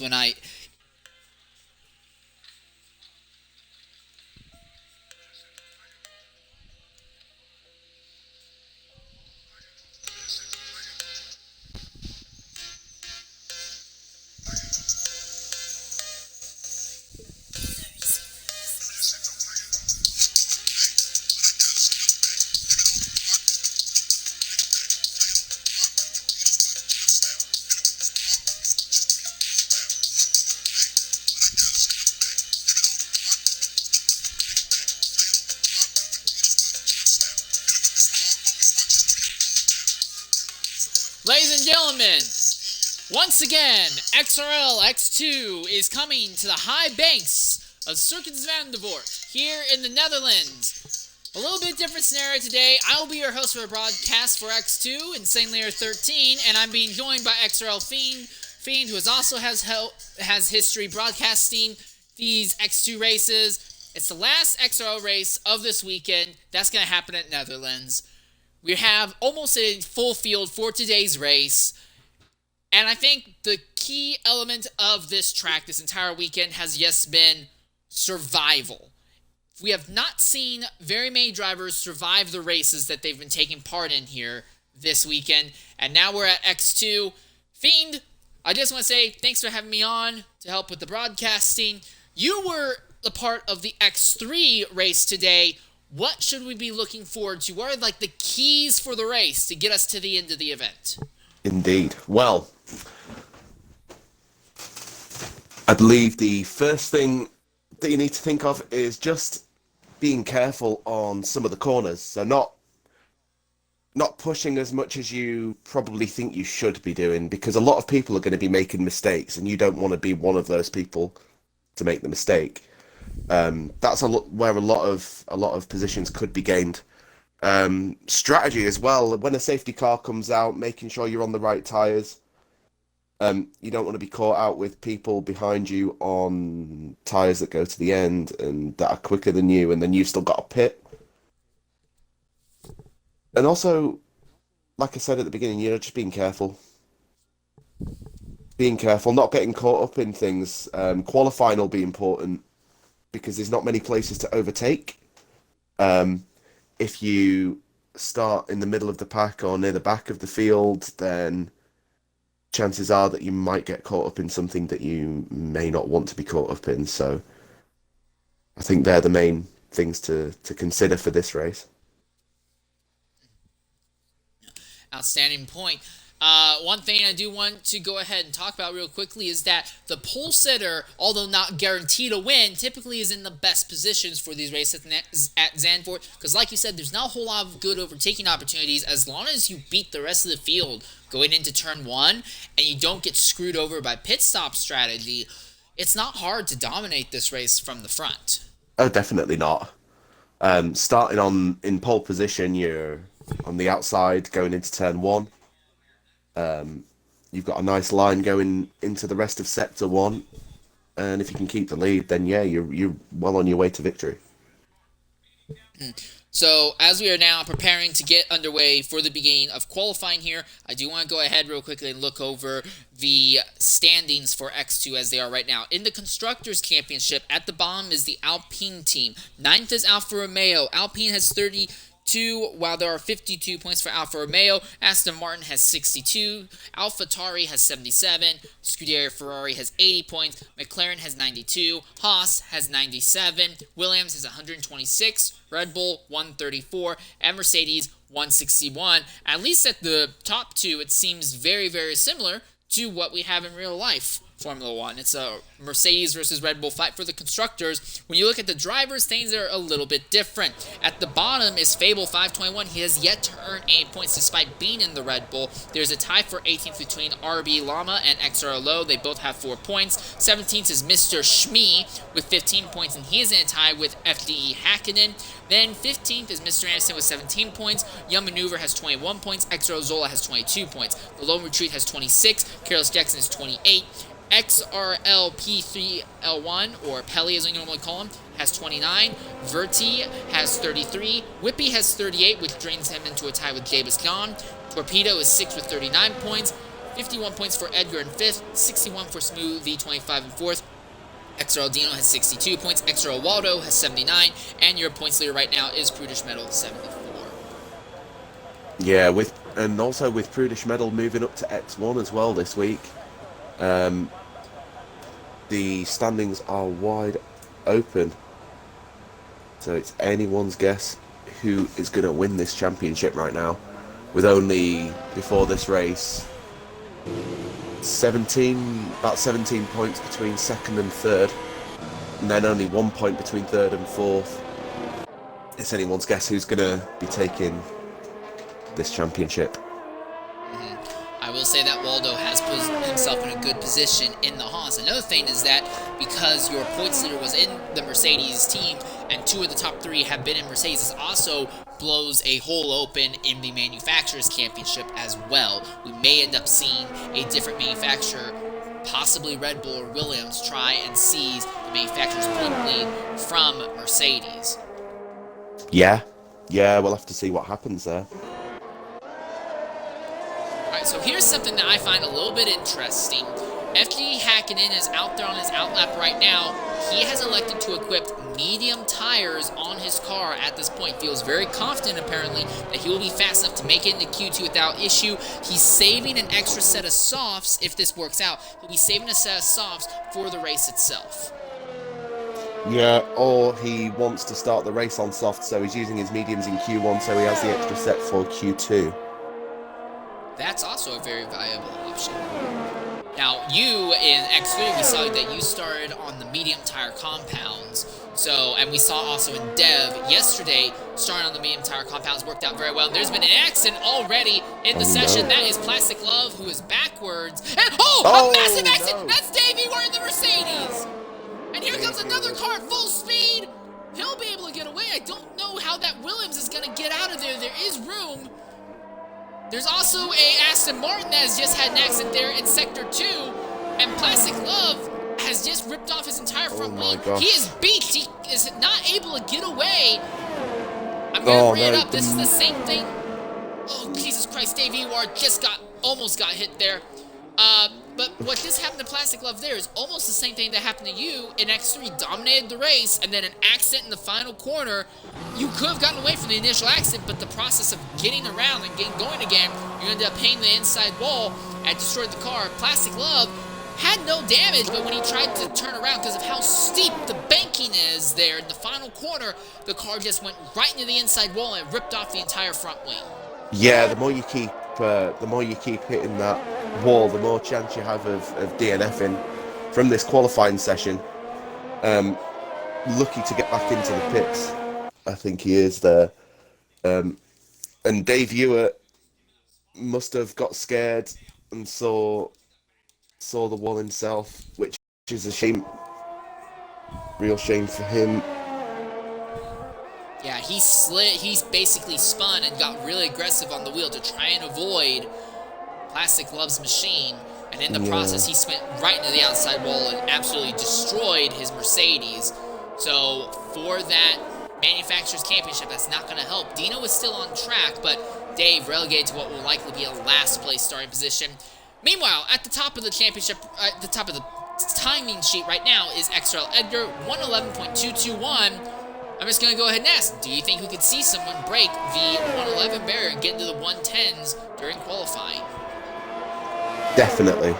when I Ladies and gentlemen, once again, XRL X2 is coming to the high banks of Circuit Zandvoort here in the Netherlands. A little bit different scenario today. I will be your host for a broadcast for X2 in St. Layer 13, and I'm being joined by XRL Fiend, who also has history broadcasting these X2 races. It's the last XRL race of this weekend. That's going to happen at Netherlands. We have almost a full field for today's race. And I think the key element of this track this entire weekend has just been survival. We have not seen very many drivers survive the races that they've been taking part in here this weekend. And now we're at X2. Fiend, I just want to say thanks for having me on to help with the broadcasting. You were a part of the X3 race today. What should we be looking forward to? What are like the keys for the race to get us to the end of the event? Indeed. Well, I believe the first thing that you need to think of is just being careful on some of the corners. So not pushing as much as you probably think you should be doing, because a lot of people are going to be making mistakes and you don't want to be one of those people to make the mistake. That's where a lot of positions could be gained. Strategy as well. When a safety car comes out, making sure you're on the right tires. You don't want to be caught out with people behind you on tires that go to the end and that are quicker than you, and then you've still got a pit. And also, like I said at the beginning, just being careful. Being careful, not getting caught up in things. Qualifying will be important, because there's not many places to overtake. If you start in the middle of the pack or near the back of the field, then chances are that you might get caught up in something that you may not want to be caught up in. So I think they're the main things to consider for this race. Outstanding point. One thing I do want to go ahead and talk about real quickly is that the pole sitter, although not guaranteed a win, typically is in the best positions for these races at Zandvoort, because like you said, there's not a whole lot of good overtaking opportunities as long as you beat the rest of the field going into turn one and you don't get screwed over by pit stop strategy. It's not hard to dominate this race from the front. Oh, definitely not. Starting in pole position, you're on the outside going into turn one. You've got a nice line going into the rest of Sector 1, and if you can keep the lead, then yeah, you're well on your way to victory. So, as we are now preparing to get underway for the beginning of qualifying here, I do want to go ahead real quickly and look over the standings for X2 as they are right now. In the Constructors' Championship, at the bottom is the Alpine team. Ninth is Alfa Romeo. Alpine has 32, while there are 52 points for Alfa Romeo. Aston Martin has 62. AlphaTauri has 77. Scuderia Ferrari has 80 points. McLaren has 92. Haas has 97. Williams has 126. Red Bull 134. And Mercedes 161. At least at the top two, it seems very, very similar to what we have in real life. Formula One. It's a Mercedes versus Red Bull fight for the constructors. When you look at the drivers, things are a little bit different. At the bottom is Fable 521. He has yet to earn 8 points despite being in the Red Bull. There's a tie for 18th between RB Llama and XRLO. They both have 4 points. 17th is Mr. Shmee with 15 points, and he is in a tie with FDE Hakkinen. Then 15th is Mr. Anderson with 17 points. Young Maneuver has 21 points. XRO Zola has 22 points. The Lone Retreat has 26. Careless Jackson has 28. XRLP3L1, or Pelly as we normally call him, has 29. Verti has 33. Whippy has 38, which drains him into a tie with Jabus Khan. Torpedo is 6 with 39 points. 51 points for Edgar in 5th, 61 for Smooth V25 in 4th. XRL Dino has 62 points, XRL Waldo has 79, and your points leader right now is Prudish Metal 74. Yeah, and also with Prudish Metal moving up to X1 as well this week. The standings are wide open. So it's anyone's guess who is going to win this championship right now. With only, before this race, about 17 points between 2nd and 3rd. And then only 1 point between 3rd and 4th. It's anyone's guess who's going to be taking this championship. I will say that Waldo has put himself in a good position in the Haas. Another thing is that because your points leader was in the Mercedes team and 2 of the top 3 have been in Mercedes, this also blows a hole open in the Manufacturers Championship as well. We may end up seeing a different manufacturer, possibly Red Bull or Williams, try and seize the manufacturer's point lead from Mercedes. Yeah, we'll have to see what happens there. Alright, so here's something that I find a little bit interesting. FG Hakkinen is out there on his outlap right now. He has elected to equip medium tires on his car at this point. Feels very confident, apparently, that he will be fast enough to make it into Q2 without issue. He's saving an extra set of softs if this works out. He'll be saving a set of softs for the race itself. Yeah, or he wants to start the race on soft, so he's using his mediums in Q1, so he has the extra set for Q2. That's also a very valuable option. Now, you in Xtreme, we saw that you started on the medium tire compounds. And we saw also in Dev yesterday, starting on the medium tire compounds worked out very well. There's been an accident already in the session. No. That is Plastic Love, who is backwards. And a massive accident! No. That's Davey wearing the Mercedes! And here comes another car at full speed. He'll be able to get away. I don't know how that Williams is going to get out of there. There is room. There's also a Aston Martin that has just had an accident there in Sector 2. And Plastic Love has just ripped off his entire front wing. Gosh. He is beat. He is not able to get away. I'm going to bring it up. This is the same thing. Oh, Jesus Christ. Dave Eward almost got hit there. But what just happened to Plastic Love there is almost the same thing that happened to you in X3. Dominated the race, and then an accident in the final corner. You could have gotten away from the initial accident, but the process of getting around and getting going again, you ended up hitting the inside wall and destroyed the car. Plastic Love had no damage, but when he tried to turn around because of how steep the banking is there in the final corner, the car just went right into the inside wall and ripped off the entire front wing. Yeah, the more you keep hitting that wall, the more chance you have of DNFing from this qualifying session. Lucky to get back into the pits, I think he is there. And Dave Ewart must have got scared and saw the wall himself, which is a shame. Real shame for him. Yeah, he's basically spun and got really aggressive on the wheel to try and avoid Plastic Love's machine. And in the process, he spent right into the outside wall and absolutely destroyed his Mercedes. So for that Manufacturers Championship, that's not going to help. Dino is still on track, but Dave relegated to what will likely be a last place starting position. Meanwhile, at the top of the championship, at the top of the timing sheet right now is XRL Edgar, 111.221. I'm just going to go ahead and ask, do you think we could see someone break the 111 barrier and get into the 110s during qualifying? Definitely.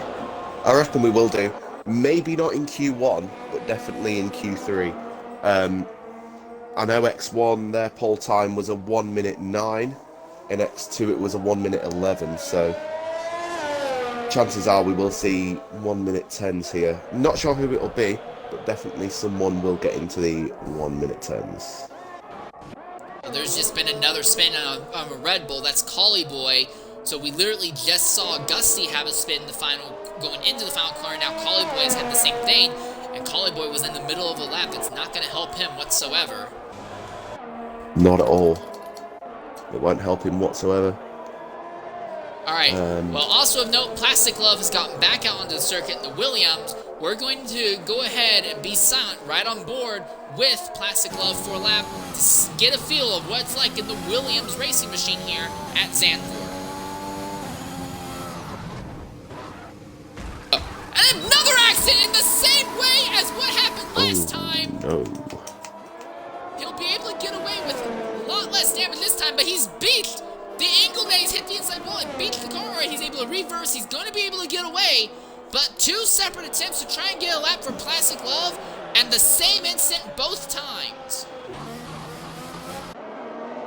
I reckon we will do. Maybe not in Q1, but definitely in Q3. I know X1, their pole time was a 1 minute 9. In X2, it was a 1 minute 11. So chances are we will see 1 minute 10s here. Not sure who it'll be, but definitely someone will get into the 1 minute 10s. Well, there's just been another spin on a Red Bull. That's Collie Boy. So we literally just saw Gusty have a spin in the final, going into the final corner. Now Collie Boy has had the same thing, and Collie Boy was in the middle of a lap. That's not going to help him whatsoever. Not at all. It won't help him whatsoever. Alright, well, also of note, Plastic Love has gotten back out onto the circuit in the Williams. We're going to go ahead and be silent right on board with Plastic Love for a lap to get a feel of what it's like in the Williams racing machine here at Zandvoort. misses it in the same way as what happened last time. No. He'll be able to get away with a lot less damage this time, but he's beat the angle that he's hit the inside wall and beat the car. He's able to reverse. He's going to be able to get away, but two separate attempts to try and get a lap for Plastic Love, and the same instant both times.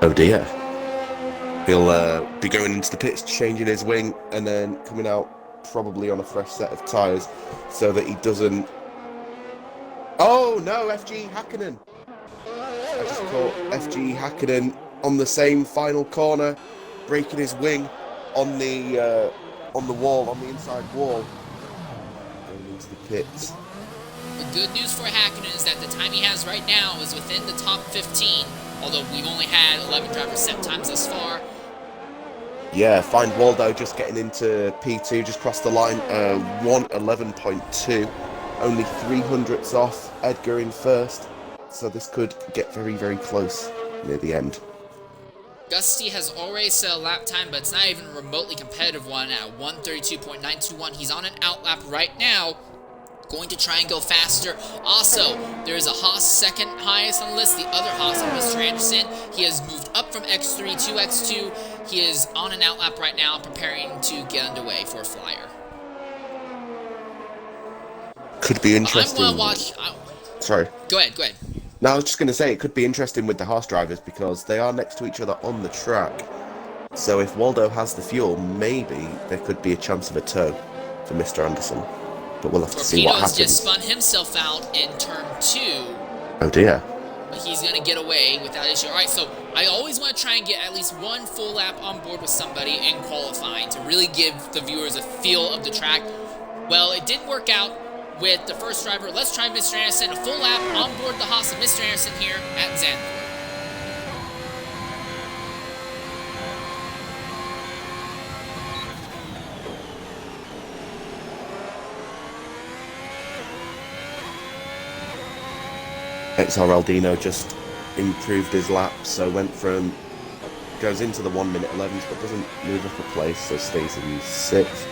Oh dear. He'll be going into the pits, changing his wing, and then coming out probably on a fresh set of tyres so that he doesn't... Oh no, FG Hakkinen! I just caught FG Hakkinen on the same final corner, breaking his wing on the wall, on the inside wall. Going into the pits. The good news for Hakkinen is that the time he has right now is within the top 15, although we've only had 11 drivers set times thus far. Yeah, find Waldo just getting into P2, just crossed the line, 1:11.2, only 300ths off Edgar in first, so this could get very, very close near the end. Gusty has already set a lap time, but it's not even a remotely competitive one at 1:32.921. He's on an outlap right now, going to try and go faster. Also, there is a Haas second highest on the list, the other Haas, Mr. Anderson. He has moved up from X3 to X2. He is on an outlap right now, preparing to get underway for a flyer. Could be interesting. I want to watch... Sorry. Go ahead. No, I was just going to say, it could be interesting with the Haas drivers because they are next to each other on the track. So if Waldo has the fuel, maybe there could be a chance of a tow for Mr. Anderson. But we'll have to see what happens. Torpedo's just spun himself out in turn 2. Oh dear. But he's going to get away without issue. Alright, so I always want to try and get at least one full lap on board with somebody in qualifying to really give the viewers a feel of the track. Well, it didn't work out with the first driver. Let's try Mr. Anderson, a full lap on board the Haas of Mr. Anderson here at Zandvoort. XRL Dino just improved his lap, so goes into the 1:11s, but doesn't move up a place, so stays in 6th.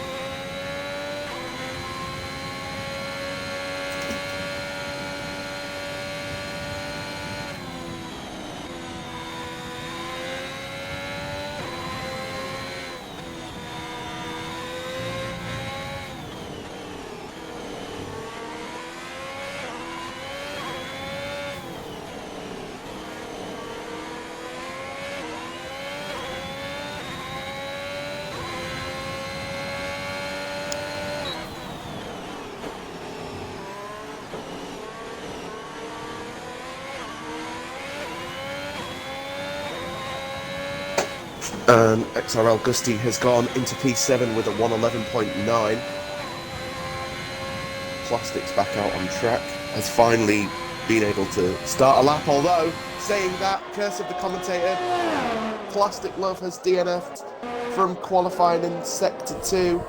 And XRL Gusty has gone into P7 with a 1:11.9. Plastic's back out on track, has finally been able to start a lap, although, saying that, curse of the commentator, Plastic Love has DNF'd from qualifying in Sector 2.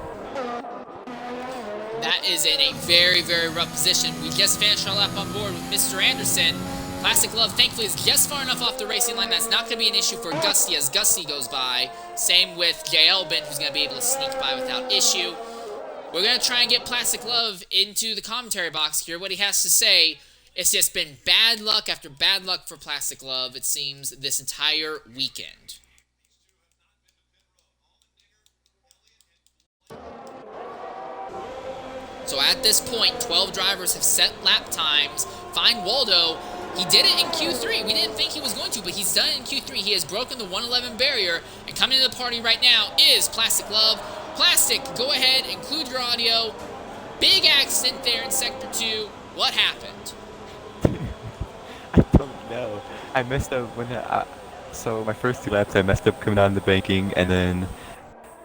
That is in a very, very rough position. We just finished our lap on board with Mr. Anderson. Plastic Love, thankfully, is just far enough off the racing line. That's not going to be an issue for Gusty as Gusty goes by. Same with Jay Elbin, who's going to be able to sneak by without issue. We're going to try and get Plastic Love into the commentary box here. What he has to say, it's just been bad luck after bad luck for Plastic Love, it seems, this entire weekend. So at this point, 12 drivers have set lap times. Find Waldo. He did it in Q3. We didn't think he was going to, but he's done it in Q3. He has broken the 1:11 barrier, and coming to the party right now is Plastic Love. Plastic, go ahead, include your audio. Big accident there in Sector 2. What happened? I don't know. I messed up when so my first 2 laps I messed up coming on the banking, and then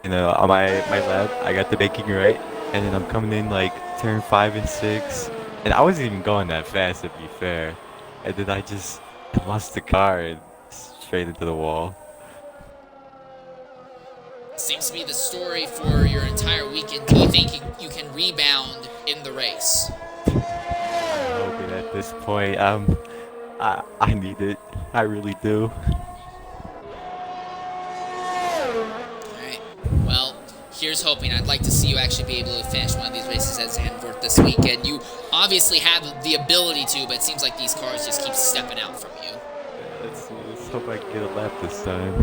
on my lap I got the banking right, and then I'm coming in like turn 5 and 6, and I wasn't even going that fast to be fair, and then I lost the car and straight into the wall. Seems to be the story for your entire weekend. Do you think you can rebound in the race? I'm hoping at this point. I need it. I really do. Alright. Well, Here's hoping. I'd like to see you actually be able to finish one of these races at Zandvoort this weekend. You obviously have the ability to, but it seems like these cars just keep stepping out from you. Yeah, let's hope I can get a lap this time.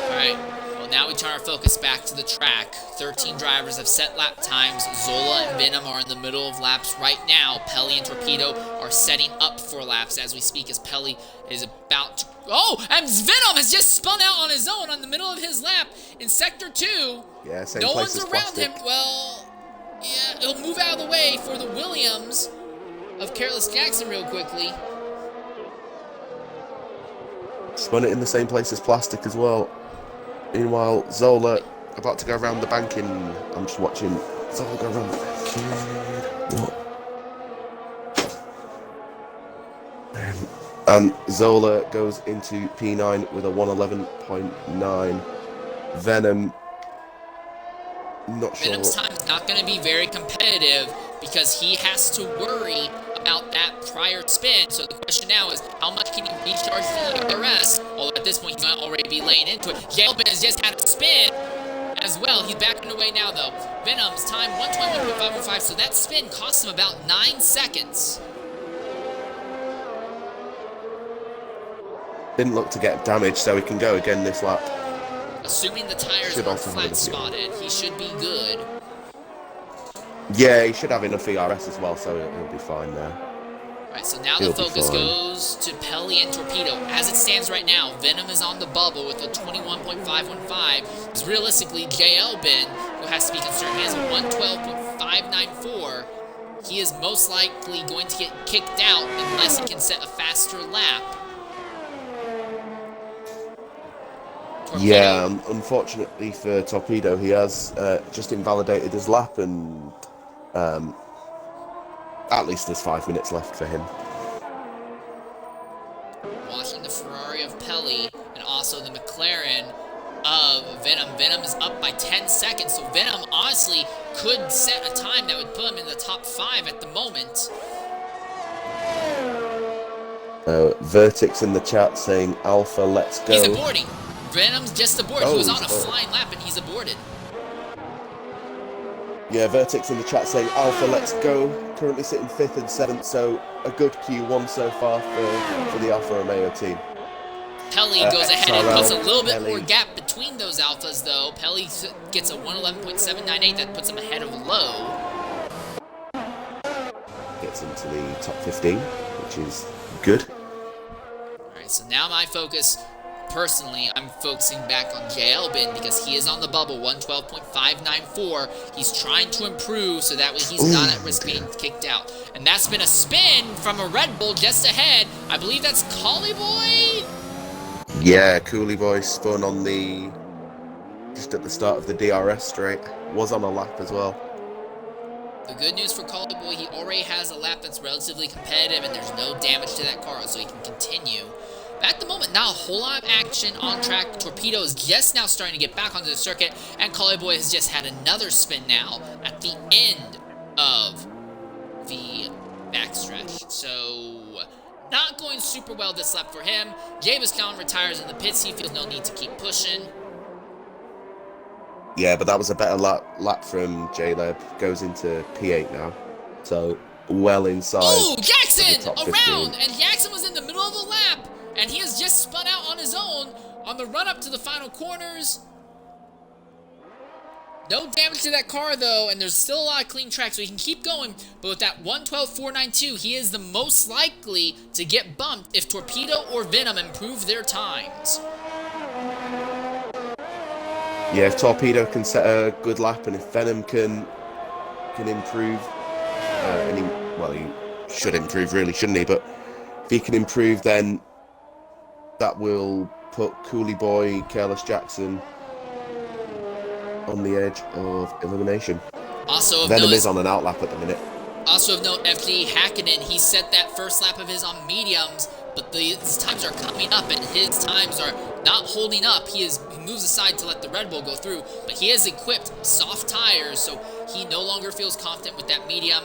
Alright, well now we turn our focus back to the track. 13 drivers have set lap times. Zola and Venom are in the middle of laps right now. Pelly and Torpedo are setting up for laps as we speak, as Pelly is about to... Oh, and Venom has just spun out on his own on the middle of his lap in Sector 2. Yeah, same No place one's as around Plastic. him. Well, yeah, he'll move out of the way for the Williams of Careless Jackson real quickly. Spun it in the same place as Plastic as well. Meanwhile, Zola about to go around the banking. I'm just watching Zola go around the banking. What? And Zola goes into P9 with a 111.9. Venom, not sure. Venom's time is not going to be very competitive because he has to worry about that prior spin. So the question now is, how much can he recharge the rest? Although at this point, he might already be laying into it. Jailbin has just had a spin as well. He's back underway now, though. Venom's time, 121.515, so that spin cost him about 9 seconds. Didn't look to get damaged, so he can go again this lap. Assuming the tires Should are also have flat enough, spotted, he should be good. Yeah, he should have enough ERS as well, so he'll be fine there. Alright, so now He'll the be focus fine. goes to Pelly and Torpedo. As it stands right now, Venom is on the bubble with a 21.515. Because realistically, Jailbin, who has to be concerned, he has a 112.594. He is most likely going to get kicked out unless he can set a faster lap. Torpedo. Yeah, unfortunately for Torpedo, he has just invalidated his lap, and at least there's 5 minutes left for him. Watching the Ferrari of Pelly and also the McLaren of Venom. Venom is up by 10 seconds, so Venom honestly could set a time that would put him in the top 5 at the moment. Vertix in the chat saying, Alpha, let's go. He's aborting. Venom's just aborted. Oh, he was on a he's flying lap and he's aborted. Yeah, Vertix in the chat saying, Alpha, let's go. Currently sitting 5th and 7th, so a good Q1 so far for the Alfa Romeo team. Pelly goes ahead and XRL, puts a little bit Pelly. more gap between those Alphas, though. Pelly gets a 111.798. That puts him ahead of Low. Gets into the top 15, which is good. Alright, so now my focus, personally, I'm focusing back on Jailbin because he is on the bubble, 112.594. He's trying to improve so that way he's not at risk being kicked out. And that's been a spin from a Red Bull just ahead. I believe that's Collie Boy? Yeah, Coolie Boy spun on the... just at the start of the DRS straight. Was on a lap as well. The good news for Collie Boy, he already has a lap that's relatively competitive and there's no damage to that car, so he can continue. But at the moment, not a whole lot of action on track. Torpedo is just now starting to get back onto the circuit, and Collie Boy has just had another spin now at the end of the backstretch. So, not going super well this lap for him. Javis Cowan retires in the pits. He feels no need to keep pushing. Yeah, but that was a better lap from J-Leb. Goes into P8 now. So, well inside. Oh, Jackson! top Around! 15. And Jackson was in the middle of a lap, and he has just spun out on his own on the run-up to the final corners. No damage to that car, though, and there's still a lot of clean track, so he can keep going. But with that 112.492, he is the most likely to get bumped if Torpedo or Venom improve their times. Yeah, if Torpedo can set a good lap, and if Venom can improve, he should improve really, shouldn't he? But if he can improve, then that will put Coolie Boy, Careless Jackson on the edge of elimination. Also, Venom is on an outlap at the minute. Also of note, FD Hakkinen, he set that first lap of his on mediums, but his times are coming up, and his times are not holding up. He moves aside to let the Red Bull go through, but he has equipped soft tires, so he no longer feels confident with that medium.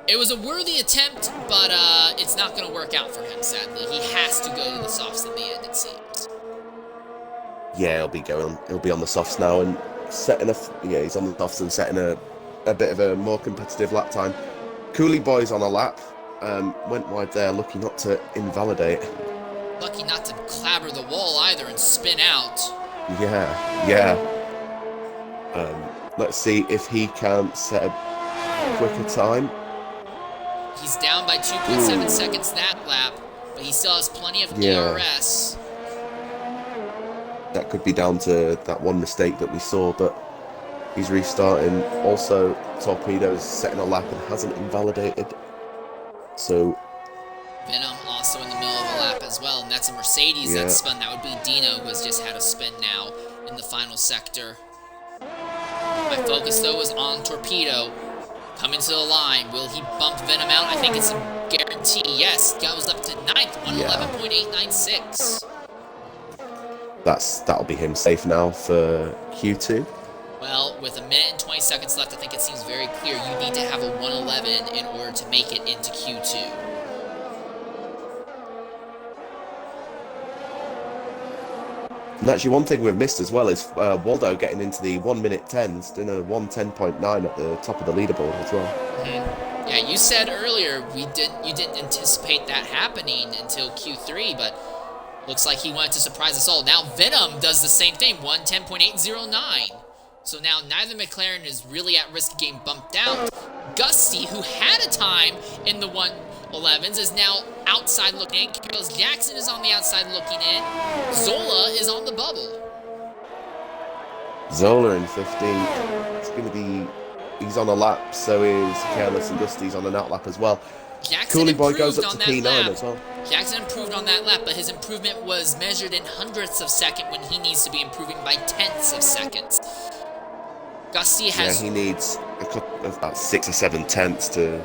It was a worthy attempt, but it's not going to work out for him, sadly. He has to go to the softs in the end, it seems. Yeah, he'll be going. He'll be on the softs now and setting a. Yeah, he's on the softs and setting a bit of a more competitive lap time. Cooley Boy's on a lap. Went wide there, lucky not to invalidate. Lucky not to clabber the wall either and spin out. Yeah. Let's see if he can set a quicker time. He's down by 2.7 seconds that lap, but he still has plenty of DRS. That could be down to that one mistake that we saw, but he's restarting. Also, Torpedo's setting a lap and hasn't invalidated. So Venom also in the middle of a lap as well, and that's a Mercedes that spun. That would be Dino, who has just had a spin now in the final sector. My focus, though, is on Torpedo. Coming to the line, will he bump Venom out? I think it's a guarantee. Yes, goes up to 9th, 111.896. That'll be him safe now for Q2. Well, with a minute and 20 seconds left, I think it seems very clear you need to have a 111 in order to make it into Q2. And actually, one thing we've missed as well is Waldo getting into the 1 minute 10s, doing a 1:10.9 at the top of the leaderboard as well. Mm-hmm. Yeah, you said earlier you didn't anticipate that happening until Q3, but looks like he wanted to surprise us all. Now Venom does the same thing, 1:10.809. So now neither McLaren is really at risk of getting bumped out. Gusty, who had a time in the 1:11s, is now outside looking in. Carlos Jackson is on the outside looking in. Zola is on the bubble. Zola in 15th. It's going to be... He's on a lap, so is Careless and Gusty's on an out lap as well. Cooley Boy goes up to P9 as well. Jackson improved on that lap, but his improvement was measured in hundredths of second when he needs to be improving by tenths of seconds. Gusty has... Yeah, he needs a couple of about 6 or 7 tenths to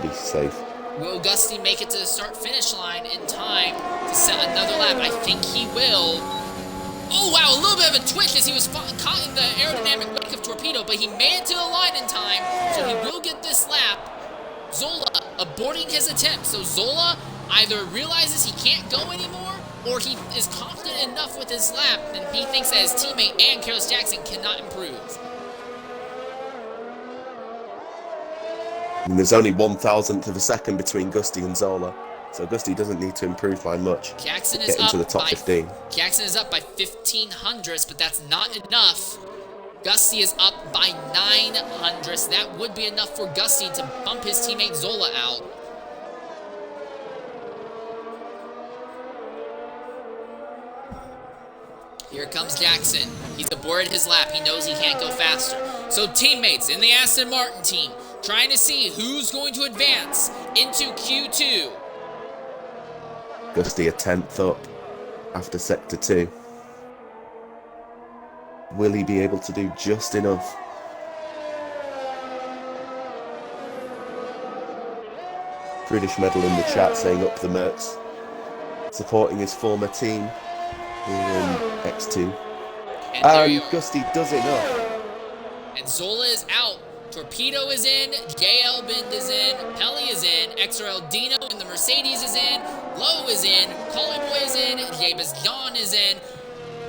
be safe. Will Gusty make it to the start-finish line in time to set another lap? I think he will. Oh, wow, a little bit of a twitch as he was caught in the aerodynamic wake of Torpedo, but he made it to the line in time, so he will get this lap. Zola aborting his attempt. So Zola either realizes he can't go anymore, or he is confident enough with his lap that he thinks that his teammate and Carlos Jackson cannot improve. And there's only 1,000th of a second between Gusty and Zola, so Gusty doesn't need to improve by much. Jackson to is get into the top 15. Jackson is up by 15 hundredths, but that's not enough. Gusty is up by 9 hundredths. That would be enough for Gusty to bump his teammate Zola out. Here comes Jackson. He's aborted his lap. He knows he can't go faster. So teammates in the Aston Martin team trying to see who's going to advance into Q2. Gusty a 10th up after Sector 2. Will he be able to do just enough? British medal in the chat saying up the Mercs, supporting his former team in X2. And Gusty does enough. And Zola is out. Torpedo is in, JL Bind is in, Pelly is in, XRL Dino and the Mercedes is in, Lowe is in, Collie Boy is in, Jabez John is in,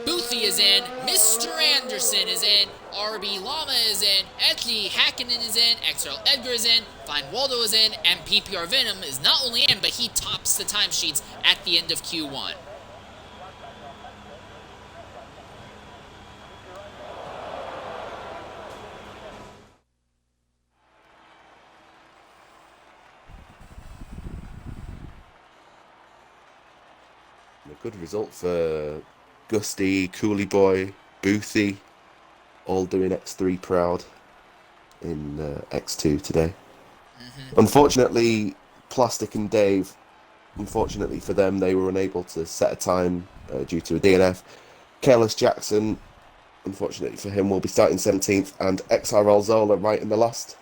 Boothie is in, Mr. Anderson is in, RB Llama is in, Edgy Hakkinen is in, XRL Edgar is in, Fine Waldo is in, and PPR Venom is not only in, but he tops the timesheets at the end of Q1. A good result for Gusty, Cooley Boy, Boothie, all doing X3 proud in X2 today. Unfortunately, Plastic and Dave, unfortunately for them, they were unable to set a time due to a DNF. Careless Jackson, unfortunately for him, will be starting 17th, and XRL Zola right in the last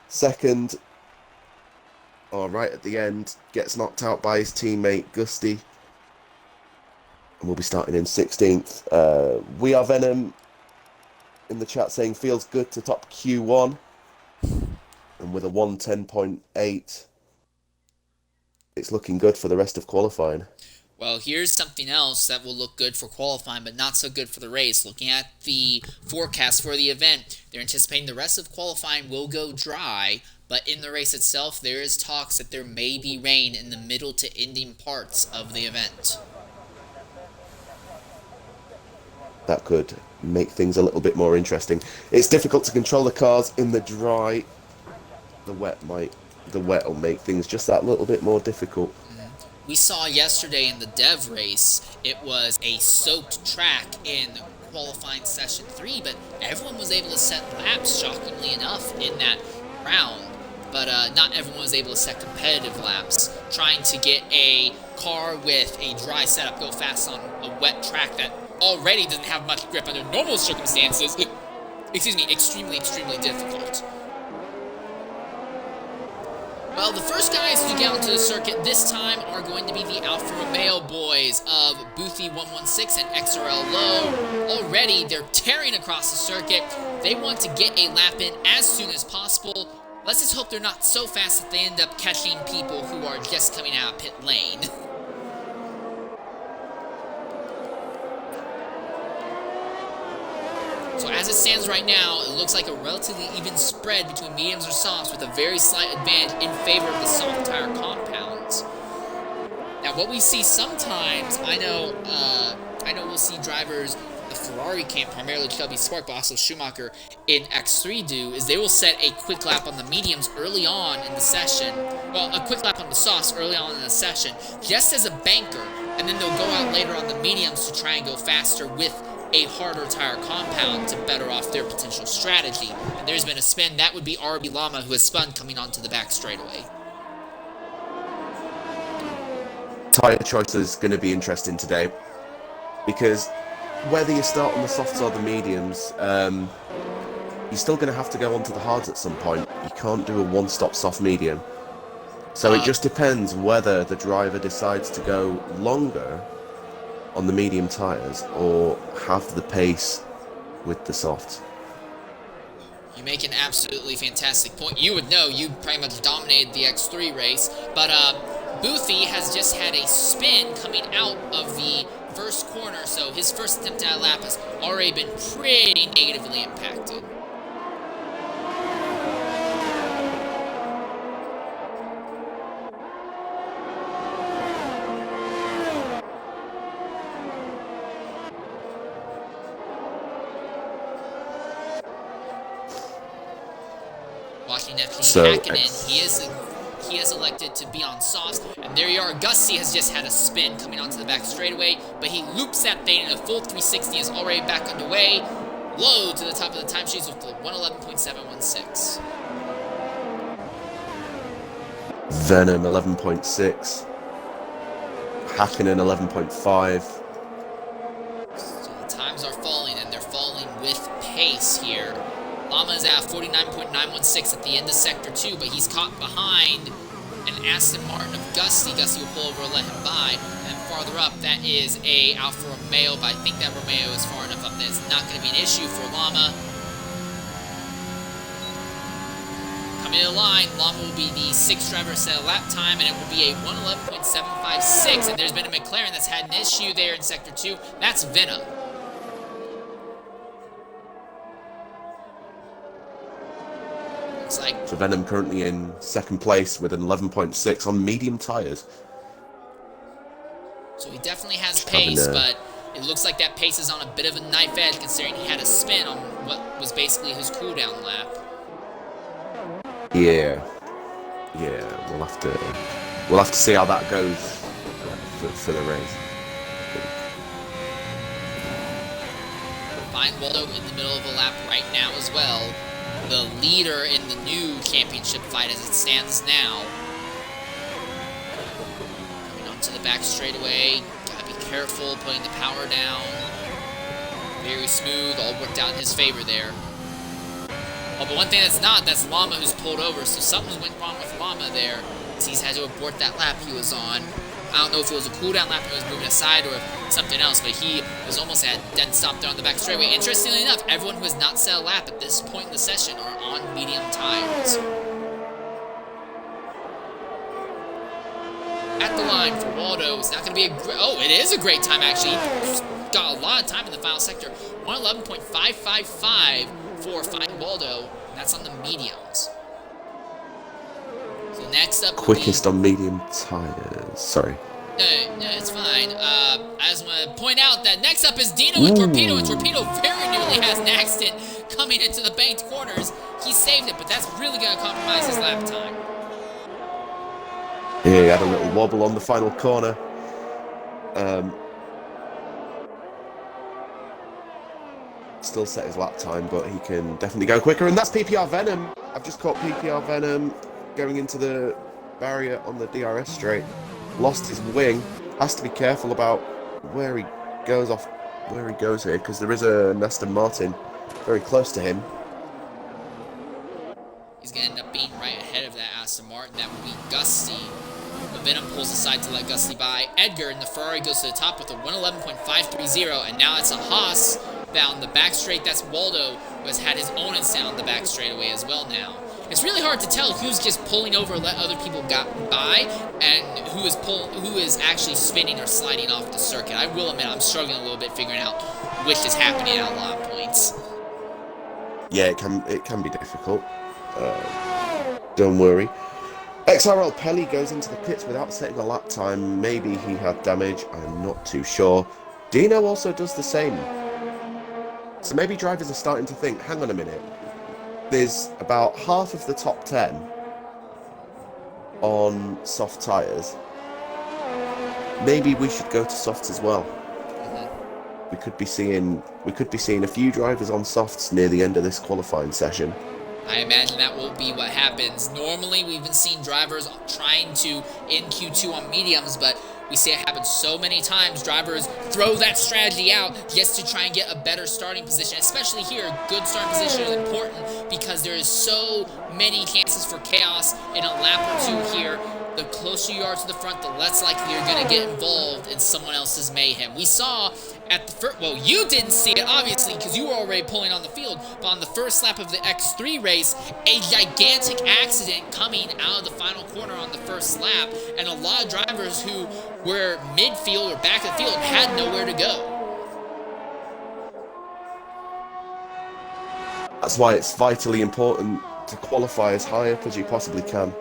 second, or right at the end, gets knocked out by his teammate Gusty. And we'll be starting in 16th. We Are Venom in the chat saying feels good to top Q1. And with a 1:10.8, it's looking good for the rest of qualifying. Well, here's something else that will look good for qualifying, but not so good for the race. Looking at the forecast for the event, they're anticipating the rest of qualifying will go dry, but in the race itself, there is talks that there may be rain in the middle to ending parts of the event. That could make things a little bit more interesting. It's difficult to control the cars in the dry. The wet will make things just that little bit more difficult. We saw yesterday in the dev race, it was a soaked track in qualifying session 3, but everyone was able to set laps, shockingly enough, in that round. But not everyone was able to set competitive laps. Trying to get a car with a dry setup go fast on a wet track that already doesn't have much grip under normal circumstances, extremely, extremely difficult. Well, the first guys to get onto the circuit this time are going to be the Alfa Romeo boys of Boothie 116 and XRL Low. Already, they're tearing across the circuit. They want to get a lap in as soon as possible. Let's just hope they're not so fast that they end up catching people who are just coming out of pit lane. So as it stands right now, it looks like a relatively even spread between mediums or softs with a very slight advantage in favor of the soft tire compounds. Now what we see sometimes, I know we'll see drivers, the Ferrari camp, primarily Shelby Spark, but also Schumacher in X3 do, is they will set a quick lap on the mediums early on in the session, well, a quick lap on the softs early on in the session, just as a banker, and then they'll go out later on the mediums to try and go faster with a harder tire compound to better off their potential strategy. And there's been a spin. That would be RB Llama, who has spun coming onto the back straightaway. Tire choice is going to be interesting today, because whether you start on the softs or the mediums, you're still going to have to go onto the hards at some point. You can't do a one-stop soft medium. So it just depends whether the driver decides to go longer on the medium tyres or have the pace with the softs. You make an absolutely fantastic point. You would know, you pretty much dominated the X3 race, but Boothie has just had a spin coming out of the first corner, so his first attempt at a lap has already been pretty negatively impacted. Watching Neptune Hakkinen, he is elected to be on softs, and there you are. Gusty has just had a spin coming onto the back straightaway, but he loops that thing, and a full 360 is already back underway. Low to the top of the timesheets with the 111.716. Venom 11.6. Hakkinen 11.5. So the times are falling, and they're falling with pace here. Llama is at 49.916 at the end of Sector 2, but he's caught behind an Aston Martin of Gusty. Gusty will pull over and let him by. And farther up, that is a Alfa Romeo, but I think that Romeo is far enough up that it's not going to be an issue for Llama. Coming to the line, Llama will be the sixth driver to set a lap time, and it will be a 111.756. And there's been a McLaren that's had an issue there in Sector 2. That's Venom. So Venom currently in second place with an 11.6 on medium tyres. So he definitely has pace, but it looks like that pace is on a bit of a knife edge considering he had a spin on what was basically his cooldown lap. Yeah, we'll have to see how that goes for the race. Find Waldo in the middle of a lap right now as well. The leader in the new championship fight as it stands now. Coming onto the back straightaway. Gotta be careful putting the power down. Very smooth, all worked out in his favor there. Oh, but one thing that's Llama who's pulled over, so something went wrong with Llama there. He's had to abort that lap he was on. I don't know if it was a cooldown lap or he was moving aside or if something else, but he was almost at dead stop there on the back straightaway. Interestingly enough, everyone who has not set a lap at this point in the session are on medium tires. at the line for Waldo. It's not going to be a great... Oh, it is a great time, actually. He's got a lot of time in the final sector. 111.555 for Fine Waldo. And that's on the mediums. So next up... Quickest on medium tires. Sorry. No, it's fine. I just want to point out that next up is Dino and Torpedo, and Torpedo very nearly has an accident coming into the banked corners. He saved it, but that's really going to compromise his lap time. Yeah, he had a little wobble on the final corner. Still set his lap time, but he can definitely go quicker, and that's PPR Venom. I've just caught PPR Venom going into the barrier on the DRS straight. Lost his wing. Has to be careful about where he goes here, because there is an Aston Martin very close to him. He's going to end up being right ahead of that Aston Martin. That would be Gusty. But Venom pulls aside to let Gusty by. Edgar in the Ferrari goes to the top with a 111.530, and now it's a Haas down the back straight. That's Waldo, who has had his own incident on the back straightaway as well now. It's really hard to tell who's just pulling over and let other people get by, and who is actually spinning or sliding off the circuit. I will admit I'm struggling a little bit figuring out which is happening at a lot of points. Yeah, it can be difficult. Don't worry. XRL Pelly goes into the pits without setting a lap time. Maybe he had damage. I'm not too sure. Dino also does the same. So maybe drivers are starting to think, hang on a minute. There's about half of the top 10 on soft tyres. Maybe we should go to softs as well. We could be seeing a few drivers on softs near the end of this qualifying session. I imagine that will be what happens. Normally, we've been seeing drivers trying to in Q2 on mediums, but we see it happen so many times. Drivers throw that strategy out just to try and get a better starting position. Especially here, good starting position is important because there is so many chances for chaos in a lap or two here. The closer you are to the front, the less likely you're going to get involved in someone else's mayhem. We saw at the first... Well, you didn't see it, obviously, because you were already pulling on the field. But on the first lap of the X3 race, a gigantic accident coming out of the final corner on the first lap. And a lot of drivers who were midfield or back of the field had nowhere to go. That's why it's vitally important to qualify as high up as you possibly can.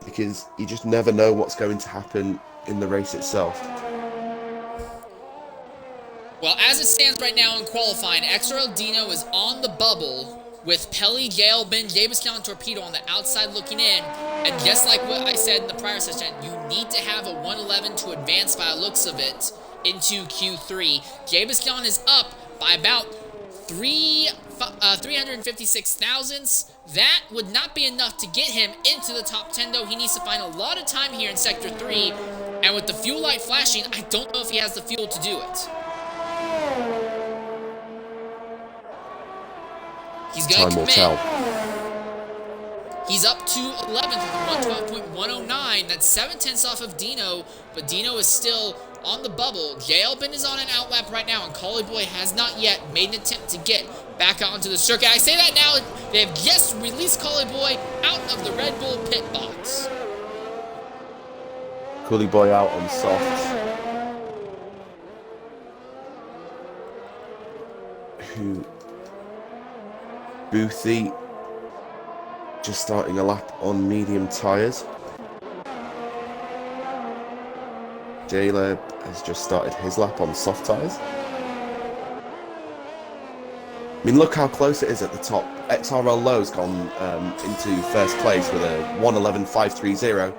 Because you just never know what's going to happen in the race itself. Well, as it stands right now in qualifying, XRL Dino is on the bubble with Pelly, Galebin, Jamestown, and Torpedo on the outside looking in. And just like what I said in the prior session, you need to have a 111 to advance by the looks of it into Q3. Jamestown is up by about 356 thousandths. That would not be enough to get him into the top 10, though. He needs to find a lot of time here in Sector 3. And with the fuel light flashing, I don't know if he has the fuel to do it. He's going to commit. He's up to 11th with 112.109. That's 7/10 off of Dino, but Dino is still on the bubble. Galebin is on an outlap right now, and Collie Boy has not yet made an attempt to get back out onto the circuit. I say that now, they have just released Collie Boy out of the Red Bull pit box. Collie Boy out on softs. Boothie just starting a lap on medium tyres. Jaleb has just started his lap on soft tyres. I mean, look how close it is at the top. XRL Low's gone into first place with a 111.530.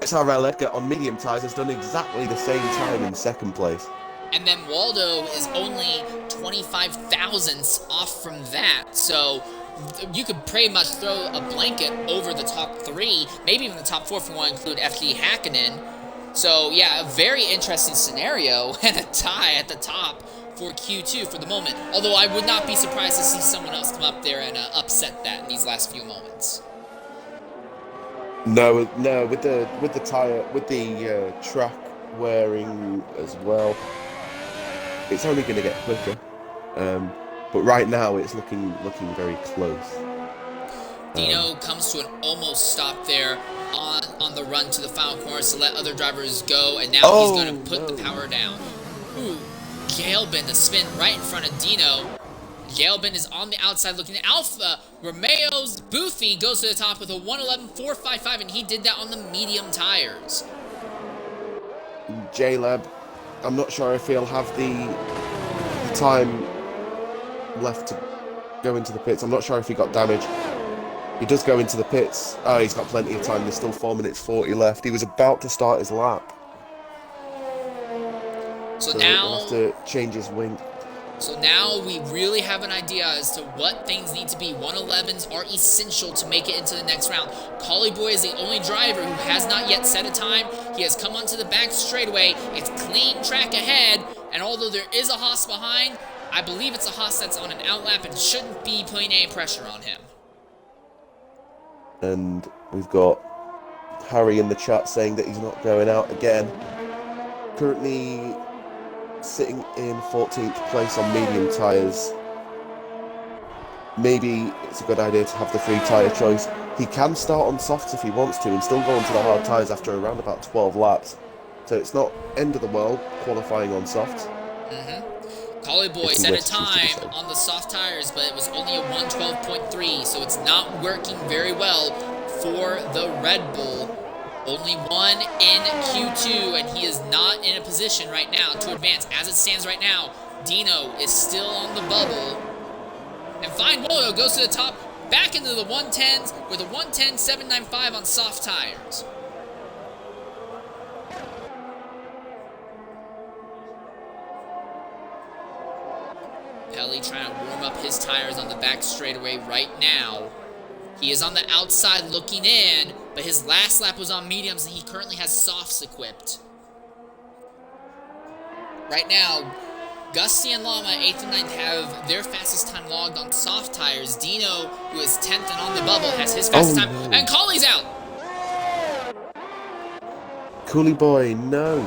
XRL Edgar on medium tyres has done exactly the same time in second place. And then Waldo is only 25 thousandths off from that. So you could pretty much throw a blanket over the top 3, maybe even the top 4 if you want to include FD Hakkinen. So yeah, a very interesting scenario and a tie at the top for Q2 for the moment. Although I would not be surprised to see someone else come up there and upset that in these last few moments. No, with the tire, with the track wearing as well, it's only going to get quicker. But right now, it's looking very close. Dino comes to an almost stop there on the run to the final corners to let other drivers go, and now he's Oh, going to put the no. power down. Ooh, Galebin, the spin right in front of Dino. Galebin is on the outside looking at Alpha. Romeo's Boofy goes to the top with a 1:11.455, and he did that on the medium tires. J-Lab, I'm not sure if he'll have the time left to go into the pits. I'm not sure if he got damage. He does go into the pits. Oh, he's got plenty of time. There's still 4 minutes 40 left. He was about to start his lap. So he'll have to change his wing. So now we really have an idea as to what things need to be. 111s are essential to make it into the next round. Collie Boy is the only driver who has not yet set a time. He has come onto the back straightaway. It's clean track ahead, and although there is a Haas behind, I believe it's a Haas that's on an outlap and shouldn't be putting any pressure on him. And we've got Harry in the chat saying that he's not going out again. Currently sitting in 14th place on medium tyres. Maybe it's a good idea to have the free tyre choice. He can start on softs if he wants to and still go onto the hard tyres after around about 12 laps. So it's not end of the world qualifying on softs. Collie Boy set a time on the soft tires, but it was only a 1:12.3, so it's not working very well for the Red Bull. Only one in Q2, and he is not in a position right now to advance. As it stands right now, Dino is still on the bubble. And Fine Wodo goes to the top, back into the 110s with a 110.795 on soft tires. Pelly trying to warm up his tires on the back straightaway right now. He is on the outside looking in, but his last lap was on mediums and he currently has softs equipped. Right now, Gusty and Llama, 8th and 9th, have their fastest time logged on soft tires. Dino, who is 10th and on the bubble, has his fastest time. No. And Collie's out! Coolie Boy, no.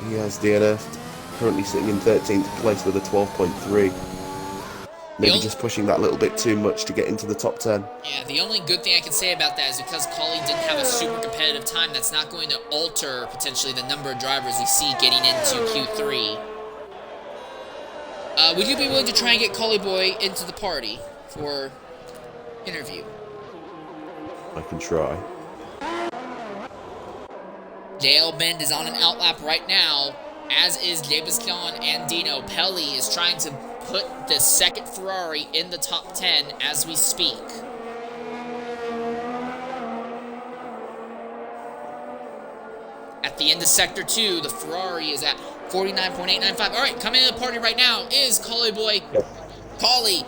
He has DNF'd. Currently sitting in 13th place with a 12.3. Maybe just pushing that little bit too much to get into the top 10. Yeah, the only good thing I can say about that is because Collie didn't have a super competitive time, that's not going to alter, potentially, the number of drivers we see getting into Q3. Would you be willing to try and get Collie Boy into the party for interview? I can try. Dale Bend is on an outlap right now, as is Jabeskion and Dino. Pelly is trying to put the second Ferrari in the top 10 as we speak. At the end of Sector 2, the Ferrari is at 49.895. All right, coming into the party right now is Collie Boy. Collie,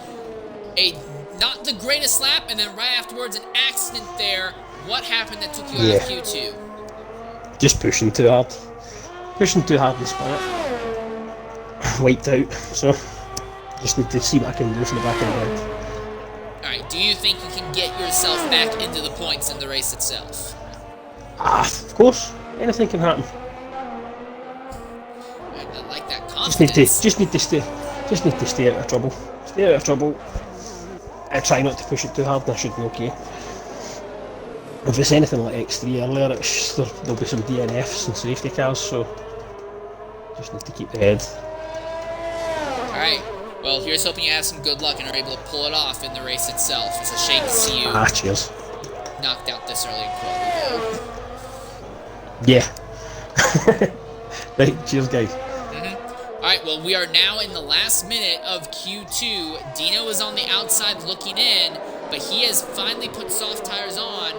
not the greatest lap, and then right afterwards an accident there. What happened that took you out of Q2? Just pushing too hard. Pushing too hard in the split. Wiped out, so just need to see what I can do for the back of the head. Alright, do you think you can get yourself back into the points in the race itself? Of course. Anything can happen. I like that confidence. Just need to stay out of trouble. Stay out of trouble. I try not to push it too hard and I should be okay. If it's anything like X3 earlier, there'll be some DNFs and safety cars, so just need to keep the head. Alright, well here's hoping you have some good luck and are able to pull it off in the race itself. It's a shame to see you cheers. knocked out this early in quality. Yeah. Right, cheers guys. Alright, well we are now in the last minute of Q2. Dino is on the outside looking in, but he has finally put soft tires on.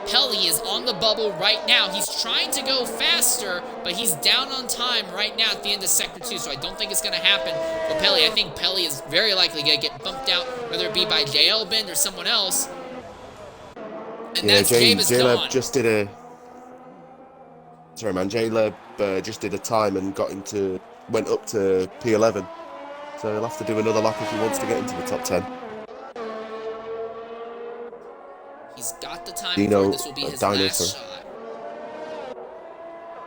Pelly is on the bubble right now. He's trying to go faster, but he's down on time right now at the end of Sector 2, so I don't think it's going to happen for Pelly. I think Pelly is very likely going to get bumped out, whether it be by JL Bend or someone else. And that's J-Lab just did a... Sorry man, J-Lab just did a time and went up to P11. So he'll have to do another lap if he wants to get into the top 10. He's got the time Dino, this will be his last shot.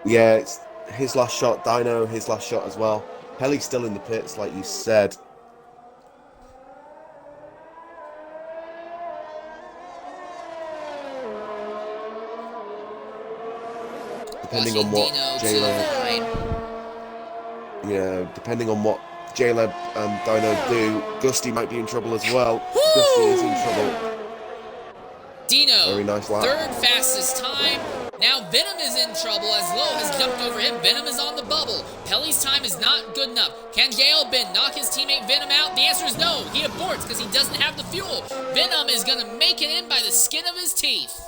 Yeah, it's his last shot. Dino, his last shot as well. Pelly's still in the pits, like you said. depending Watching on what Dino to the J-Lab, line. depending on what J-Lab and Dino do, Gusty might be in trouble as well. Woo! Gusty is in trouble. Dino, Very nice lap. third fastest time. Now Venom is in trouble as Lowe has jumped over him. Venom is on the bubble. Pelly's time is not good enough. Can J.L. knock his teammate Venom out? The answer is no. He aborts because he doesn't have the fuel. Venom is going to make it in by the skin of his teeth.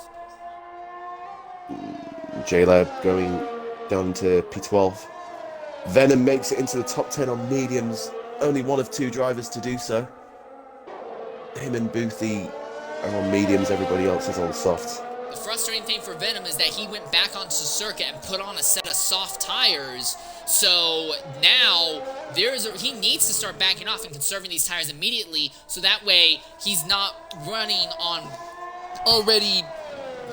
J-Lab going down to P12. Venom makes it into the top 10 on mediums. Only one of two drivers to do so. Him and Boothie are on mediums, everybody else is on softs. The frustrating thing for Venom is that he went back onto circuit and put on a set of soft tires. So now he needs to start backing off and conserving these tires immediately, so that way he's not running on already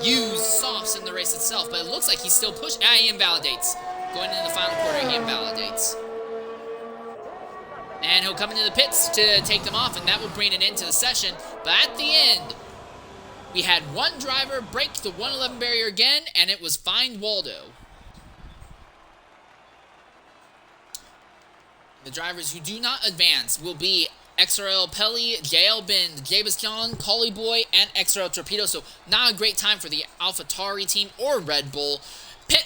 used softs in the race itself. But it looks like he's still pushing. He invalidates. Going into the final quarter, he invalidates. And he'll come into the pits to take them off, and that will bring an end to the session. But at the end, we had one driver break the 111 barrier again, and it was Find Waldo. The drivers who do not advance will be XRL Pelly, JL Bin, Jabez John, Collie Boy, and XRL Torpedo. So not a great time for the AlphaTauri team or Red Bull.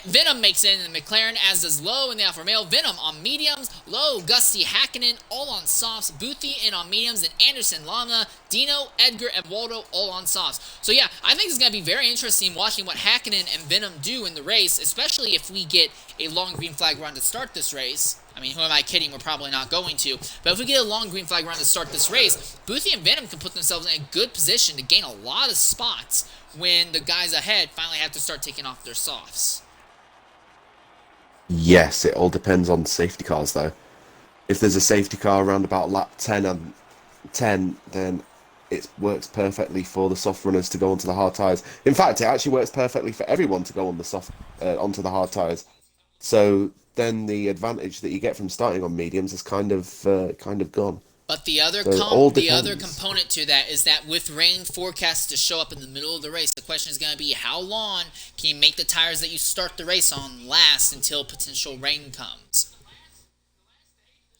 Venom makes it in the McLaren, as does Lowe in the Alfa Romeo. Venom on mediums, Lowe, Gusty, Hakkinen all on softs, Boothie in on mediums, and Anderson, Lana, Dino, Edgar, and Waldo all on softs. So yeah, I think it's going to be very interesting watching what Hakkinen and Venom do in the race, especially if we get a long green flag run to start this race. I mean, who am I kidding? We're probably not going to. But if we get a long green flag run to start this race, Boothie and Venom can put themselves in a good position to gain a lot of spots when the guys ahead finally have to start taking off their softs. Yes, it all depends on safety cars though. If there's a safety car around about lap 10, then it works perfectly for the soft runners to go onto the hard tyres. In fact, it actually works perfectly for everyone to go on the onto the hard tyres. So then the advantage that you get from starting on mediums is kind of gone. But the other component to that is that with rain forecast to show up in the middle of the race, the question is going to be how long can you make the tires that you start the race on last until potential rain comes?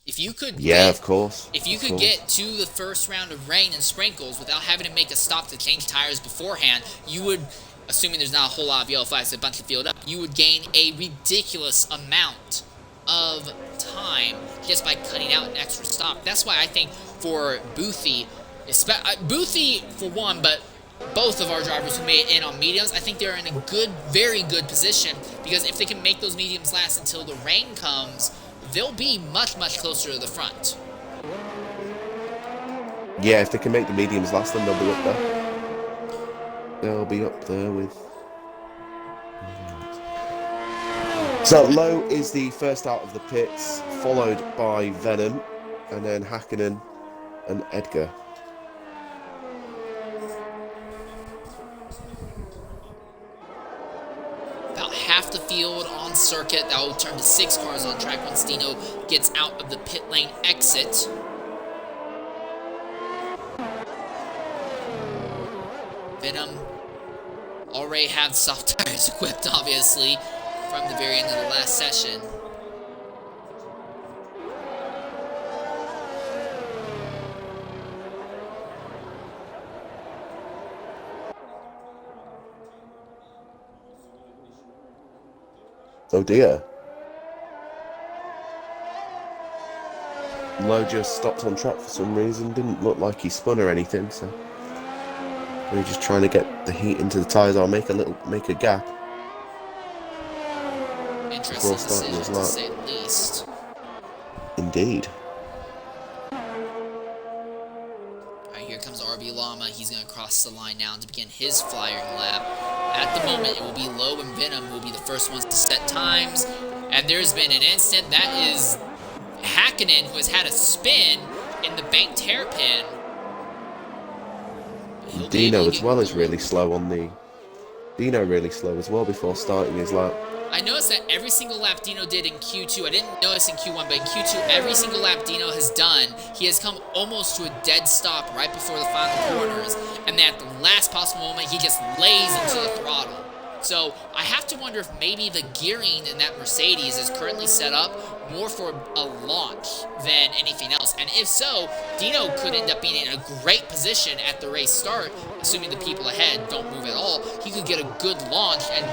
If you could of course. If you could get to the first round of rain and sprinkles without having to make a stop to change tires beforehand, you would, assuming there's not a whole lot of yellow flags that bunch the field up, you would gain a ridiculous amount of time just by cutting out an extra stop. That's why I think for Boothie for one, but both of our drivers who made it in on mediums, I think they're in a very good position, because if they can make those mediums last until the rain comes, they'll be much closer to the front. Yeah, if they can make the mediums last, then they'll be up there. They'll be up there with... So Lowe is the first out of the pits, followed by Venom, and then Hakkinen and Edgar. About half the field on circuit. That will turn to 6 cars on track once Dino gets out of the pit lane exit. Venom already had soft tires equipped, obviously, from the very end of the last session. Oh dear. Lowe just stopped on track for some reason. Didn't look like he spun or anything, so we're just trying to get the heat into the tyres or make a gap. Interesting decision, to say the least. Indeed. Alright, here comes RB Llama. He's going to cross the line now to begin his flying lap. At the moment, it will be Lowe and Venom who will be the first ones to set times. And there's been an instant. That is Hakkinen, who has had a spin in the banked hairpin. Dino as well is really slow on the... Dino really slow as well before starting his lap. I noticed that every single lap Dino did in Q2, I didn't notice in Q1, but in Q2, every single lap Dino has done, he has come almost to a dead stop right before the final corners, and then at the last possible moment, he just lays into the throttle. So I have to wonder if maybe the gearing in that Mercedes is currently set up more for a launch than anything else. And if so, Dino could end up being in a great position at the race start, assuming the people ahead don't move at all. He could get a good launch and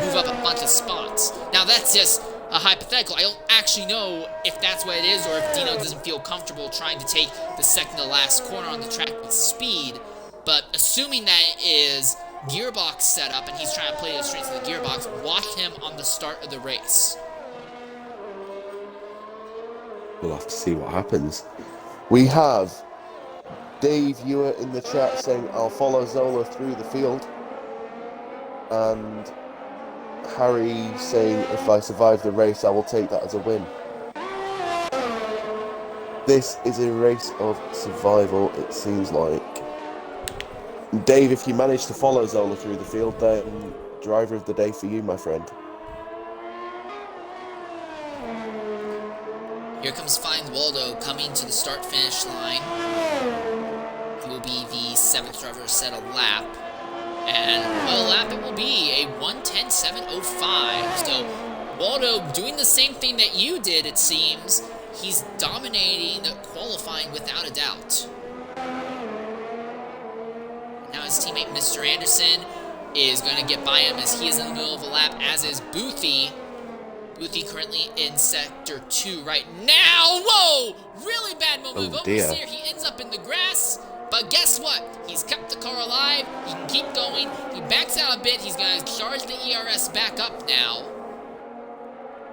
move up a bunch of spots. Now that's just a hypothetical. I don't actually know if that's what it is or if Dino doesn't feel comfortable trying to take the second to last corner on the track with speed. But assuming that it is gearbox setup and he's trying to play the strengths of the gearbox, watch him on the start of the race. We'll have to see what happens. We have Dave Ewer in the chat saying, I'll follow Zola through the field. And Harry saying, if I survive the race, I will take that as a win. This is a race of survival, it seems like. Dave, if you manage to follow Zola through the field, then driver of the day for you, my friend. Here comes Find Waldo coming to the start-finish line. He will be the 7th driver to set a lap. And a lap it will be, a 1:10.705. So Waldo doing the same thing that you did, it seems. He's dominating qualifying without a doubt. Now his teammate Mr. Anderson is going to get by him as he is in the middle of a lap, as is Boothie. Boothie currently in sector 2 right now. Whoa! Really bad moment of oversteer. He ends up in the grass. But guess what? He's kept the car alive. He can keep going. He backs out a bit. He's going to charge the ERS back up now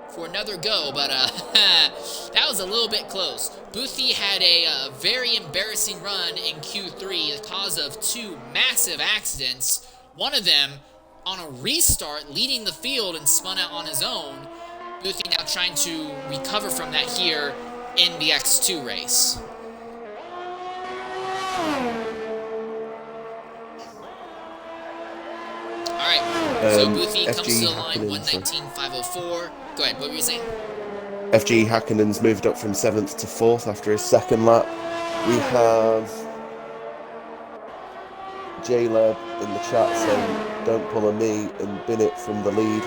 for another go. But that was a little bit close. Boothie had a very embarrassing run in Q3, the cause of 2 massive accidents. One of them on a restart, leading the field and spun out on his own. Boothie now trying to recover from that here in the X2 race. Alright, so Boothie comes to the line, 1:19.504. Go ahead, what were you saying? FG Hakkinen's moved up from 7th to 4th after his second lap. We have J-Leb in the chat saying, don't pull a me and bin it from the lead.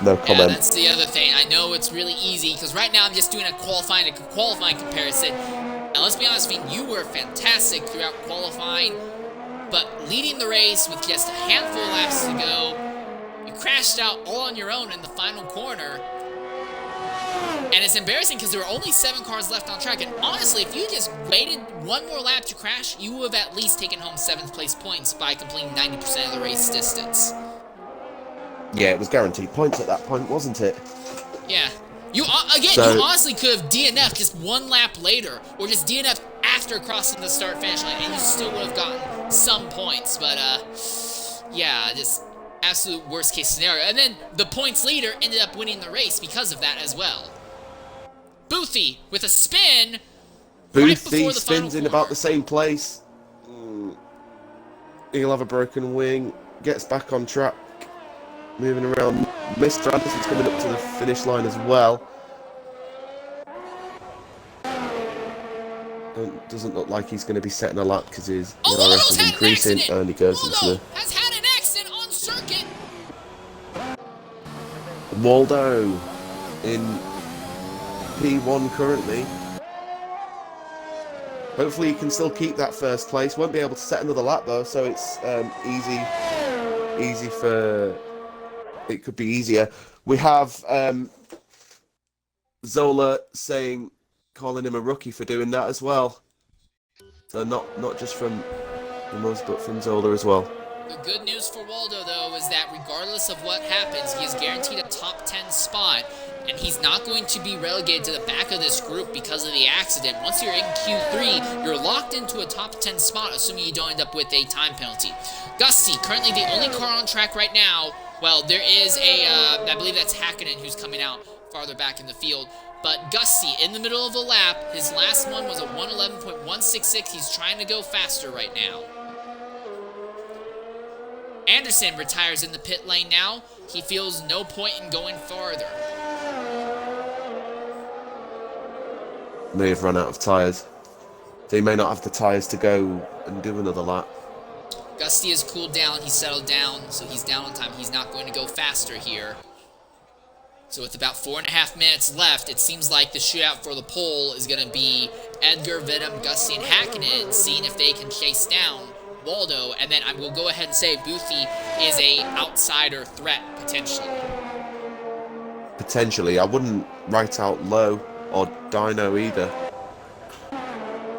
No comment. Yeah, that's the other thing. I know it's really easy, because right now I'm just doing a qualifying comparison. And let's be honest, you were fantastic throughout qualifying, but leading the race with just a handful of laps to go, you crashed out all on your own in the final corner. And it's embarrassing because there were only 7 cars left on track. And honestly, if you just waited one more lap to crash, you would have at least taken home 7th place points by completing 90% of the race distance. Yeah, it was guaranteed points at that point, wasn't it? Yeah. You honestly could have DNF'd just 1 lap later, or just DNF'd after crossing the start-finish line, and you still would have gotten some points. But, yeah, just absolute worst-case scenario. And then the points leader ended up winning the race because of that as well. Boothie with a spin. Boothie spins in about the same place. He'll have a broken wing. Gets back on track. Moving around. Mr. Anderson's coming up to the finish line as well. Doesn't look like he's going to be setting a lap because his ERS is increasing, and he goes into the... has had an accident on circuit. Waldo in P1 currently. Hopefully he can still keep that first place. Won't be able to set another lap though, so it's easy for... It could be easier. We have Zola calling him a rookie for doing that as well. So not just from us, but from Zola as well. The good news for Waldo, though, is that regardless of what happens, he is guaranteed a top 10 spot, and he's not going to be relegated to the back of this group because of the accident. Once you're in Q3, you're locked into a top 10 spot, assuming you don't end up with a time penalty. Gusty, currently the only car on track right now. Well, there is I believe that's Hakkinen who's coming out farther back in the field. But Gusty, in the middle of a lap, his last one was a 1:11.166. He's trying to go faster right now. Anderson retires in the pit lane now. He feels no point in going farther. May have run out of tyres. They may not have the tyres to go and do another lap. Gusty has cooled down, he's settled down, so he's down on time. He's not going to go faster here. So with about 4.5 minutes left, it seems like the shootout for the pole is going to be Edgar, Venom, Gusty, and Hakkinen, seeing if they can chase down Waldo, and then I will go ahead and say Boothie is a outsider threat, potentially. Potentially. I wouldn't write out Low or Dino either.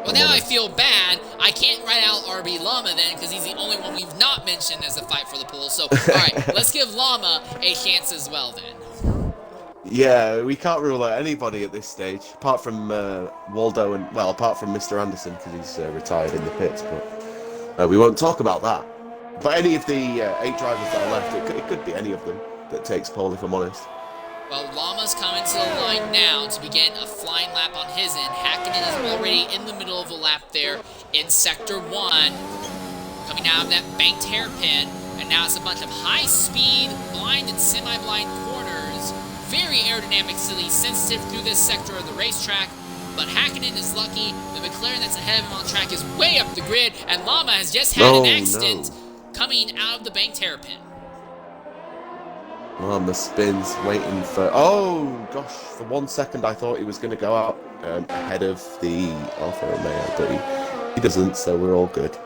Well, now I feel bad. I can't write out RB Llama then, because he's the only one we've not mentioned as a fight for the pole. So, alright, let's give Llama a chance as well then. Yeah, we can't rule out anybody at this stage, apart from Waldo and, well, apart from Mr. Anderson, because he's retired in the pits, but we won't talk about that. But any of the 8 drivers that are left, it could be any of them that takes pole, if I'm honest. Well, Llama's coming to the line now to begin a flying lap on his end. Hakkinen is already in the middle of a lap there in Sector 1, coming out of that banked hairpin, and now it's a bunch of high-speed, blind and semi-blind corners. Very aerodynamically sensitive through this sector of the racetrack, but Hakkinen is lucky. The McLaren that's ahead of him on track is way up the grid, and Llama has just had an accident coming out of the banked hairpin. Llama spins, waiting for... Oh, gosh, for 1 second I thought he was going to go out ahead of the Alfa Romeo, but he doesn't, so we're all good.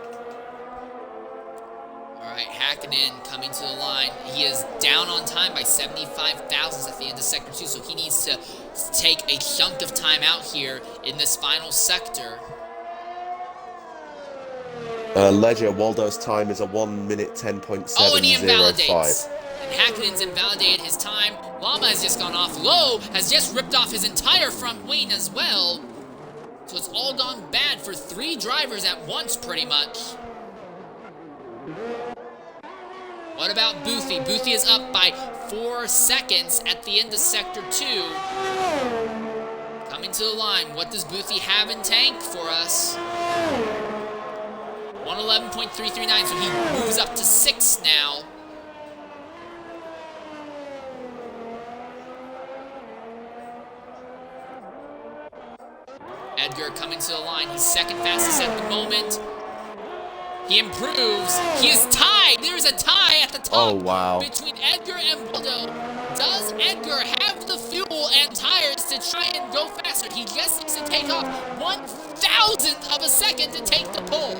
Alright, Hakkinen coming to the line. He is down on time by 75 thousandths at the end of Sector 2, so he needs to take a chunk of time out here in this final sector. Ledger, Waldo's time is a 1 minute 10.705. Oh, and he invalidates. And Hakkinen's invalidated his time. Llama has just gone off. Low has just ripped off his entire front wing as well. So it's all gone bad for 3 drivers at once, pretty much. What about Boothie? Boothie is up by 4 seconds at the end of Sector 2. Coming to the line. What does Boothie have in tank for us? 111.339, so he moves up to 6 now. Edgar coming to the line. He's second fastest at the moment. He improves. He is tied. There's a tie at the top between Edgar and Waldo. Does Edgar have the fuel and tires to try and go faster? He just needs to take off 1,000th of a second to take the pole.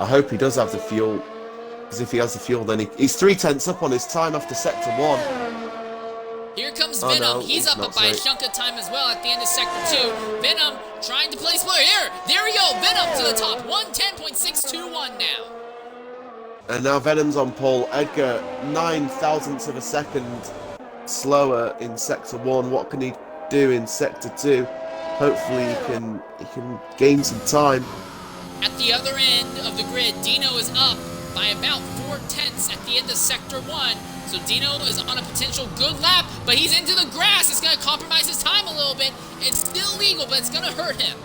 I hope he does have the fuel, because if he has the fuel, then he's 3/10 up on his time after Sector 1. Here comes Venom. No, he's up by a chunk of time as well at the end of Sector 2. Venom trying to place more. There we go. Venom to the top. 110.621 now. And now Venom's on pole. Edgar, 9,000ths of a second slower in Sector 1. What can he do in Sector 2? Hopefully he can gain some time. At the other end of the grid, Dino is up by about 4/10 at the end of Sector 1. So Dino is on a potential good lap, but he's into the grass. It's going to compromise his time a little bit. It's still legal, but it's going to hurt him.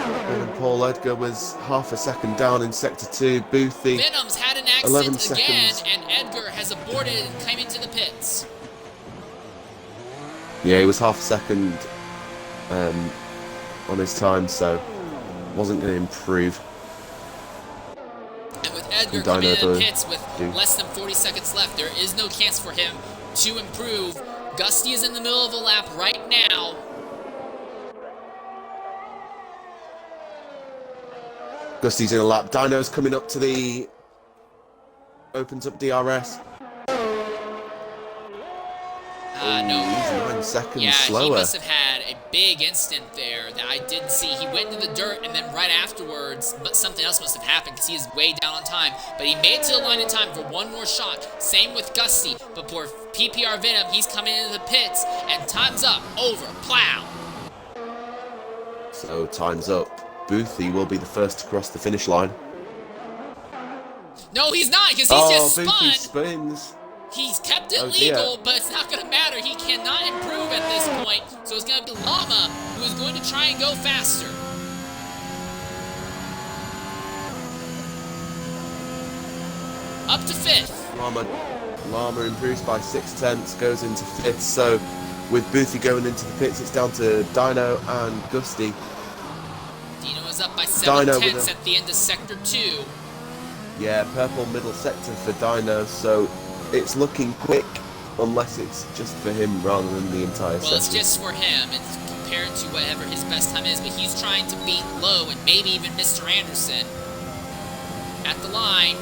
And Paul Edgar was half a second down in Sector 2. Boothie, Venom's had an accident again, and Edgar has aborted and came into the pits. Yeah, he was half a second on his time, so wasn't going to improve. And with Edgar coming in the pits with less than 40 seconds left, there is no chance for him to improve. Gusty is in the middle of a lap right now. Gusty's in a lap. Dino's coming up to the... Opens up DRS. No. He's 9 seconds slower. He must have had a big instant there that I didn't see. He went into the dirt, and then right afterwards, but something else must have happened because he is way down on time. But he made it to the line in time for one more shot. Same with Gusty. But for PPR Venom, he's coming into the pits, and time's up. Over. Plow. So time's up. Boothie will be the first to cross the finish line. No, he's not, because he's just spun. Boothie spins. He's kept it legal, but it's not going to matter. He cannot improve at this point. So it's going to be Llama who is going to try and go faster. Up to 5th. Llama improves by 6/10, goes into 5th. So with Boothie going into the pits, it's down to Dino and Gusty. Dino is up by 7 Dino with tenths a- at the end of Sector 2. Yeah, purple middle sector for Dino, so it's looking quick, unless it's just for him rather than the entire Well, it's session. just for him. It's compared to whatever his best time is, but he's trying to beat Lowe and maybe even Mr. Anderson. At the line,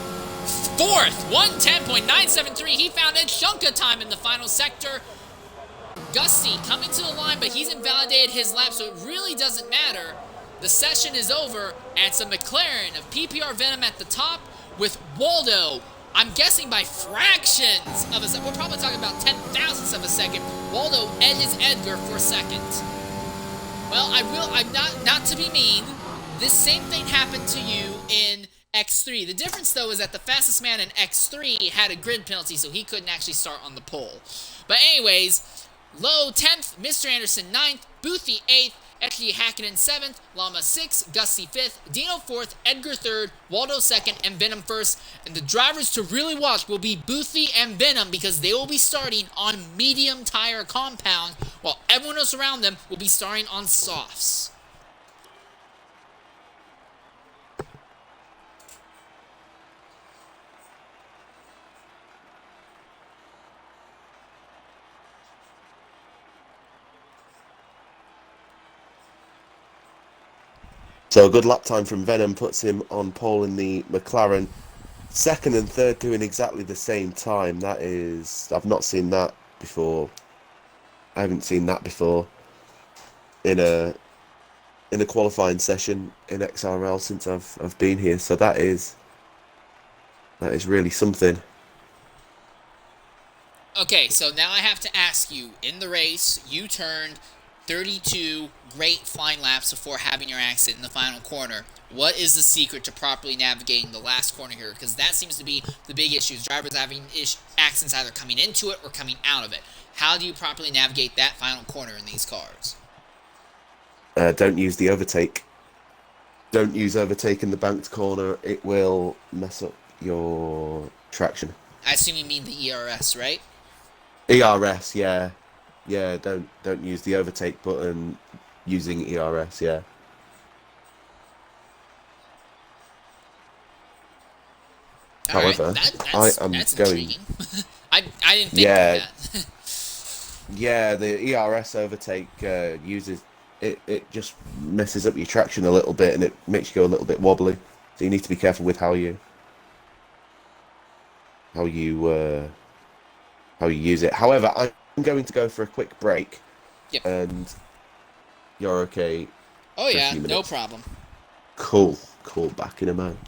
fourth, 110.973. He found a chunk of time in the final sector. Gusty coming to the line, but he's invalidated his lap, so it really doesn't matter. The session is over, and it's a McLaren of PPR Venom at the top with Waldo, I'm guessing by fractions of a second. We're probably talking about 10,000ths of a second. Waldo edges Edgar for second. Well, I'm not to be mean. This same thing happened to you in X3. The difference, though, is that the fastest man in X3 had a grid penalty, so he couldn't actually start on the pole. But anyways, Lowe 10th, Mr. Anderson 9th, Boothie 8th, XG Hackett 7th, Llama 6th, Gusty 5th, Dino 4th, Edgar 3rd, Waldo 2nd, and Venom 1st. And the drivers to really watch will be Boothie and Venom because they will be starting on medium tire compound while everyone else around them will be starting on softs. So a good lap time from Venom puts him on pole in the McLaren. Second and third doing exactly the same time. That is, I've not seen that before. I haven't seen that before in a qualifying session in XRL since I've been here. So that is really something. Okay, so now I have to ask you, in the race, you turned 32 great flying laps before having your accident in the final corner. What is the secret to properly navigating the last corner here? Because that seems to be the big issue. Drivers having accidents either coming into it or coming out of it. How do you properly navigate that final corner in these cars? Don't use the overtake. Don't use overtake in the banked corner. It will mess up your traction. I assume you mean the ERS, right? ERS, yeah. Yeah, don't use the overtake button using ERS, yeah. However, that's I am that's going. intriguing. I didn't think Yeah. of that. Yeah, the ERS overtake uses it. It just messes up your traction a little bit, and it makes you go a little bit wobbly. So you need to be careful with how you use it. However, I'm going to go for a quick break. Yep. And you're okay. Oh for a yeah, few no minutes. problem. Cool. Back in a moment.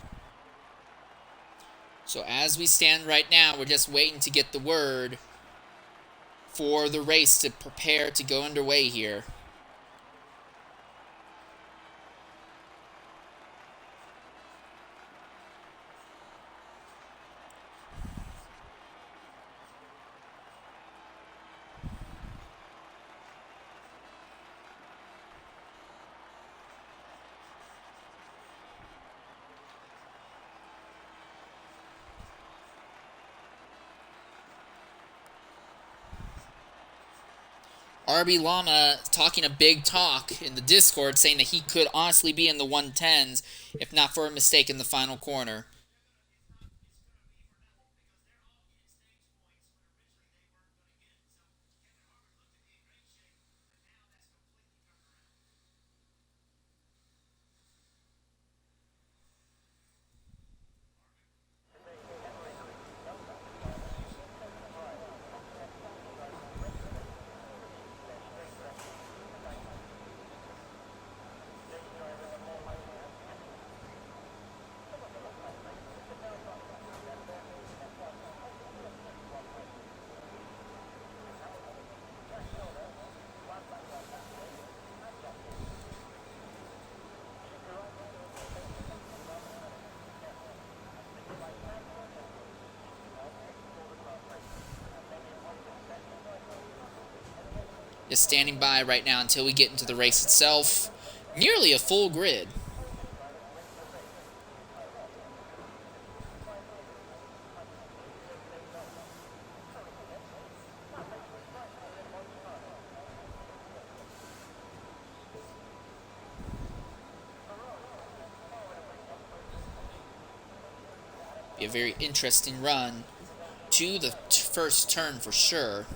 So as we stand right now, we're just waiting to get the word for the race to prepare to go underway here. RB Llama talking a big talk in the Discord saying that he could honestly be in the 110s if not for a mistake in the final corner. Just standing by right now until we get into the race itself. Nearly a full grid. Be a very interesting run to the first turn for sure.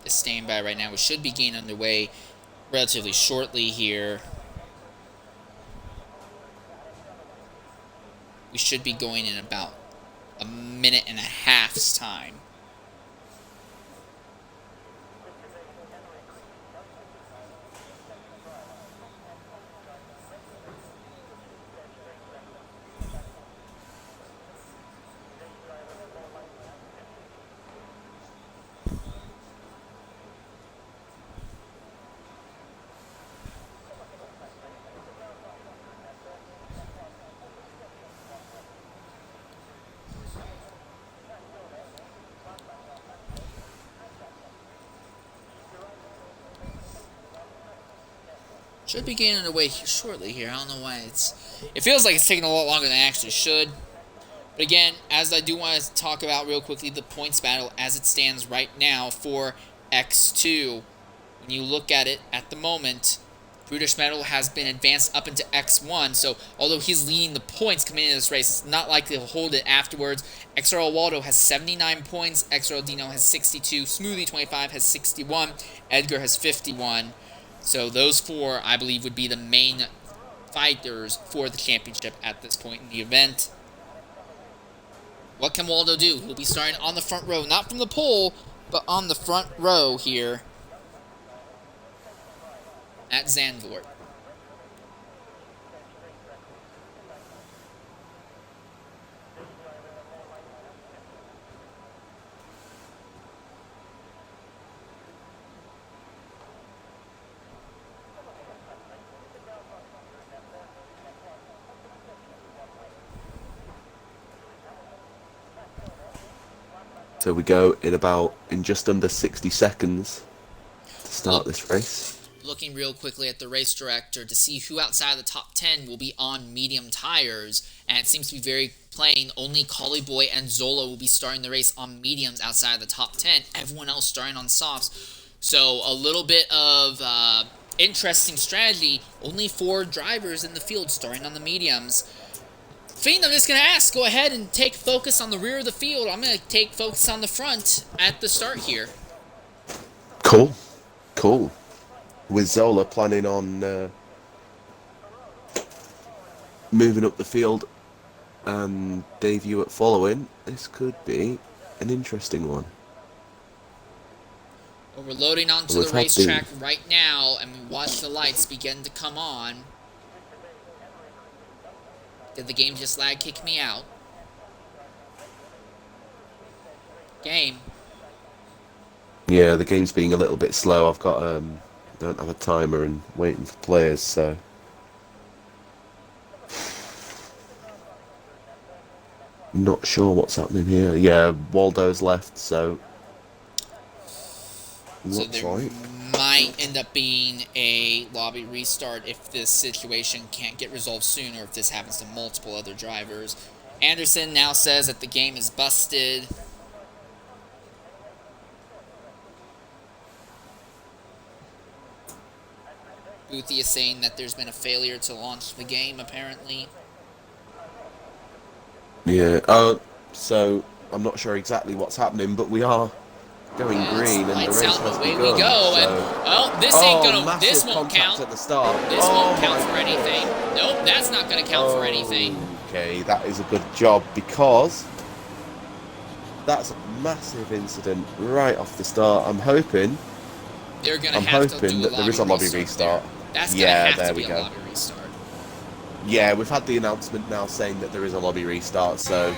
Is staying by right now. We should be getting underway relatively shortly here. We should be going in about a minute and a half's time. Should be getting underway shortly here. I don't know why it feels like it's taking a lot longer than it actually should. But again, as I do want to talk about real quickly the points battle as it stands right now for X2. When you look at it at the moment, Brutish Metal has been advanced up into X1, so although he's leading the points coming into this race, it's not likely to hold it afterwards. XRL Waldo has 79 points, XRL Dino has 62, Smoothie 25 has 61, Edgar has 51. So those four, I believe, would be the main fighters for the championship at this point in the event. What can Waldo do? He'll be starting on the front row, not from the pole, but on the front row here at Zandvoort. So we go in just under 60 seconds to start this race. Looking real quickly at the race director to see who outside of the top 10 will be on medium tires, and it seems to be very plain. Only Collie Boy and Zola will be starting the race on mediums outside of the top 10. Everyone else starting on softs. So a little bit of interesting strategy. Only 4 drivers in the field starting on the mediums. Fiend, I'm just going to ask, go ahead and take focus on the rear of the field. I'm going to take focus on the front at the start here. Cool. With Zola planning on moving up the field and Dave Hewitt following, this could be an interesting one. Well, we're loading onto the racetrack right now, and we watch the lights begin to come on. Did the game just lag kick me out? Game. Yeah, the game's being a little bit slow. I've got don't have a timer and waiting for players, so not sure what's happening here. Yeah, Waldo's left, so looks right. Might end up being a lobby restart if this situation can't get resolved soon, or if this happens to multiple other drivers. Anderson now says that the game is busted. Boothie is saying that there's been a failure to launch the game, apparently. Yeah, so I'm not sure exactly what's happening, but we are going It's green, and the lights race out, has away begun. we go, and So, well, this ain't gonna, massive this won't contact count. at the start. This won't count my for anything. Nope, that's not gonna count for anything. Okay, that is a good job because that's a massive incident right off the start. I'm hoping They're gonna have to do a that there is a lobby restart. there. That's gonna Yeah, have there to we be a go. lobby restart. Yeah, we've had the announcement now saying that there is a lobby restart, so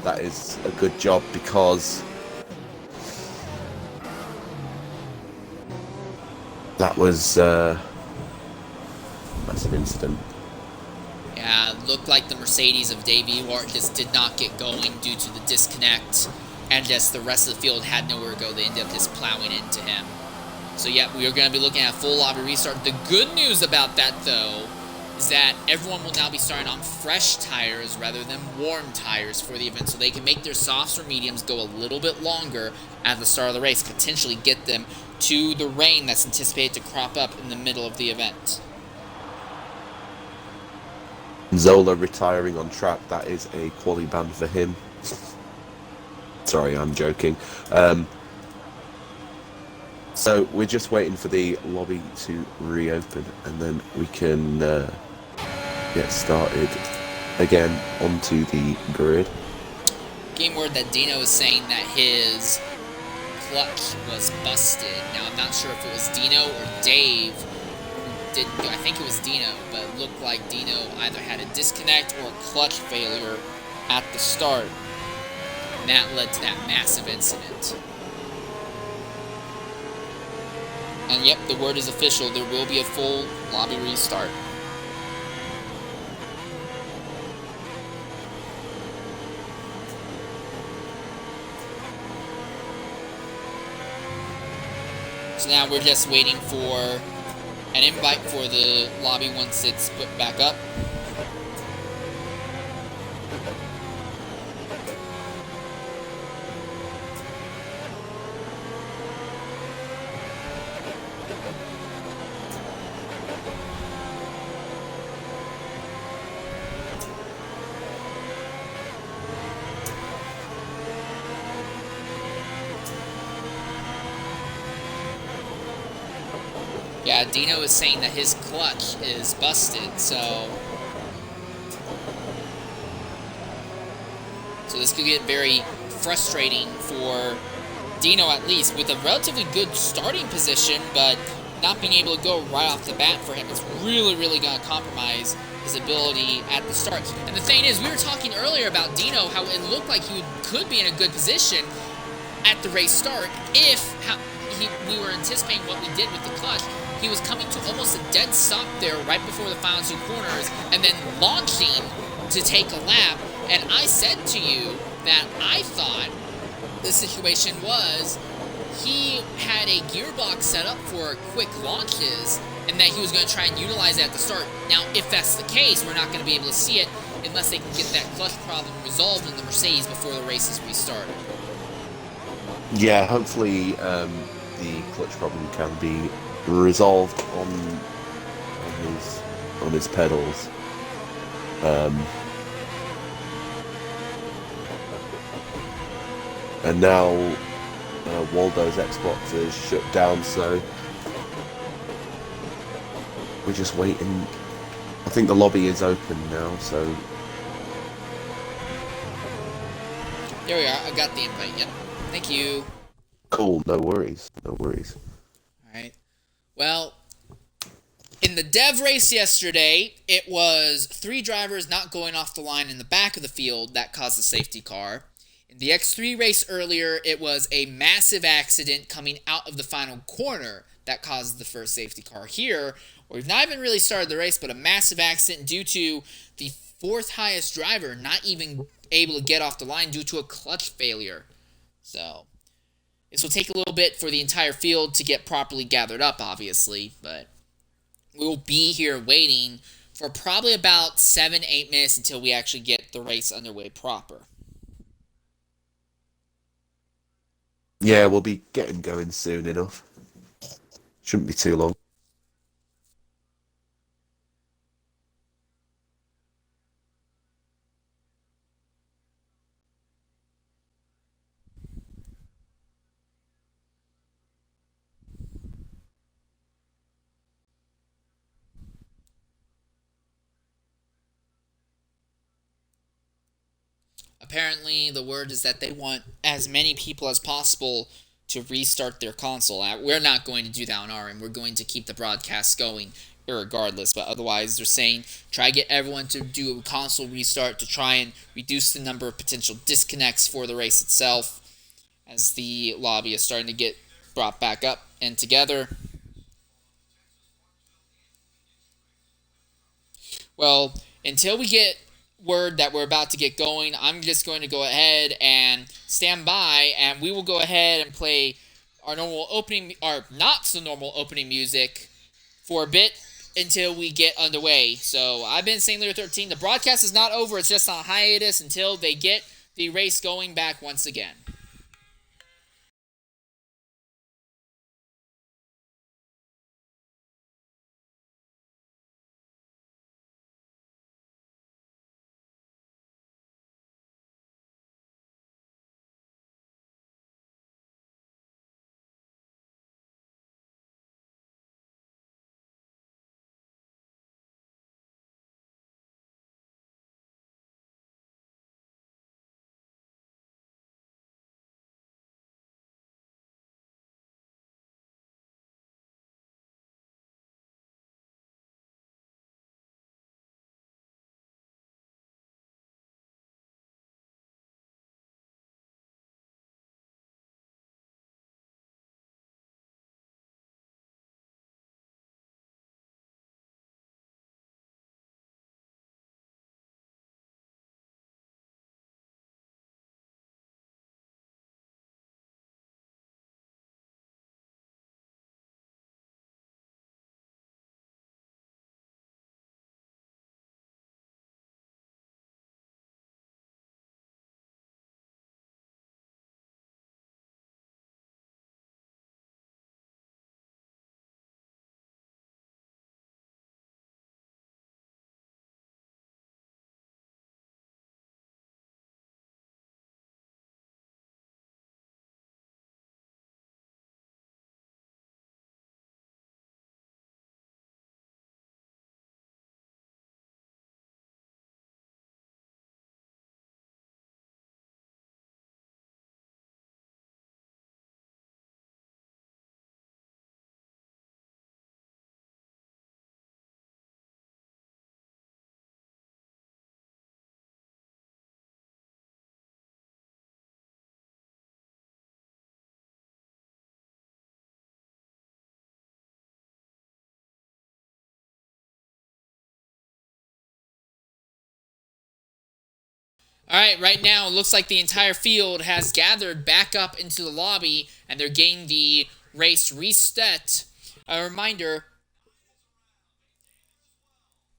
that is a good job because that was a massive incident. Yeah, it looked like the Mercedes of Dave Ewart just did not get going due to the disconnect, and just the rest of the field had nowhere to go. They ended up just plowing into him. So yeah, we are going to be looking at a full lobby restart. The good news about that, though, is that everyone will now be starting on fresh tires rather than warm tires for the event, so they can make their softs or mediums go a little bit longer at the start of the race, potentially get them to the rain that's anticipated to crop up in the middle of the event. Zola retiring on track, that is a quali ban for him. Sorry, I'm joking. So we're just waiting for the lobby to reopen, and then we can get started again onto the grid. Game word that Dino is saying that his clutch was busted. Now, I'm not sure if it was Dino or Dave who did. I think it was Dino, but it looked like Dino either had a disconnect or a clutch failure at the start, and that led to that massive incident. And yep, the word is official. There will be a full lobby restart. So now we're just waiting for an invite for the lobby once it's put back up. Yeah, Dino is saying that his clutch is busted, so this could get very frustrating for Dino, at least, with a relatively good starting position, but not being able to go right off the bat for him. It's really, really going to compromise his ability at the start. And the thing is, we were talking earlier about Dino, how it looked like he could be in a good position at the race start if we were anticipating what we did with the clutch. He was coming to almost a dead stop there right before the final two corners and then launching to take a lap. And I said to you that I thought the situation was he had a gearbox set up for quick launches and that he was going to try and utilize it at the start. Now, if that's the case, we're not going to be able to see it unless they can get that clutch problem resolved in the Mercedes before the race is restarted. Yeah, hopefully the clutch problem can be resolved on his pedals. And now Waldo's Xbox is shut down, so we're just waiting. I think the lobby is open now, so There we are. I got the invite. Yep. Thank you. cool. No worries. No worries. All right. Well, in the dev race yesterday, it was 3 drivers not going off the line in the back of the field that caused the safety car. In the X3 race earlier, it was a massive accident coming out of the final corner that caused the first safety car. Here, we've not even really started the race, but a massive accident due to the 4th highest driver not even able to get off the line due to a clutch failure. So this will take a little bit for the entire field to get properly gathered up, obviously, but we will be here waiting for probably about 7-8 minutes until we actually get the race underway proper. Yeah, we'll be getting going soon enough. Shouldn't be too long. apparently the word is that they want as many people as possible to restart their console. We're not going to do that on our end. We're going to keep the broadcast going regardless. But otherwise, they're saying try to get everyone to do a console restart to try and reduce the number of potential disconnects for the race itself, as the lobby is starting to get brought back up and together. Well, until we get word that we're about to get going, I'm just going to go ahead and stand by, and we will go ahead and play our normal opening, or not so normal opening music for a bit until we get underway. So I've been St. Lear 13. The broadcast is not over. It's just on hiatus until they get the race going back once again. Alright, right now it looks like the entire field has gathered back up into the lobby and they're getting the race reset. A reminder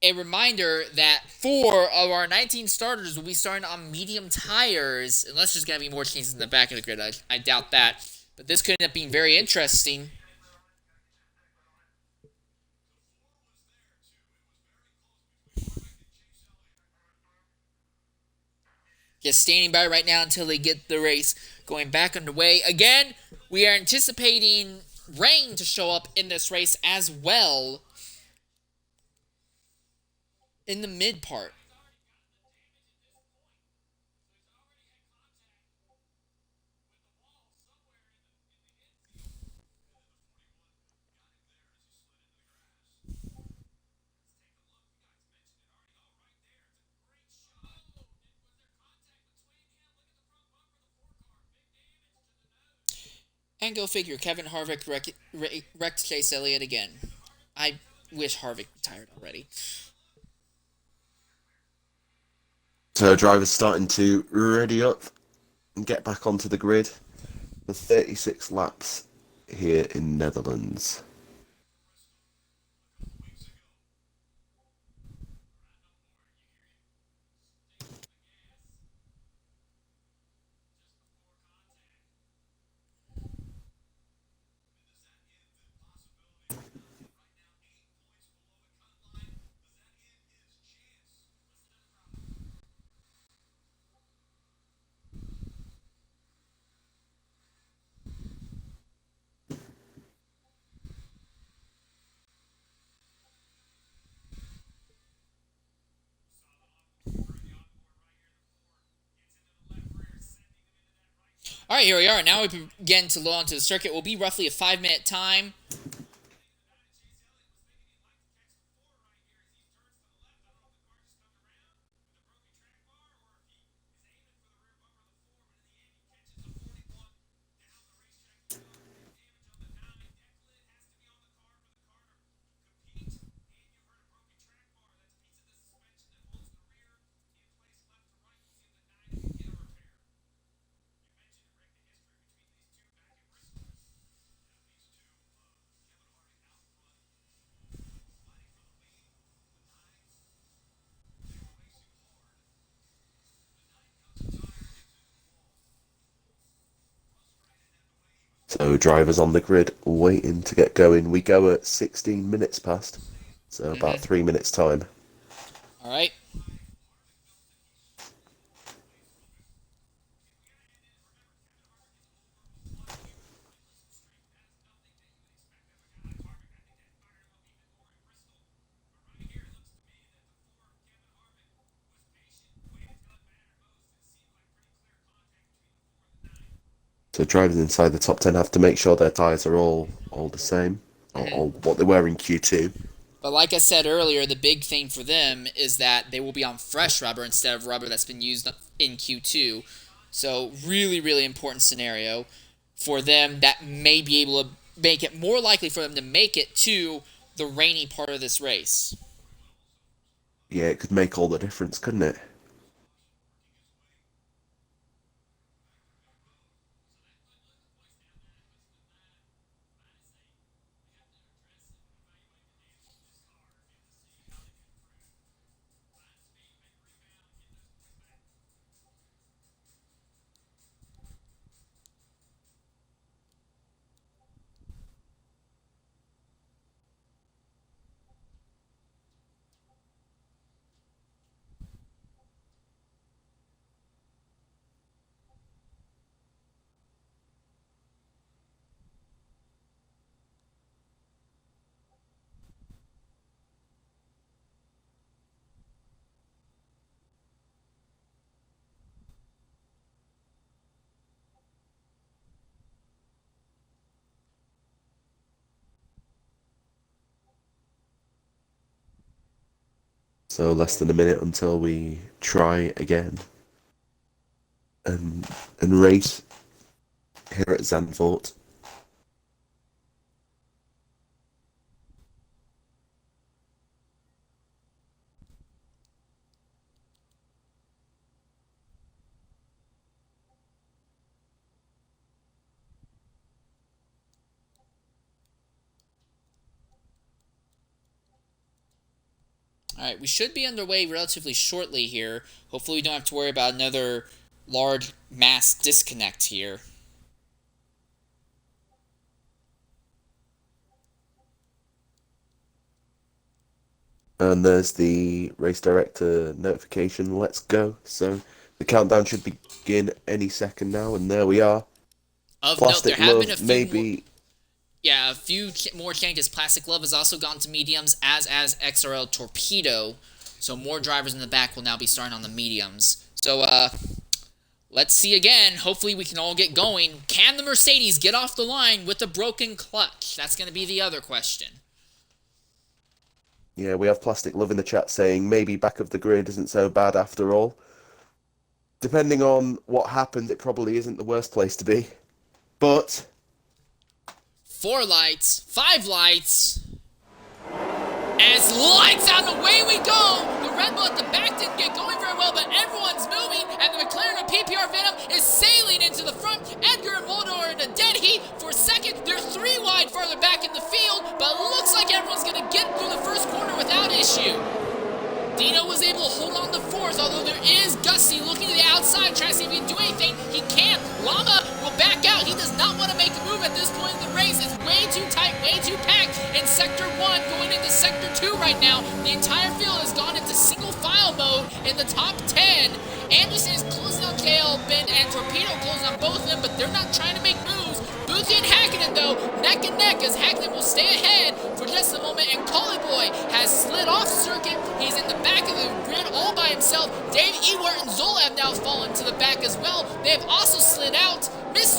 that 4 of our 19 starters will be starting on medium tires, unless there's going to be more changes in the back of the grid. I doubt that. But this could end up being very interesting. Just standing by right now until they get the race going back underway. Again, we are anticipating rain to show up in this race as well in the mid part. And go figure, Kevin Harvick wrecked Chase Elliott again. I wish Harvick retired already. So drivers starting to ready up and get back onto the grid for 36 laps here in Netherlands. All right, here we are. Now we begin to load onto the circuit. It will be roughly a 5-minute time. So drivers on the grid waiting to get going. We go at 16 minutes past, so about 3 minutes time. All right. So drivers inside the top 10 have to make sure their tyres are all the same, or what they were in Q2. But like I said earlier, the big thing for them is that they will be on fresh rubber instead of rubber that's been used in Q2. So really, really important scenario for them that may be able to make it more likely for them to make it to the rainy part of this race. Yeah, it could make all the difference, couldn't it? So less than a minute until we try again and race here at Zandvoort. All right, we should be underway relatively shortly here. Hopefully we don't have to worry about another large mass disconnect here. And there's the race director notification, let's go. So the countdown should begin any second now, and there we are. Of Plastic note, there have Love, been a few maybe. a few more changes. Plastic Love has also gone to mediums, as XRL Torpedo. So more drivers in the back will now be starting on the mediums. So let's see again. Hopefully we can all get going. Can the Mercedes get off the line with a broken clutch? That's going to be the other question. Yeah, we have Plastic Love in the chat saying maybe back of the grid isn't so bad after all. Depending on what happened, it probably isn't the worst place to be. But 4 lights, 5 lights. As lights out, away we go! The Red Bull at the back didn't get going very well, but everyone's moving, and the McLaren of PPR Venom is sailing into the front. Edgar and Mulder are in a dead heat for second. They're 3 wide farther back in the field, but it looks like everyone's going to get through the first corner without issue. Dino was able to hold on to 4th, although there is Gussie looking to the outside, trying to see if he can do anything. He can't. Llama will back out. He does not want to make a move at this point in the race. It's way too tight, way too packed in Sector 1, going into Sector 2 right now. The entire field has gone into single file mode in the top 10. Anderson is closing on KL, Ben, and Torpedo closing on both of them, but they're not trying to make moves. Boothie and Hakkinen, though, neck and neck, as Hakkinen will stay ahead for just a moment, and Collie Boy has slid off circuit. He's in the back of the grid all by himself. Dave Ewart and Zola have now fallen to the back as well. They have also slid out. Miss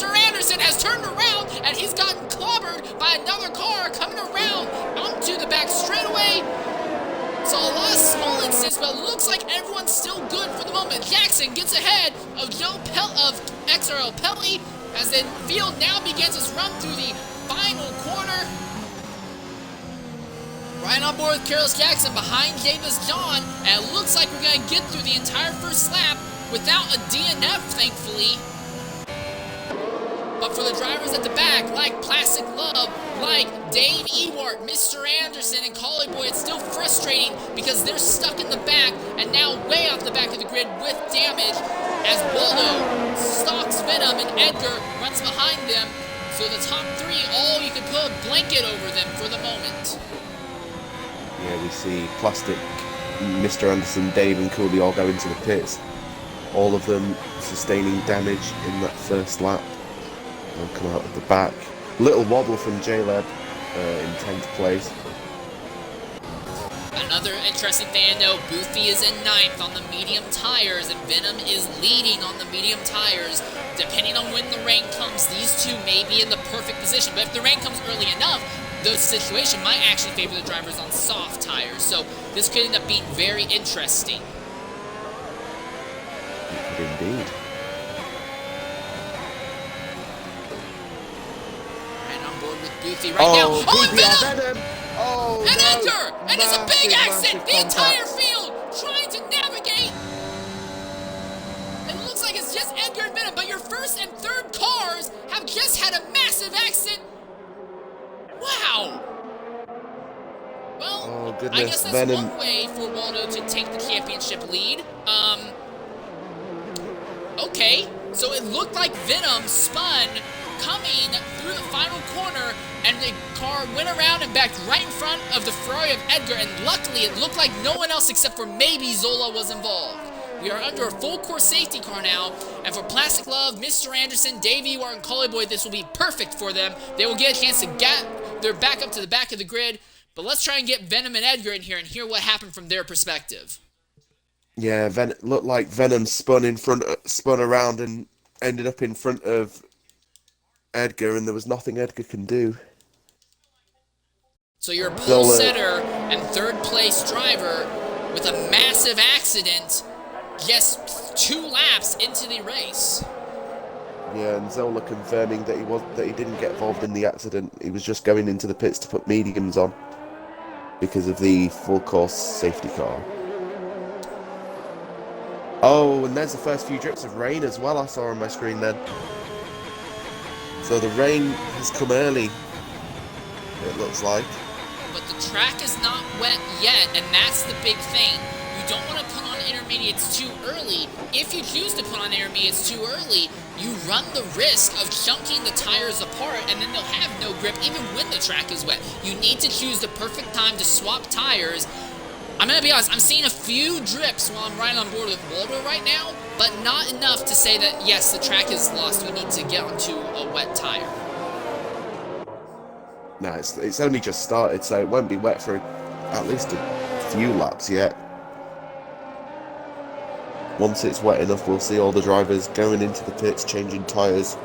everyone's still good for the moment. Jackson gets ahead of XRL Pelly as the field now begins its run through the final corner. Right on board with Carlos Jackson behind Davis John, and it looks like we're going to get through the entire first lap without a DNF, thankfully. But for the drivers at the back, like Plastic Love, like Dave Ewart, Mr. Anderson, and Collie Boy, it's still frustrating because they're stuck in the back and now way off the back of the grid with damage as Waldo stalks Venom and Edgar runs behind them. So the top three, you can put a blanket over them for the moment. Yeah, we see Plastic, Mr. Anderson, Dave, and Cooley all go into the pits. All of them sustaining damage in that first lap. They'll come out of the back. Little wobble from J-Lab in 10th place. Another interesting thing to know, Boofy is in 9th on the medium tires, and Venom is leading on the medium tires. Depending on when the rain comes, these two may be in the perfect position. But if the rain comes early enough, the situation might actually favor the drivers on soft tires. So this could end up being very interesting. Indeed. With Boofy right now. Oh, and Venom! Oh, and no. Edgar! And it's a big accident! The entire field trying to navigate! It looks like it's just Edgar and Venom, but your first and third cars have just had a massive accident! Wow! Well, oh, goodness. I guess that's Venom. one way for Waldo to take the championship lead. Okay, so it looked like Venom spun coming through the final corner, and the car went around and backed right in front of the Ferrari of Edgar, and luckily it looked like no one else except for maybe Zola was involved. We are under a full course safety car now, and for Plastic Love, Mr. Anderson, Dave Ewart, and Collie Boy, this will be perfect for them. They will get a chance to get their back up to the back of the grid, but let's try and get Venom and Edgar in here and hear what happened from their perspective. Yeah, looked like Venom spun around and ended up in front of Edgar, and there was nothing Edgar can do. So your pole setter and third place driver with a massive accident just 2 laps into the race. Yeah, and Zola confirming that he didn't get involved in the accident. He was just going into the pits to put mediums on because of the full course safety car. Oh, and there's the first few drips of rain as well I saw on my screen then. So the rain has come early, it looks like. But the track is not wet yet, and that's the big thing. You don't want to put on intermediates too early. If you choose to put on intermediates too early, you run the risk of chunking the tires apart, and then they'll have no grip even when the track is wet. You need to choose the perfect time to swap tires. I'm going to be honest, I'm seeing a few drips while I'm riding on board with Waldo right now, but not enough to say that, yes, the track is lost. We need to get onto a wet tire. No, it's only just started, so it won't be wet for at least a few laps yet. Once it's wet enough, we'll see all the drivers going into the pits, changing tyres.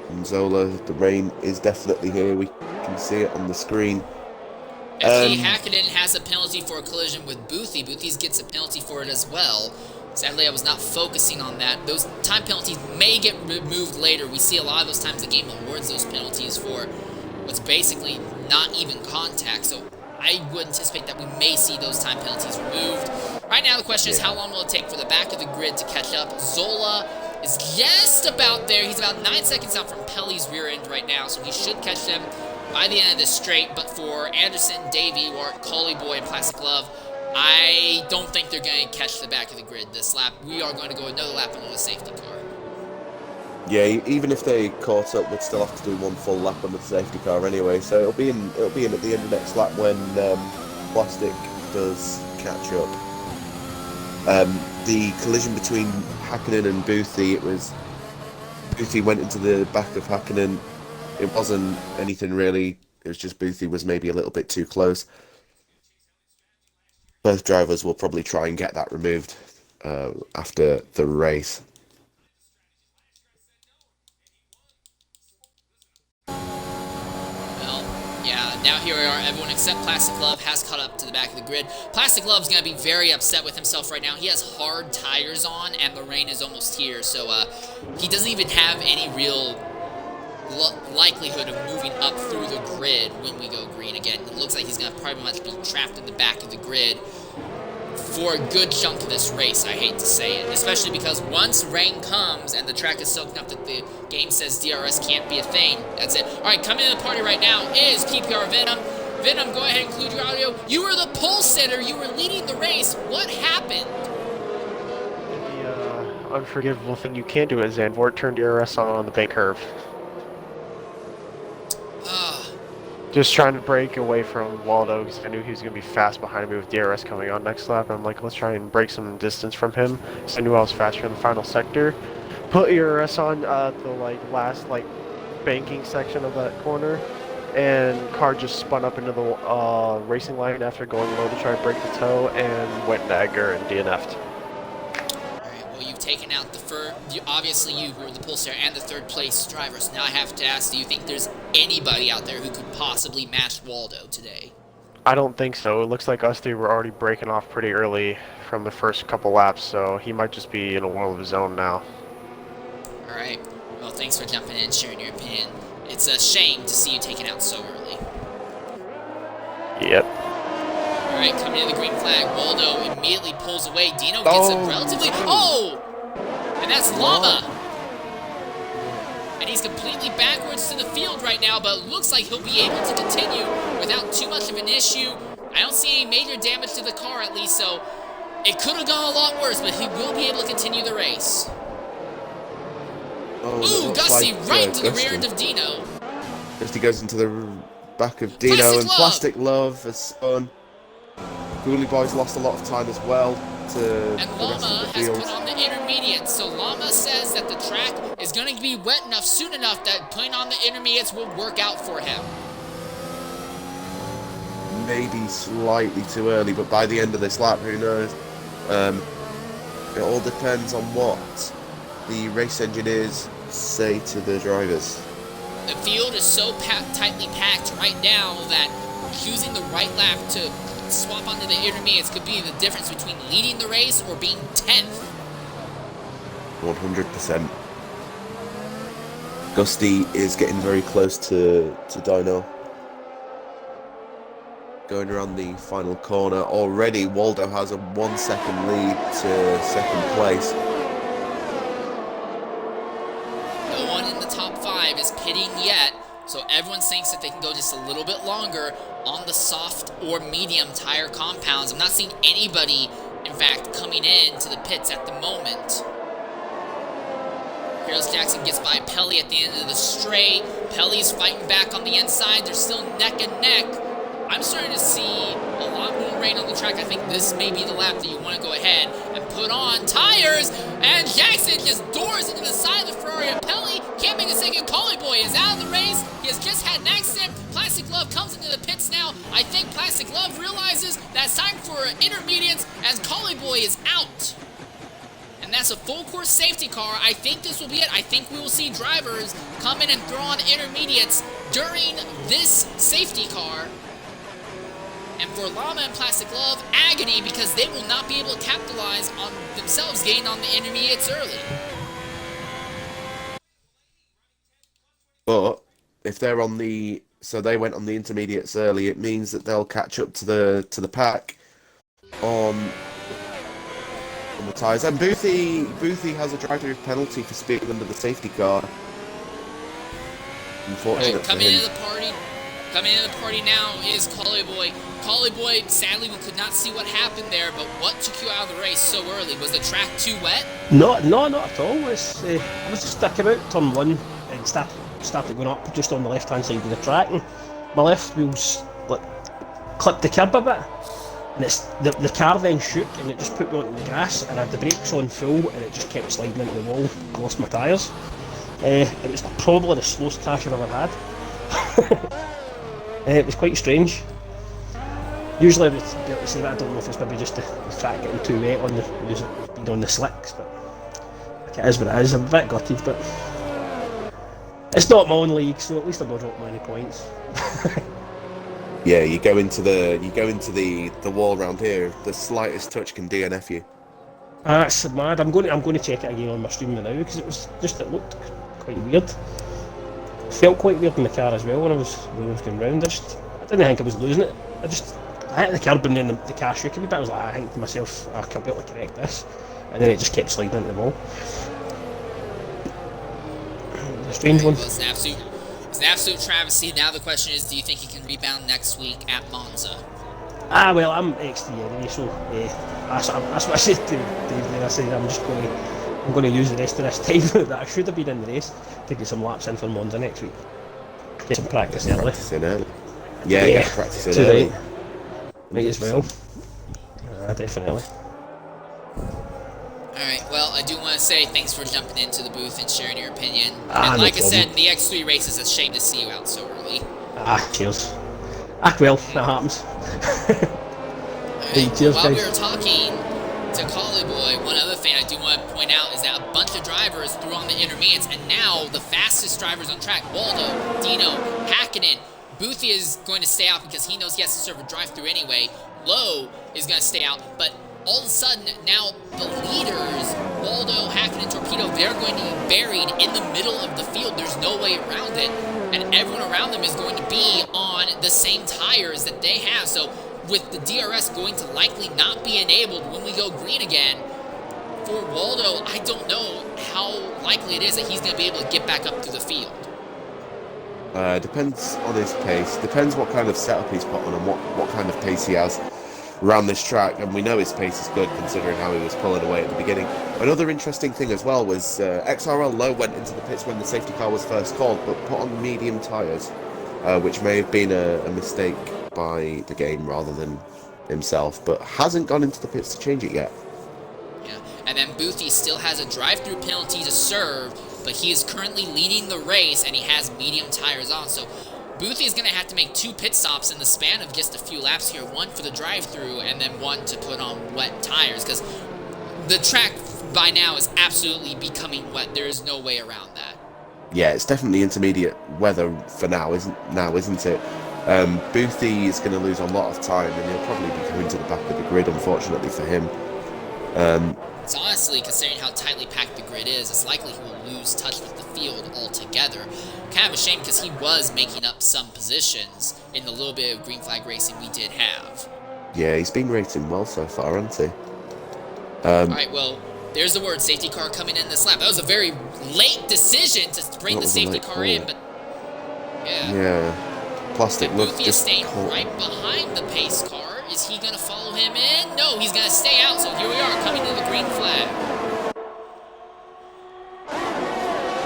And Zola, the rain is definitely here. We can see it on the screen. FD Hackenden has a penalty for a collision with Boothy. Boothy gets a penalty for it as well. Sadly, I was not focusing on that. Those time penalties may get removed later. We see a lot of those times the game awards those penalties for what's basically not even contact. So I would anticipate that we may see those time penalties removed. Right now, the question is how long will it take for the back of the grid to catch up? Zola is just about there. He's about 9 seconds out from Pelly's rear end right now, so he should catch them by the end of this straight. But for Anderson, Dave Ewart, Collie Boy, and Plastic Love, I don't think they're going to catch the back of the grid this lap. We are going to go another lap on the safety car. Yeah, even if they caught up, we'd still have to do one full lap on the safety car anyway. So it'll be in at the end of next lap when Plastic does catch up. The collision between Hakkinen and Boothy, Boothy went into the back of Hakkinen. It wasn't anything really. It was just Boothy was maybe a little bit too close. Both drivers will probably try and get that removed after the race. Yeah, now here we are. Everyone except Plastic Glove has caught up to the back of the grid. Plastic Glove's going to be very upset with himself right now. He has hard tires on, and the rain is almost here, so he doesn't even have any real likelihood of moving up through the grid when we go green again. It looks like he's going to pretty much be trapped in the back of the grid for a good chunk of this race, I hate to say it. Especially because once rain comes and the track is soaked up that the game says DRS can't be a thing, that's it. Alright, coming into the party right now is PPR Venom. Venom, go ahead and include your audio. You were the pole sitter, you were leading the race. What happened? The unforgivable thing you can do is Zandvoort turned DRS on the bank curve. Just trying to break away from Waldo because I knew he was going to be fast behind me with DRS coming on next lap. I'm like, let's try and break some distance from him. So I knew I was faster in the final sector. Put DRS on the last banking section of that corner, and car just spun up into the racing line after going low to try and break the toe and went Nagger and DNF'd. Well, you've taken out the obviously you were the pole sitter and the third place drivers. Now I have to ask, do you think there's anybody out there who could possibly match Waldo today? I don't think so. It looks like us three were already breaking off pretty early from the first couple laps, so he might just be in a world of his own now. Alright, well thanks for jumping in and sharing your opinion. It's a shame to see you taken out so early. Yep. Alright, coming in the green flag, Waldo immediately pulls away. Dino gets it relatively... Oh! And that's Llama! And he's completely backwards to the field right now, but it looks like he'll be able to continue without too much of an issue. I don't see any major damage to the car at least, so it could have gone a lot worse, but he will be able to continue the race. Oh, ooh, Gusty right into the Gusty. rear end of Dino. Gusty goes into the back of Dino, Plastic and Love. Plastic Love has spun. Ghoulie Boy's lost a lot of time as well to And the rest Llama of the has field. put on the intermediates, so Llama says that the track is going to be wet enough soon enough that putting on the intermediates will work out for him. Maybe slightly too early, but by the end of this lap, who knows? It all depends on what the race engineers say to the drivers. The field is so tightly packed right now that choosing the right lap to swap onto the intermediates could be the difference between leading the race or being 10th. 100%. Gusty is getting very close to Dino. Going around the final corner. Already, Waldo has a 1 second lead to second place. No one in the top 5 is pitting yet, so everyone thinks that they can go just a little bit longer on the soft or medium tire compounds. I'm not seeing anybody, in fact, coming in to the pits at the moment. Heroes Jackson gets by Pelly at the end of the straight. Pelly's fighting back on the inside. They're still neck and neck. I'm starting to see a lot more rain on the track. I think this may be the lap that you want to go ahead and put on tires. And Jackson just doors into the side of the Ferrari. And Pelly can't make a second. Collie Boy is out of the race. He has just had an accident. Plastic Glove comes into the pits now. I think Plastic Glove realizes that it's time for intermediates as Collie Boy is out. And that's a full course safety car. I think this will be it. I think we will see drivers come in and throw on intermediates during this safety car. And for Llama and Plastic Glove, agony because they will not be able to capitalize on themselves getting on the intermediates early. But if they're on the, so they went on the intermediates early, it means that they'll catch up to the pack on the tyres. And Boothie has a drive-through penalty for speeding under the safety car. Unfortunate for him. Coming into the party now is Collie Boy. Collie Boy, sadly, we could not see what happened there, but what took you out of the race so early? Was the track too wet? No, not at all. I was just sticking out turn 1 and started going up just on the left-hand side of the track, and my left wheels clipped the curb a bit, and the car then shook and it just put me onto the grass, and I had the brakes on full and it just kept sliding into the wall. I lost my tyres. It was probably the slowest crash I've ever had. It was quite strange. Usually I would be able to say that. I don't know if it's maybe just the track getting too wet on being on the slicks, but it is what it is. I'm a bit gutted, but it's not my own league, so at least I'm not dropping any points. Yeah, you go into the wall around here. The slightest touch can DNF you. That's mad. I'm going to check it again on my stream now because it looked quite weird. Felt quite weird in the car as well when I was going round. I didn't think I was losing it. I hit the curb and then the car shook a wee bit. I was like, I think to myself, I can be able to correct this, and then it just kept sliding into the wall. A strange one. Well, it's an absolute travesty. Now the question is, do you think he can rebound next week at Monza? Well, I'm XD anyway, so that's what I said to Dave there. I said I'm going to use the rest of this time that I should have been in the race to get some laps in for Monza next week. Get some practice early. Practice in early. Yeah, get practice in early. Right. Might as well. Definitely. Alright, well, I do want to say thanks for jumping into the booth and sharing your opinion. And like I said, in the X3 races, it's a shame to see you out so early. Cheers. Well, that happens. Alright, Cheers, while we guys. were talking to Collie Boy, one other thing I do want to point out is that a bunch of drivers threw on the intermediates, and now the fastest drivers on track, Waldo, Dino, Hakkinen, Boothie is going to stay out because he knows he has to serve a drive-through anyway. Lowe is going to stay out, but all of a sudden, now the leaders, Waldo, Hakkinen, Torpedo, they're going to be buried in the middle of the field. There's no way around it, and everyone around them is going to be on the same tires that they have. So with the DRS going to likely not be enabled when we go green again, for Waldo, I don't know how likely it is that he's going to be able to get back up to the field. Depends on his pace. Depends what kind of setup he's put on and what kind of pace he has around this track. And we know his pace is good considering how he was pulling away at the beginning. Another interesting thing as well was XRL Lowe went into the pits when the safety car was first called, but put on medium tyres, which may have been a mistake by the game rather than himself, but hasn't gone into the pits to change it yet. Yeah, and then Boothie still has a drive-through penalty to serve, but he is currently leading the race, and he has medium tires on. So Boothie is going to have to make 2 pit stops in the span of just a few laps here. One for the drive-through, and then one to put on wet tires, because the track by now is absolutely becoming wet. There is no way around that. Yeah, it's definitely intermediate weather for now, isn't it? Boothie is going to lose a lot of time, and he'll probably be coming to the back of the grid, unfortunately for him. It's honestly, considering how tightly packed the grid is, it's likely he will lose touch with the field altogether. Kind of a shame because he was making up some positions in the little bit of green flag racing we did have. Yeah, he's been racing well so far, hasn't he? Alright, well, there's the word safety car coming in this lap. That was a very late decision to bring the safety car in, but yeah. Yeah. Plastic look Boothie is just staying right behind the pace car. Is he going to follow him in? No, he's going to stay out. So here we are coming to the green flag.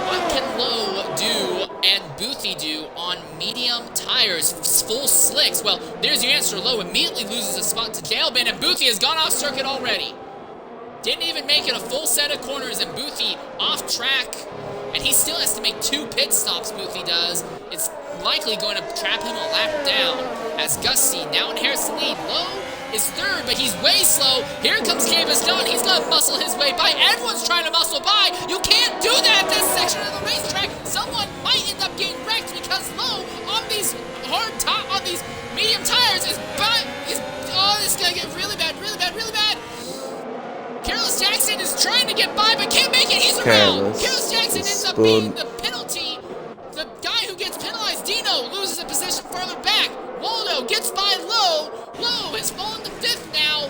What can Lowe do and Boothie do on medium tires, full slicks? Well, there's your answer. Lowe immediately loses a spot to Jailbin, and Boothie has gone off circuit already. Didn't even make it a full set of corners, and Boothie off track. And he still has to make 2 pit stops, Boothie does. It's likely going to trap him a lap down as Gusty now inherits the lead. Lowe is 3rd, but he's way slow. Here comes Canvas John. He's going to muscle his way by. Everyone's trying to muscle by. You can't do that at this section of the racetrack. Someone might end up getting wrecked because Lowe on these medium tires is oh, this is going to get really bad, really bad, really bad. Careless Jackson is trying to get by, but can't make it. He's around. Careless Jackson ends up being the penalty. The guy who gets penalized, Dino, loses a position further back. Waldo gets by Lowe. Lowe has fallen to 5th now.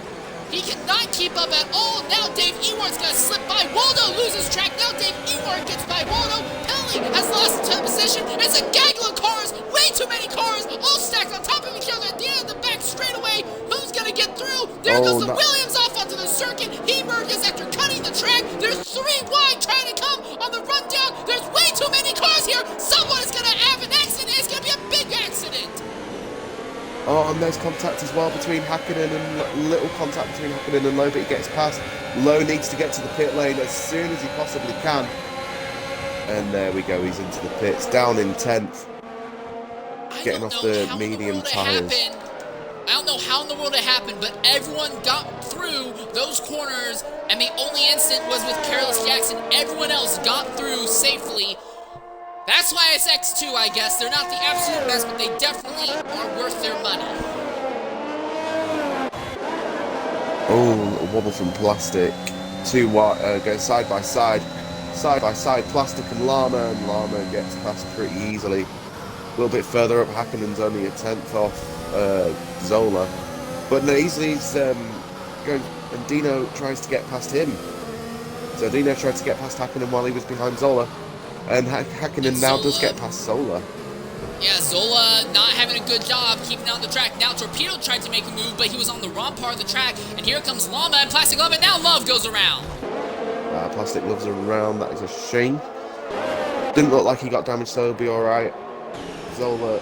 He cannot keep up at all. Now Dave Eward's going to slip by. Waldo loses track. Now Dave Eward gets by Waldo. Penley has lost a position. It's a gaggle of cars. Way too many cars. All stacked on top of each other at the end of the back straightaway. Who's going to get through? There goes the Williams off onto the circuit. He merges after cutting the track. There's 3 wide trying to come on the rundown. There's way too many cars here. Someone is going to have an accident. It's going to be a big accident. Oh, and there's contact as well between Hakkinen and little contact between Hakkinen and Lowe, but he gets past. Lowe needs to get to the pit lane as soon as he possibly can. And there we go, he's into the pits, down in 10th. Getting off the medium tyres. I don't know how in the world it happened, but everyone got through those corners, and the only incident was with Careless Jackson. Everyone else got through safely. That's why it's X2, I guess. They're not the absolute best, but they definitely are worth their money. Oh, a wobble from Plastic. Two go side by side. Side by side, Plastic and Llama gets past pretty easily. A little bit further up, Hakkinen's only a tenth off Zola. But no, he's going, and Dino tries to get past him. So Dino tried to get past Hakkinen while he was behind Zola. And Hakkinen now does get past Zola. Yeah, Zola not having a good job keeping on the track. Now Torpedo tried to make a move, but he was on the wrong part of the track. And here comes Llama and Plastic Love, and now Love goes around. Plastic Love's around, that is a shame. Didn't look like he got damaged, so he'll be alright. Zola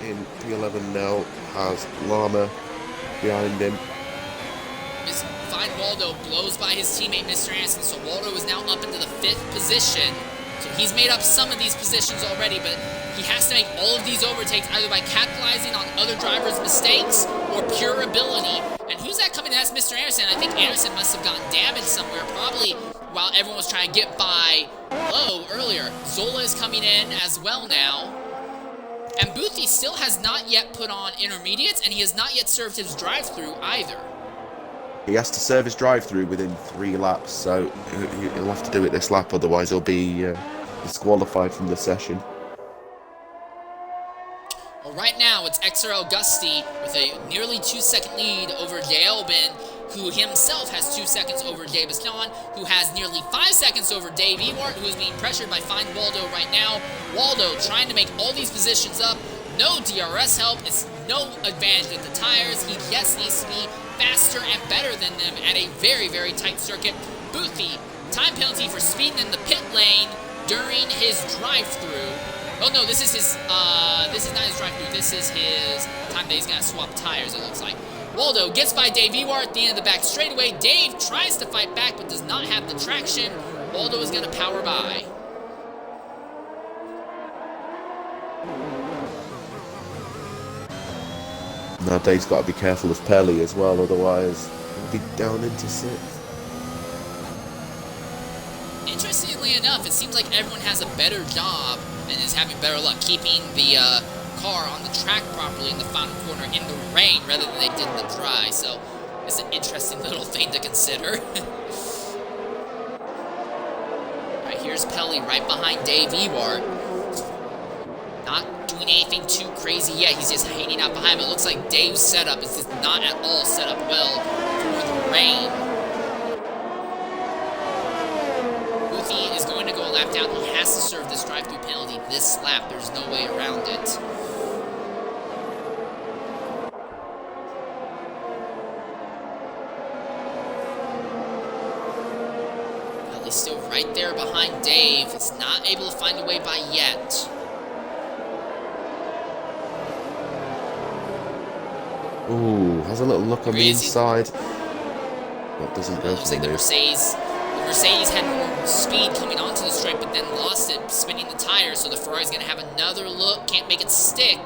in P11 now has Llama behind him. His fine Waldo blows by his teammate Mr. Anderson, so Waldo is now up into the 5th position. So he's made up some of these positions already, but he has to make all of these overtakes either by capitalizing on other drivers' mistakes or pure ability. And who's that coming in? That's Mr. Anderson. I think Anderson must have gotten damaged somewhere, probably while everyone was trying to get by Low earlier. Zola is coming in as well now. And Boothie still has not yet put on intermediates, and he has not yet served his drive-through either. He has to serve his drive-through within 3 laps, so he'll have to do it this lap, otherwise he'll be disqualified from the session. Well, right now it's XR Augusti with a nearly 2-second lead over Jay Albin, who himself has 2 seconds over Jay Bastion, who has nearly 5 seconds over Dave Ewart, who is being pressured by Fine Waldo right now. Waldo trying to make all these positions up. No DRS help. It's no advantage with the tires. He just needs to be faster and better than them at a very, very tight circuit. Boothie, time penalty for speeding in the pit lane during his drive-through. Oh no, this is not his drive-through. This is his time that he's gonna swap tires, it looks like. Waldo gets by Dave Ewart at the end of the back straightaway. Dave tries to fight back, but does not have the traction. Waldo is gonna power by. Now Dave's got to be careful of Pelly as well, otherwise he'll be down into 6th. Interestingly enough, it seems like everyone has a better job and is having better luck keeping the car on the track properly in the final corner in the rain rather than they did in the dry. So it's an interesting little thing to consider. Alright, here's Pelly right behind Dave Ewart. Not doing anything too crazy yet. He's just hanging out behind him. It looks like Dave's setup is just not at all set up well for the rain. Boothie is going to go a lap down. He has to serve this drive-through penalty this lap. There's no way around it. Pelly's still right there behind Dave. He's not able to find a way by yet. Ooh, has a little look on the inside. What doesn't go looks for like the Mercedes had more speed coming onto the straight, but then lost it, spinning the tires, so the Ferrari's going to have another look, can't make it stick.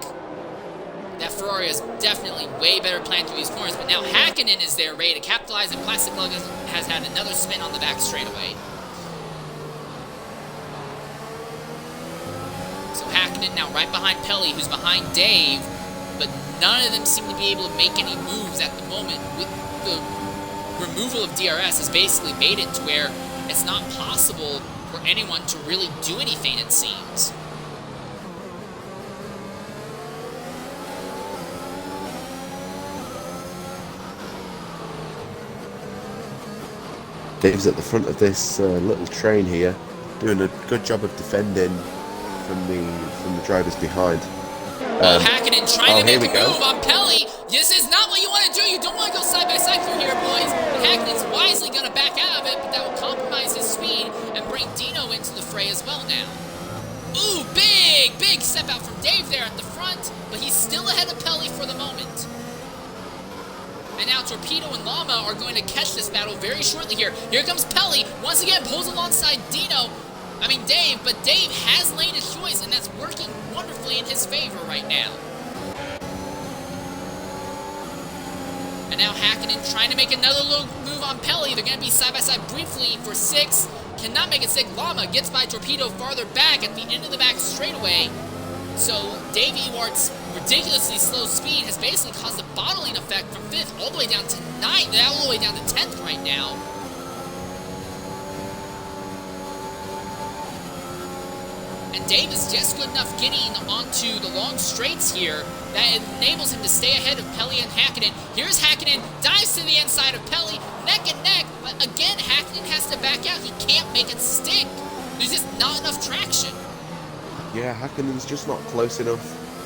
That Ferrari is definitely way better planned through these corners, but now Hakkinen is there, ready to capitalize, and Plastic Lug has had another spin on the back straightaway. So Hakkinen now right behind Pelly, who's behind Dave, but none of them seem to be able to make any moves at the moment. With the removal of DRS has basically made it to where it's not possible for anyone to really do anything, it seems. Dave's at the front of this little train here, doing a good job of defending from the drivers behind. Hakkinen trying to make a go. move on Pelly. This is not what you want to do. You don't want to go side by side through here, boys. And Hakkinen's wisely going to back out of it, but that will compromise his speed and bring Dino into the fray as well now. Ooh, big step out from Dave there at the front, but he's still ahead of Pelly for the moment. And now Torpedo and Llama are going to catch this battle very shortly here. Here comes Pelly. Once again, pulls alongside Dave, but Dave has laid his choice, and that's working wonderfully in his favor right now. And now Hakkinen trying to make another little move on Pelly. They're going to be side-by-side briefly for 6. Cannot make it stick. Llama gets by Torpedo farther back at the end of the back straightaway. So Dave Ewart's ridiculously slow speed has basically caused a bottling effect from 5th all the way down to 9th, now all the way down to 10th right now. And Dave is just good enough getting onto the long straights here that enables him to stay ahead of Pelly and Hakkinen. Here's Hakkinen, dives to the inside of Pelly, neck and neck, but again, Hakkinen has to back out. He can't make it stick. There's just not enough traction. Yeah, Hakkinen's just not close enough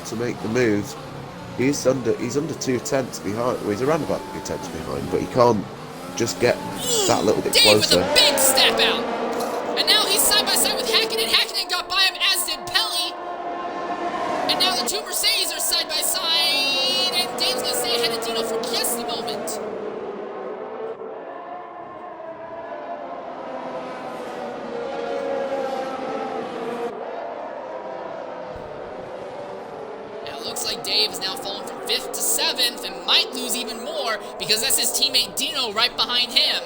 to make the move. He's under 2/10 behind. Well, he's around about 2/10 behind, but he can't just get that little bit Dave closer. with a big step out. And now he's side by side with Hakkinen. Hakkinen got by him, as did Pelly. And now the two Mercedes are side by side. And Dave's going to stay ahead of Dino for just a moment. Looks like Dave is now falling from 5th to 7th and might lose even more because that's his teammate Dino right behind him.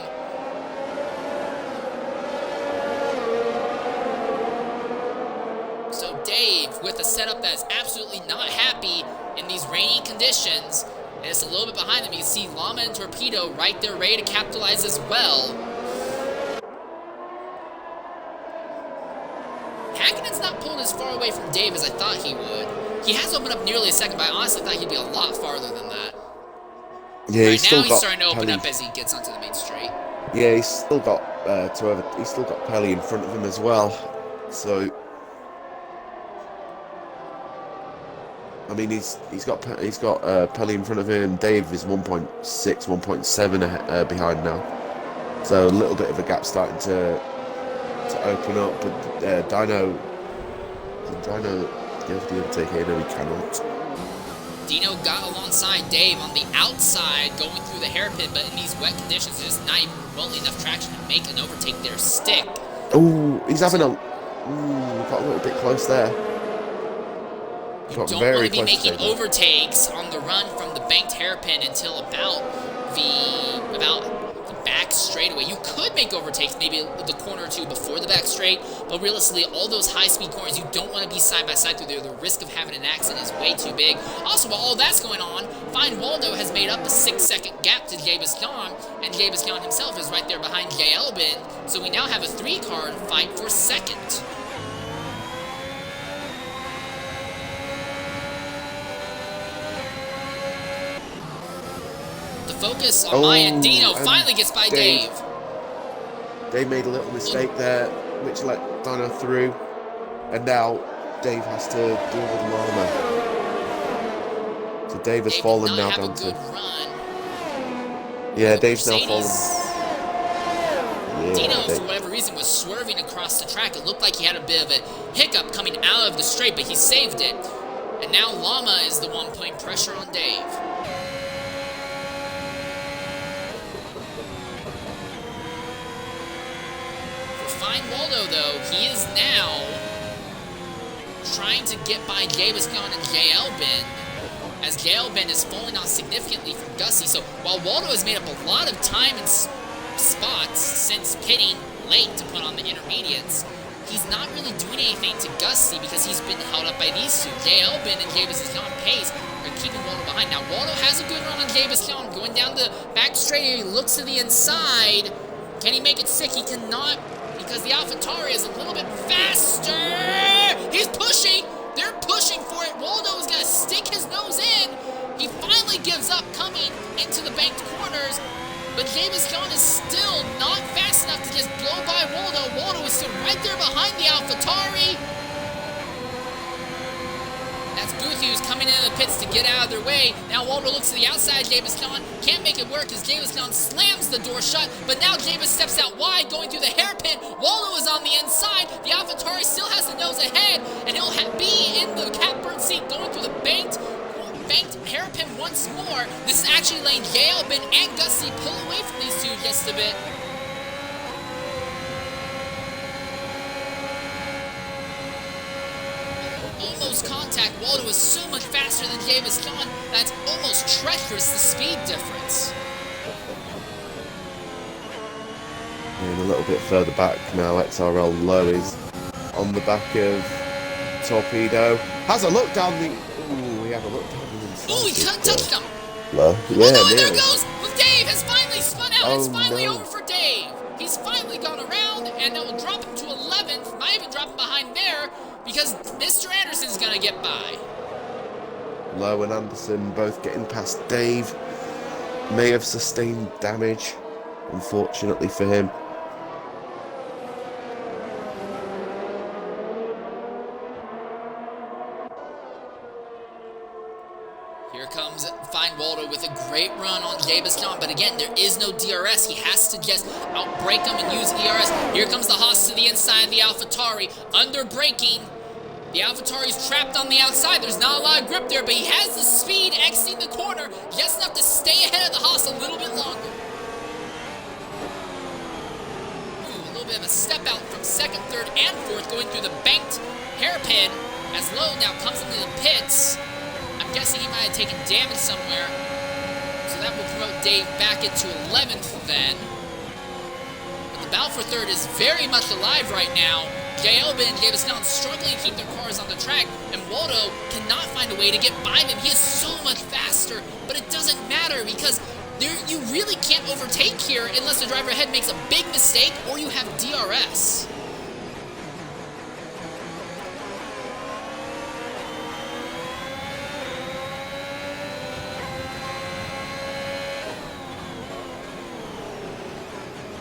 So Dave with a setup that is absolutely not happy in these rainy conditions, and it's a little bit behind them. You can see Llama and Torpedo right there ready to capitalize as well. Hakkinen's not pulled as far away from Dave as I thought he would. He has opened up nearly a second, but I honestly thought he'd be a lot farther than that. Yeah, right now he's starting to open up as he gets onto the main straight. Yeah, he's still got Pelly in front of him as well. So, I mean, he's got Pelly in front of him. Dave is 1.6, 1.7 behind now. So a little bit of a gap starting to open up. But Dino get the overtake here? No, he cannot. Dino got alongside Dave on the outside going through the hairpin, but in these wet conditions, there's not even remotely enough traction to make an overtake there stick. Oh, he's having got a little bit close there. You don't want to be making overtakes on the run from the banked hairpin until about the back straightaway. You could make overtakes maybe the corner or two before the back straight, but realistically, all those high-speed corners, you don't want to be side-by-side through there. The risk of having an accident is way too big. Also, while all that's going on, Fine Waldo has made up a 6-second gap to Jay Biscon, and Jay Biscon himself is right there behind Jay Elbin, so we now have a 3-card fight for second. Focus on Maya and Dino finally gets by Dave. Dave made a little mistake there, which let Dino through, and now Dave has to deal with Llama. So Dave has fallen now down to. Yeah, Dave's now fallen. Yeah, Dino, for whatever reason, was swerving across the track. It looked like he had a bit of a hiccup coming out of the straight, but he saved it. And now Llama is the one putting pressure on Dave. Fine Waldo, though, he is now trying to get by Jay Biscon and Jay Elbin, as Jay Elbin is falling off significantly from Gussie. So while Waldo has made up a lot of time and spots since pitting late to put on the intermediates, he's not really doing anything to Gussie because he's been held up by these two. Jay Elbin and Jay Biscon pace are keeping Waldo behind. Now Waldo has a good run on Jay Biscon going down the back straight. He looks to the inside. Can he make it stick? He cannot, because the AlphaTauri is a little bit faster. He's pushing. They're pushing for it. Waldo is going to stick his nose in. He finally gives up coming into the banked corners, but Jay Biscon is still not fast enough to just blow by Waldo. Waldo is still right there behind the AlphaTauri. That's Boothie who's coming into the pits to get out of their way. Now Waldo looks to the outside. Jay Biscon can't make it work as Jay Biscon slams the door shut. But now Javis steps out wide, going through the hairpin. Waldo is on the inside. The AlphaTauri still has the nose ahead, and he'll be in the catbird seat going through the banked hairpin once more. This is actually letting Jay Albin and Gussie pull away from these two just a bit. Almost contact. Waldo is so much faster than Jay Biscon that it's almost treacherous, the speed difference. And a little bit further back now, XRL Low is on the back of Torpedo. Has a look down the... Ooh, we have a look down the inside. Ooh, he touched him! Low. Yeah, Oh no, there nearly. it goes! Dave has finally spun out. Oh, It's finally no. over for Dave. He's finally gone around, and that will drop him to 11th. Might even drop him behind there, because Mr. Anderson's gonna get by. Low and Anderson both getting past Dave. May have sustained damage, unfortunately for him. Here comes Fine Waldo with a great run on Davis John, but again, there is no DRS. He has to just outbrake him and use ERS. Here comes the Haas to the inside of the AlphaTauri, under braking. The AlphaTauri's trapped on the outside. There's not a lot of grip there, but he has the speed exiting the corner, just enough to stay ahead of the Haas a little bit longer. Ooh, a little bit of a step out from second, third, and fourth, going through the banked hairpin as Lowe now comes into the pits. I'm guessing he might have taken damage somewhere, so that will promote Dave back into 11th then. But the battle for third is very much alive right now. Jay Elbin and Davis Nunn struggling to keep their cars on the track, and Waldo cannot find a way to get by them. He is so much faster, but it doesn't matter because you really can't overtake here unless the driver ahead makes a big mistake or you have DRS.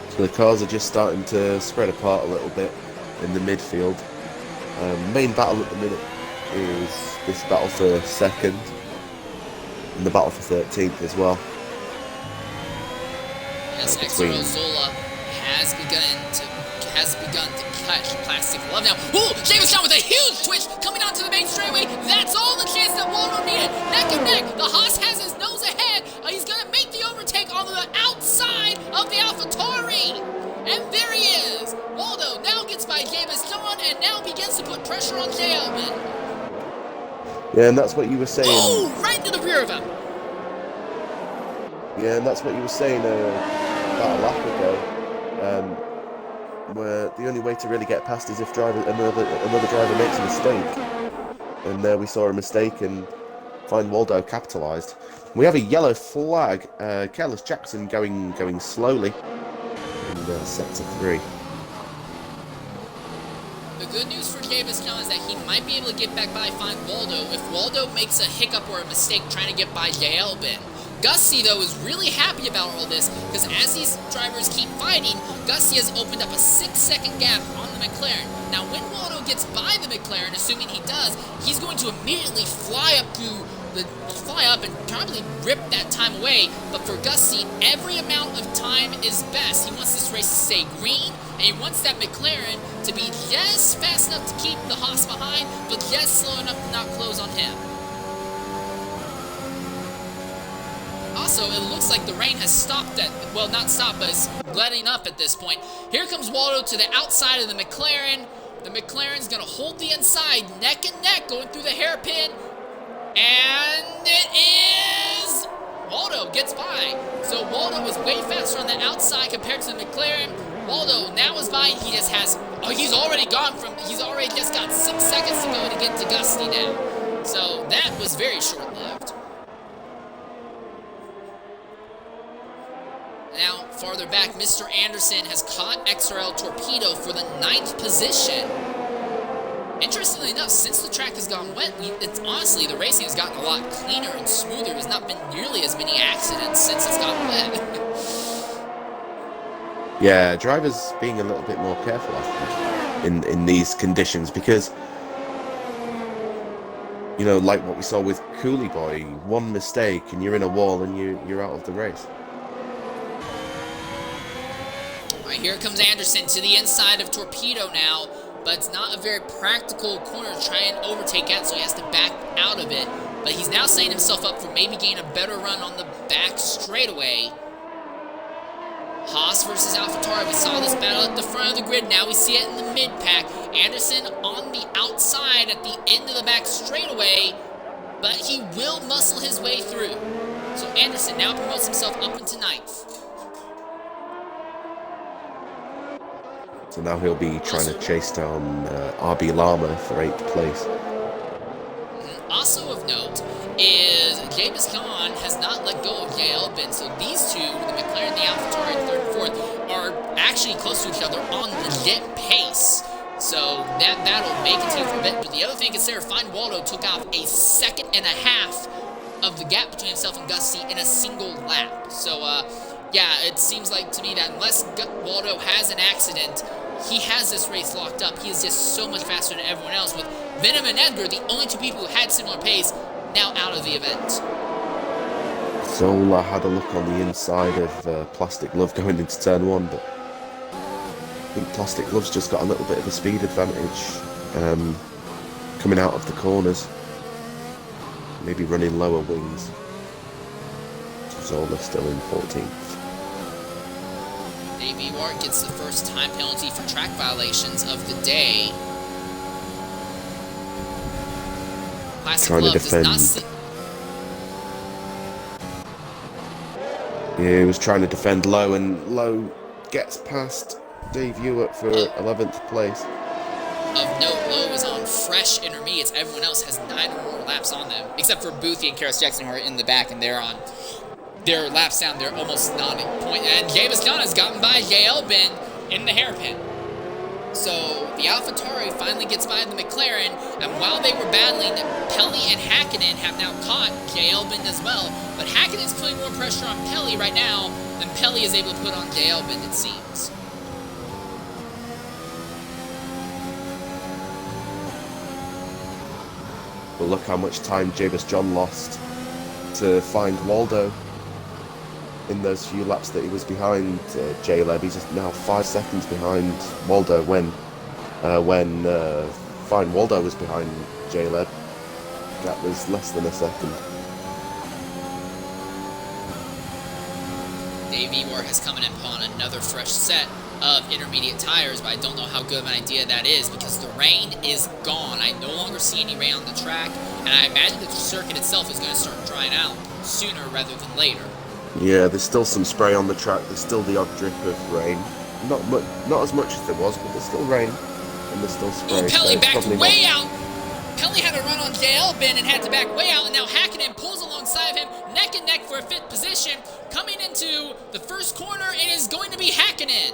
So the cars are just starting to spread apart a little bit in the midfield. Main battle at the minute is this battle for second and the battle for 13th as well. Yes, XRL Zola has begun to catch Plastic Love now. Ooh, Davis down with a huge twitch coming onto the main straightaway. That's all the chance that Waldo needed. Neck and neck. The Haas has his nose ahead. He's going to make the overtake on the outside of the AlphaTauri. And there he is. Waldo now gets by Davis John and now begins to put pressure on Jay Elman. Yeah, and that's what you were saying. Ooh, right into the rear of him. Yeah, and that's what you were saying about a lap ago. Where the only way to really get past is if another driver makes a mistake. And there we saw a mistake and Fine Waldo capitalised. We have a yellow flag. Careless Jackson going slowly in sector 3. The good news for Davis John is that he might be able to get back by Fine Waldo if Waldo makes a hiccup or a mistake trying to get by Jay Elbin. Gusty, though, is really happy about all this because as these drivers keep fighting, Gusty has opened up a 6-second gap on the McLaren. Now, when Waldo gets by the McLaren, assuming he does, he's going to immediately fly up and probably rip that time away. But for Gusty, every amount of time is best. He wants this race to stay green, and he wants that McLaren to be just fast enough to keep the Haas behind, but just slow enough to not close on him. Also, it looks like the rain has stopped well, not stopped, but it's letting up at this point. Here comes Waldo to the outside of the McLaren. The McLaren's going to hold the inside, neck and neck, going through the hairpin. And it is... Waldo gets by. So Waldo was way faster on the outside compared to the McLaren. Waldo now is by. He just has... Oh, he's already just got 6 seconds to go to get to Gusty now. So that was very short-lived. Now, farther back, Mr. Anderson has caught XRL Torpedo for the 9th position. Interestingly enough, since the track has gone wet, honestly, the racing has gotten a lot cleaner and smoother. There's not been nearly as many accidents since it's gotten wet. Yeah, drivers being a little bit more careful, I think, in these conditions because, you know, like what we saw with Coolie Boy, one mistake and you're in a wall and you're out of the race. Here comes Anderson to the inside of Torpedo now, but it's not a very practical corner to try and overtake at, so he has to back out of it. But he's now setting himself up for maybe getting a better run on the back straightaway. Haas versus AlphaTauri. We saw this battle at the front of the grid. Now we see it in the mid-pack. Anderson on the outside at the end of the back straightaway, but he will muscle his way through. So Anderson now promotes himself up into 9th. So now he'll be trying to chase down RB Llama for 8th place. Also of note is James Kahn has not let go of Jay Elbin, so these two, the McLaren and the AlphaTauri in 3rd and 4th, are actually close to each other on legit pace. So that battle may continue for a bit, but the other thing to consider, Fine Waldo took off a 1.5 seconds of the gap between himself and Gusty in a single lap. So, yeah, it seems like to me that unless Waldo has an accident, he has this race locked up. He is just so much faster than everyone else, with Venom and Edgar, the only two people who had similar pace, now out of the event. Zola had a look on the inside of Plastic Glove going into turn 1, but I think Plastic Glove's just got a little bit of a speed advantage coming out of the corners. Maybe running lower wings. Zola still in 14th. Davey Wart gets the first time penalty for track violations of the day. Plastic Trying to Glove does not defend. Yeah, he was trying to defend Low, and Low gets past Dave Ewart for 11th place. Of note, Low is on fresh intermediates. Everyone else has 9 or more laps on them, except for Boothie and Karis Jackson, who are in the back, and they're on their laps down. They're almost non-point. And James Gunn has gotten by Jay Elbin in the hairpin. So the AlphaTauri finally gets by the McLaren, and while they were battling, Pelly and Hakkinen have now caught Jay Elbin as well. But Hakkinen is putting more pressure on Pelly right now than Pelly is able to put on Jay Elbin, it seems. But look how much time Jabus John lost to find Waldo in those few laps that he was behind J-Leb. He's just now 5 seconds behind Waldo when Fine Waldo was behind J-Leb. That was less than a second. Dave Ewart has come in upon another fresh set of intermediate tires, but I don't know how good of an idea that is because the rain is gone. I no longer see any rain on the track, and I imagine that the circuit itself is going to start drying out sooner rather than later. Yeah, there's still some spray on the track. There's still the odd drip of rain. Not as much as there was, but there's still rain and there's still spray. Ooh, Pelly so backed way out. Pelly had a run on Jay Elbin and had to back way out, and now Hakkinen pulls alongside of him, neck and neck for a 5th position. Coming into the first corner, it is going to be Hakkinen.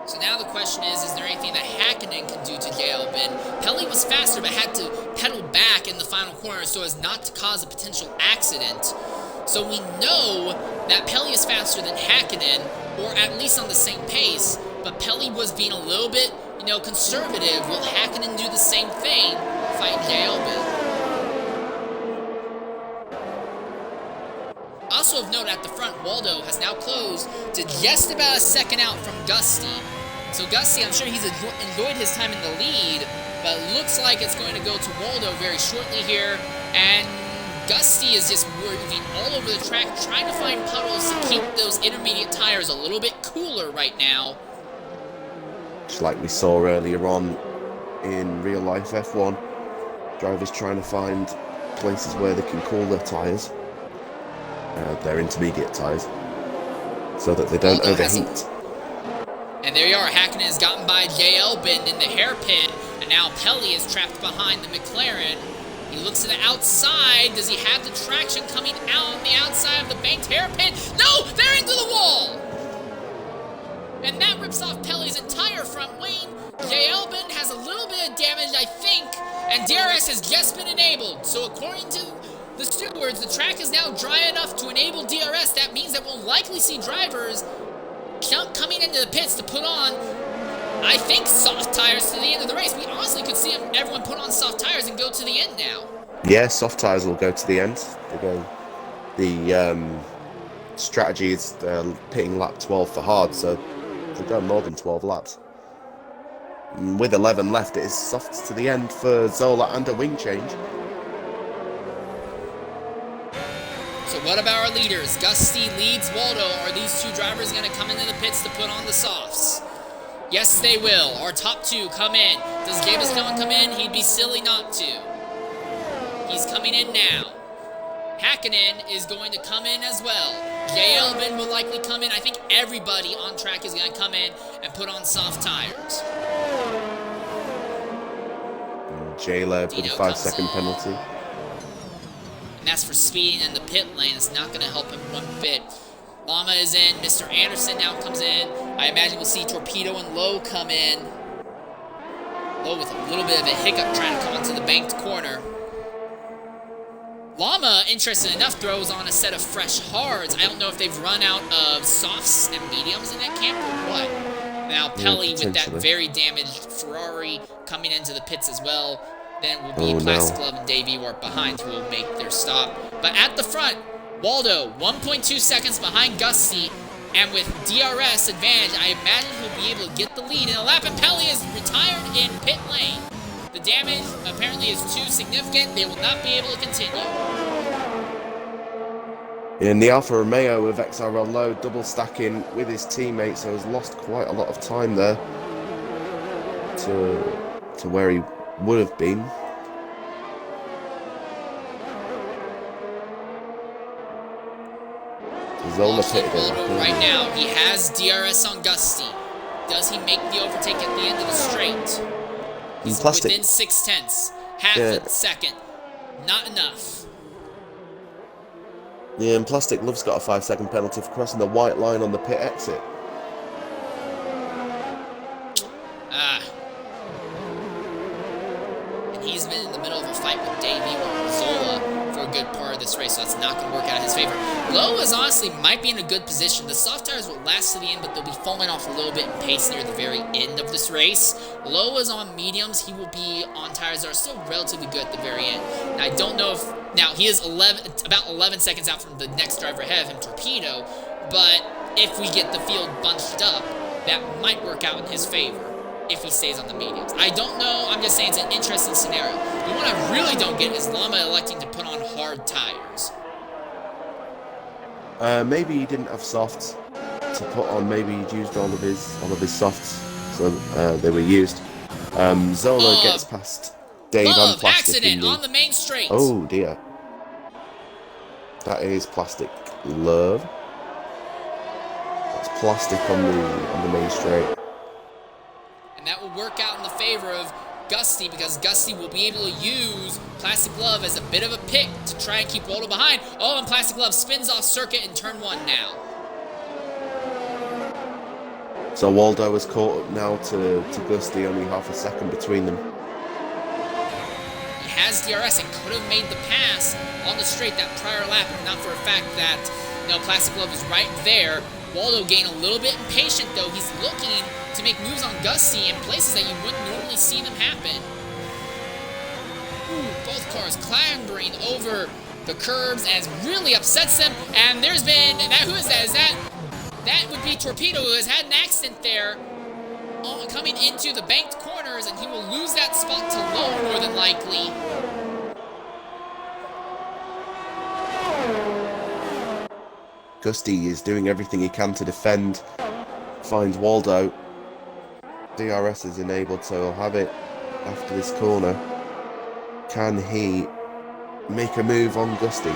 So now the question is there anything that Hakkinen can do to Jay Elbin? Pelly was faster but had to pedal back in the final corner so as not to cause a potential accident. So we know that Pelly is faster than Hakkinen, or at least on the same pace, but Pelly was being a little bit, conservative. Will Hakkinen do the same thing, fighting Jay Elbin? Also of note, at the front, Waldo has now closed to just about 1 second out from Gusty. So Gusty, I'm sure he's enjoyed his time in the lead, but it looks like it's going to go to Waldo very shortly here. And Gusty is just moving all over the track, trying to find puddles to keep those intermediate tires a little bit cooler right now. Just like we saw earlier on in real life F1, drivers trying to find places where they can cool their tires, their intermediate tires, so that they don't overheat. And there you are, Hakkinen has gotten by Jay Elbin in the hairpin, and now Pelly is trapped behind the McLaren. He looks to the outside. Does he have the traction coming out on the outside of the banked hairpin? No! They're into the wall! And that rips off Pelly's entire front wing. Jay Elbin has a little bit of damage, I think, and DRS has just been enabled. So according to the stewards, the track is now dry enough to enable DRS. That means that we'll likely see drivers coming into the pits to put on, I think, soft tires to the end of the race. We honestly could see everyone put on soft tires and go to the end now. Yeah, soft tires will go to the end. The strategy is pitting lap 12 for hard, so they'll go more than 12 laps. With 11 left, it is softs to the end for Zola and a wing change. So what about our leaders? Gusty leads Waldo. Are these two drivers going to come into the pits to put on the softs? Yes, they will. Our top two come in. Does Gabus come in? He'd be silly not to. He's coming in now. Hakkinen is going to come in as well. Jay Elvin will likely come in. I think everybody on track is going to come in and put on soft tires. J-Lab with a 5-second penalty. And that's for speeding in the pit lane. It's not going to help him one bit. Llama is in. Mr. Anderson now comes in. I imagine we'll see Torpedo and Lowe come in. Lowe with a little bit of a hiccup trying to come onto the banked corner. Llama, interesting enough, throws on a set of fresh hards. I don't know if they've run out of softs and mediums in that camp or what. Now, Pelly with that very damaged Ferrari coming into the pits as well. Then will be Plastic Glove and Dave Ewart behind who will make their stop. But at the front, Waldo, 1.2 seconds behind Gusty. And with DRS advantage, I imagine he'll be able to get the lead in a lap. And Pelly is retired in pit lane. The damage apparently is too significant. They will not be able to continue. In the Alfa Romeo with XRL Lowe double stacking with his teammates, so has lost quite a lot of time there to where he would have been. Zola pitted right now. He has DRS on Gusty. Does he make the overtake at the end of the straight? He's within 0.6, half a second. Not enough. Yeah, and Plastic Love's got a 5-second penalty for crossing the white line on the pit exit. And he's been in the middle of a fight with Dave Ewart Zola for a good part of this race, so that's not going to work out in his favor. Lowe is honestly might be in a good position. The soft tires will last to the end, but they'll be falling off a little bit in pace near the very end of this race. Lowe is on mediums. He will be on tires that are still relatively good at the very end. And I don't know if... Now, he is about 11 seconds out from the next driver ahead of him, Torpedo, but if we get the field bunched up, that might work out in his favor if he stays on the mediums. I don't know. I'm just saying it's an interesting scenario. The one I really don't get is Llama electing to put on hard tires. Maybe he didn't have softs to put on. Maybe he'd used all of his softs, so they were used. Zola gets past Dave on Plastic. Accident on the main straight. Oh dear. That is Plastic Love. That's Plastic on the main straight. And that will work out in the favor of Gusty, because Gusty will be able to use Plastic Glove as a bit of a pick to try and keep Waldo behind. Oh, and Plastic Glove spins off circuit in turn 1 now. So Waldo is caught up now to Gusty, only half a second between them. He has DRS and could have made the pass on the straight that prior lap, if not for a fact that, Plastic Glove is right there. Waldo gained a little bit impatient, though. He's looking to make moves on Gusty in places that you wouldn't normally see them happen. Ooh, both cars clambering over the curbs as really upsets them. And there's been... who is that? That would be Torpedo, who has had an accident there coming into the banked corners, and he will lose that spot to Lowe more than likely. Gusty is doing everything he can to defend, finds Waldo. DRS is enabled, so he'll have it after this corner. Can he make a move on Gusty?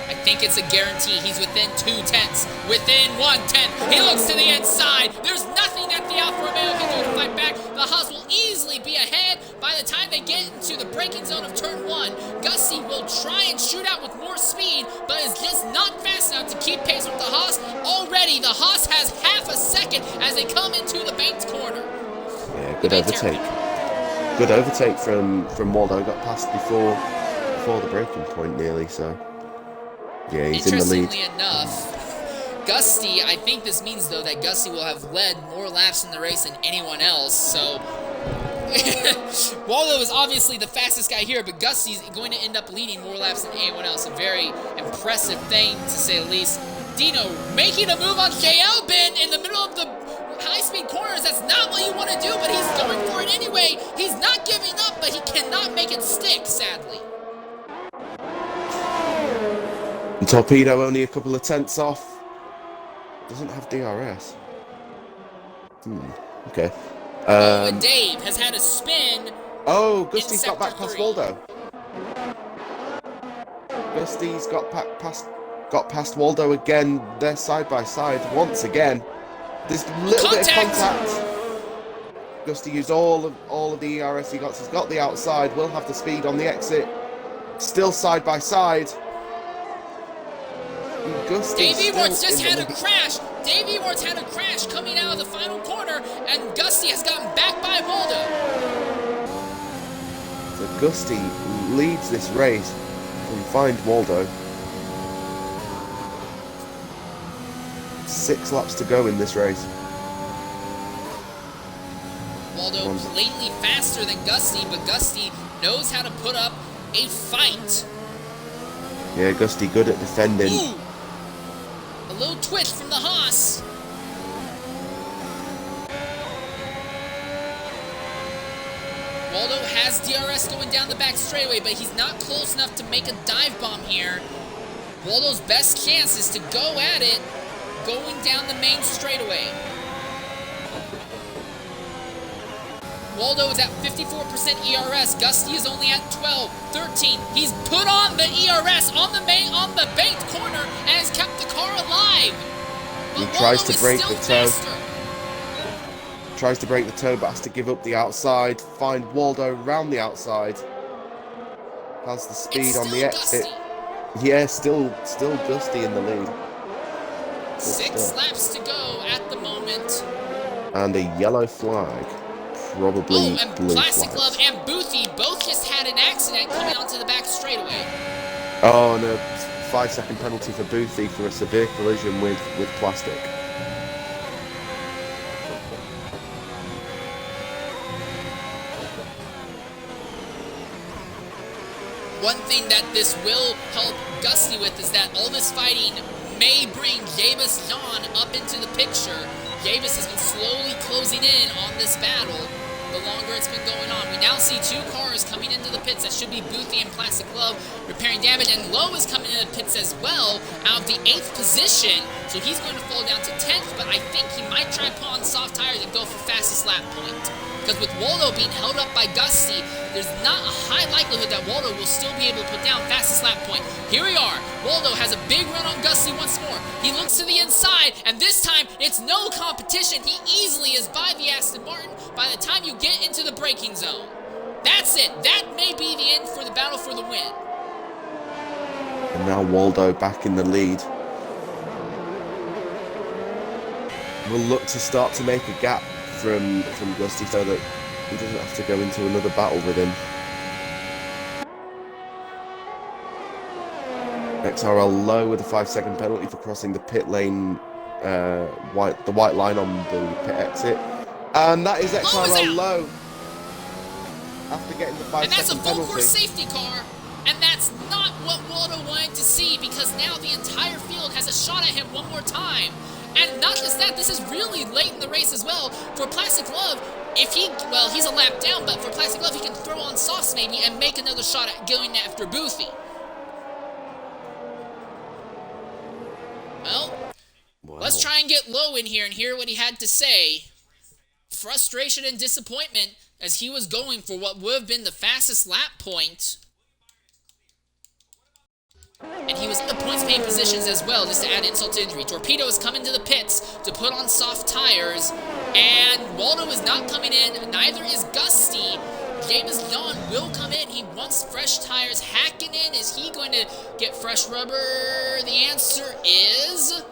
I think it's a guarantee. He's within 0.2, within 1/10. He looks to the inside. There's nothing that the Alfa Romeo can do to fight back. The Haas will easily be ahead by the time they get into the braking zone of turn 1. Gusty will try and shoot out with more speed, but is just not fast enough to keep pace with the Haas. Already, the Haas has half a second as they come into the banked corner. Yeah, good overtake. Good overtake from Waldo. Got past before the braking point nearly, so... Yeah, he's in the lead. Interestingly enough, Gusty, I think this means, though, that Gusty will have led more laps in the race than anyone else, so... Waldo is obviously the fastest guy here, but Gusty's going to end up leading more laps than anyone else. A very impressive thing, to say the least. Dino making a move on Jay Albin in the middle of the high-speed corners, that's not what you want to do, but he's going for it anyway. He's not giving up, but he cannot make it stick, sadly. And Torpedo only a couple of tenths off. Doesn't have DRS. Okay. And Dave has had a spin. Oh, Gusty's got back Sector past 3. Waldo. Gusty's got past Waldo again. They're side by side once again. There's a little bit of contact. Gusty used all of the ERS he got. He's got the outside. Will have the speed on the exit. Still side by side. Dave Ewarts just had a crash. Dave Ewarts had a crash coming out of the final corner, and Gusty has gotten back by Waldo. So Gusty leads this race and find Waldo. 6 laps to go in this race. Waldo blatantly faster than Gusty, but Gusty knows how to put up a fight. Yeah, Gusty good at defending. Ooh. A little twitch from the Haas. Waldo has DRS going down the back straightaway, but he's not close enough to make a dive bomb here. Waldo's best chance is to go at it going down the main straightaway. Waldo is at 54% ERS. Gusty is only at 12, 13. He's put on the ERS on the banked corner and has kept the car alive. But He tries Waldo to break is the still toe. faster. Tries to break the toe, but has to give up the outside. Find Waldo round the outside. Has the speed It's on the still exit. Gusty. Yeah, still Gusty in the lead. 6 laps to go at the moment. And a yellow flag. Probably Oh, and blue Plastic flags. Glove and Boothie both just had an accident coming onto the back straightaway. Oh, and a 5-second penalty for Boothie for a severe collision with Plastic. One thing that this will help Gusty with is that all this fighting may bring Javis Jan up into the picture. Javis has been slowly closing in on this battle the longer it's been going on. We now see 2 cars coming into the pits. That should be Boothie and Plastic Glove repairing damage, and Lowe is coming into the pits as well out of the 8th position, so he's going to fall down to 10th, but I think he might try to put on soft tires and go for fastest lap point. Because with Waldo being held up by Gusty, there's not a high likelihood that Waldo will still be able to put down fastest lap point. Here we are. Waldo has a big run on Gusty once more. He looks to the inside, and this time it's no competition. He easily is by the Aston Martin by the time you get into the braking zone. That's it. That may be the end for the battle for the win. And now Waldo back in the lead. Will look to start to make a gap from Gusty so that he doesn't have to go into another battle with him. XRL Low with a 5-second penalty for crossing the pit lane, the white line on the pit exit. And that is XRL Low after getting the 5-second penalty. And that's a full course safety car. And that's not what Waldo wanted to see, because now the entire field has a shot at him one more time. And not just that, this is really late in the race as well. For Plastic Glove, he's a lap down, but for Plastic Glove, he can throw on softs maybe and make another shot at going after Boothie. Well, let's try and get Lowe in here and hear what he had to say. Frustration and disappointment as he was going for what would have been the fastest lap point. And he was in the points paid positions as well, just to add insult to injury. Torpedo is coming to the pits to put on soft tires, and Waldo is not coming in, neither is Gusty. James Jan will come in. He wants fresh tires. Hakkinen, is he going to get fresh rubber? The answer is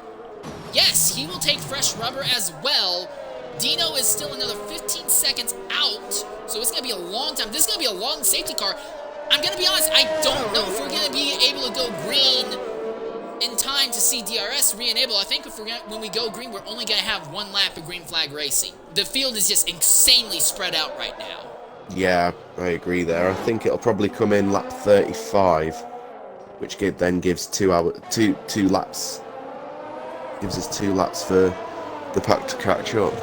yes, he will take fresh rubber as well. Dino is still another 15 seconds out, so it's going to be a long time. This is going to be a long safety car. I'm going to be honest, I don't know if we're going to be able to go green in time to see DRS re-enable. I think when we go green, we're only going to have 1 lap of green flag racing. The field is just insanely spread out right now. Yeah, I agree there. I think it'll probably come in lap 35, which then gives 2 laps. Gives us 2 laps for the pack to catch up.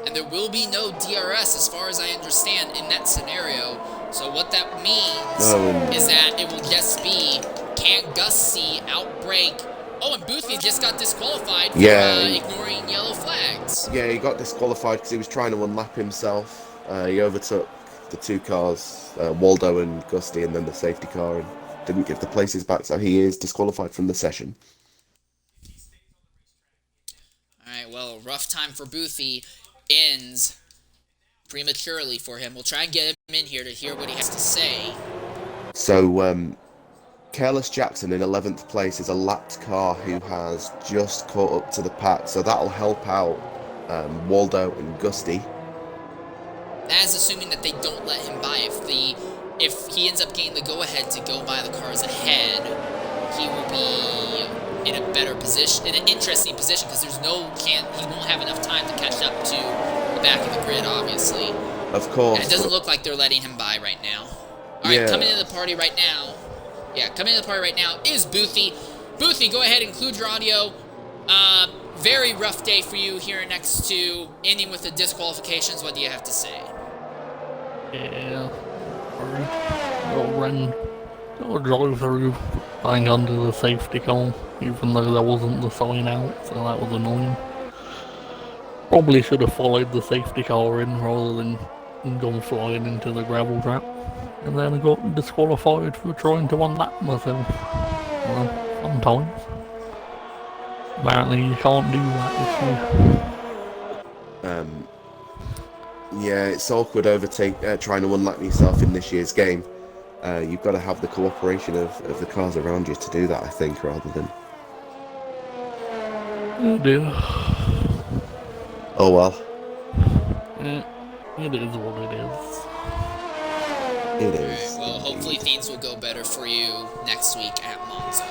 and there will be no DRS as far as I understand in that scenario. So what that means is that it will just be, can Gusty outbrake? Oh, and Boothby just got disqualified for ignoring yellow flags. Yeah, he got disqualified because he was trying to unlap himself. He overtook the two cars, Waldo and Gusty, and then the safety car, and didn't give the places back, so he is disqualified from the session. Alright, well, rough time for Boothby ends prematurely for him. We'll try and get him in here to hear what he has to say. So, Careless Jackson in 11th place is a lapped car who has just caught up to the pack, so that'll help out Waldo and Gusty. That is assuming that they don't let him by. If he ends up getting the go-ahead to go by the cars ahead, he will be in a better position, in an interesting position, because he won't have enough time to catch up to the back of the grid, obviously. Of course. And it doesn't look like they're letting him by right now. Alright, coming into the party right now. Yeah, coming into the party right now is Boothby. Boothby, go ahead and include your audio. Very rough day for you here next to ending with the disqualifications. What do you have to say? Yeah, I'll drive through bang under the safety car, even though there wasn't the sign out, so that was annoying. Probably should have followed the safety car in rather than gone flying into the gravel trap. And then I got disqualified for trying to unlap myself. Well, sometimes. Apparently you can't do that this year. Yeah, it's awkward trying to unlap yourself in this year's game. You've got to have the cooperation of the cars around you to do that, I think, rather than... Oh dear. Oh well. It is what it is. It is. Alright, well, hopefully things will go better for you next week at Monza.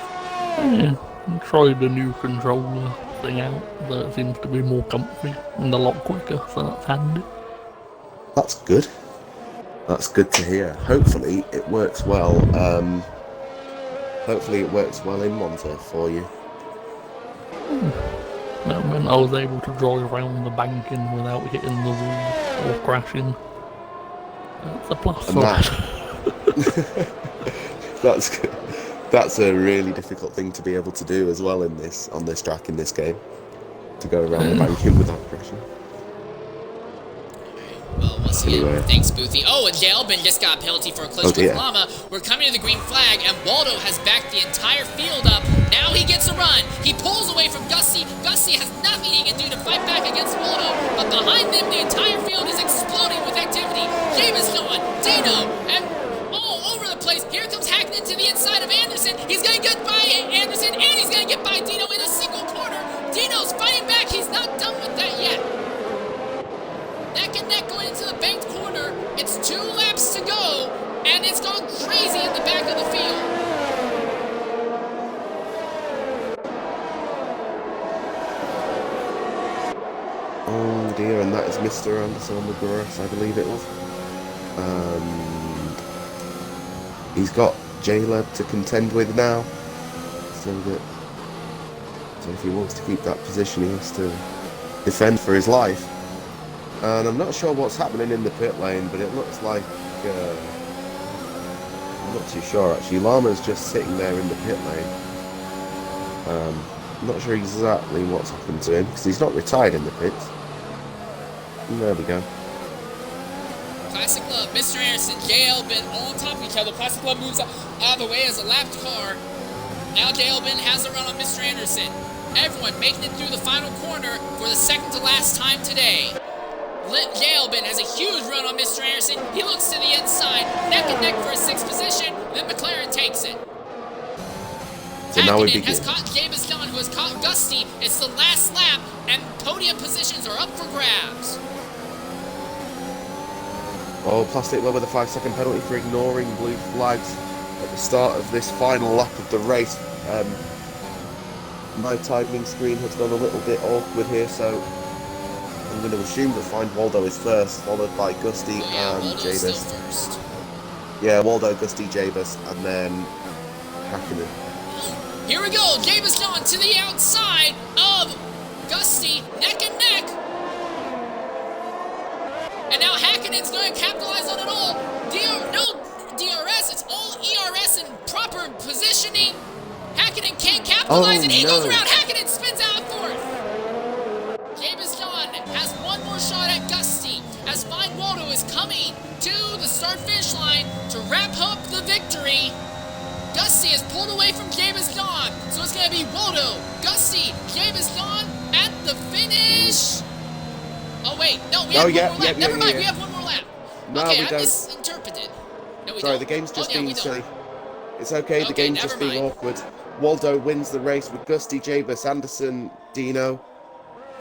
Yeah, I tried the new controller thing out, but it seems to be more comfy and a lot quicker, so that's handy. That's good. That's good to hear. Hopefully it works well. Hopefully it works well in Monza for you. That meant I was able to drive around the banking without hitting the wall or crashing. That's a plus for that. That's good. That's a really difficult thing to be able to do as well on this track in this game. To go around the banking without crashing. Well, once again, thanks, Boothby. Oh, and Dalbin just got a penalty for a collision with Llama. We're coming to the green flag, and Waldo has backed the entire field up. Now he gets a run. He pulls away from Gusty. Gusty has nothing he can do to fight back against Waldo, but behind them, the entire field is exploding with activity. James going, Dino, and all over the place. Here comes Hackney to the inside of Anderson. He's going to get by Anderson, and he's going to get by Dino in a single corner. Dino's fighting back. He's not done with that yet. Neck and neck going into the banked corner. It's 2 laps to go, and it's going crazy in the back of the field. Oh dear, and that is Mr. Anderson on the grass, I believe it was. He's got J-Leb to contend with now, so if he wants to keep that position, he has to defend for his life. And I'm not sure what's happening in the pit lane, but it looks like... I'm not too sure, actually. Llama's just sitting there in the pit lane. I'm not sure exactly what's happened to him, because he's not retired in the pits. And there we go. Classic Love, Mr. Anderson, JL Bin all on top of each other. Classic Love moves out of the way as a lapped car. Now JL Bin has a run on Mr. Anderson. Everyone making it through the final corner for the second to last time today. Jalbin has a huge run on Mr. Anderson. He looks to the inside, neck and neck for a 6th position. Then McLaren takes it. So now we begin. Has caught James Dunn, who has caught Gusty. It's the last lap, and podium positions are up for grabs. Oh, Plastic Love with a 5-second penalty for ignoring blue flags at the start of this final lap of the race. My timing screen has gone a little bit awkward here, so I'm going to assume that Find Waldo is first, followed by Gusty and Jabus. Yeah, Waldo, Gusty, Jabus, and then Hakkinen. Here we go, Jabus on to the outside of Gusty, neck and neck. capitalized, and he goes no. around Hakkinen, spins out fourth. James John has one more shot at Gusty as Fine Waldo is coming to the start-finish line to wrap up the victory. Gusty is pulled away from James John, so it's going to be Waldo, Gusty, James John at the finish. Oh wait, no, we have one more lap. Never mind, we have one more lap. No, okay, we I don't. misinterpreted. No, we Sorry, don't. the game's just being we don't. silly. It's okay, the Okay, game's just never being mind. awkward. Waldo wins the race with Gusty, Jabus, Anderson, Dino,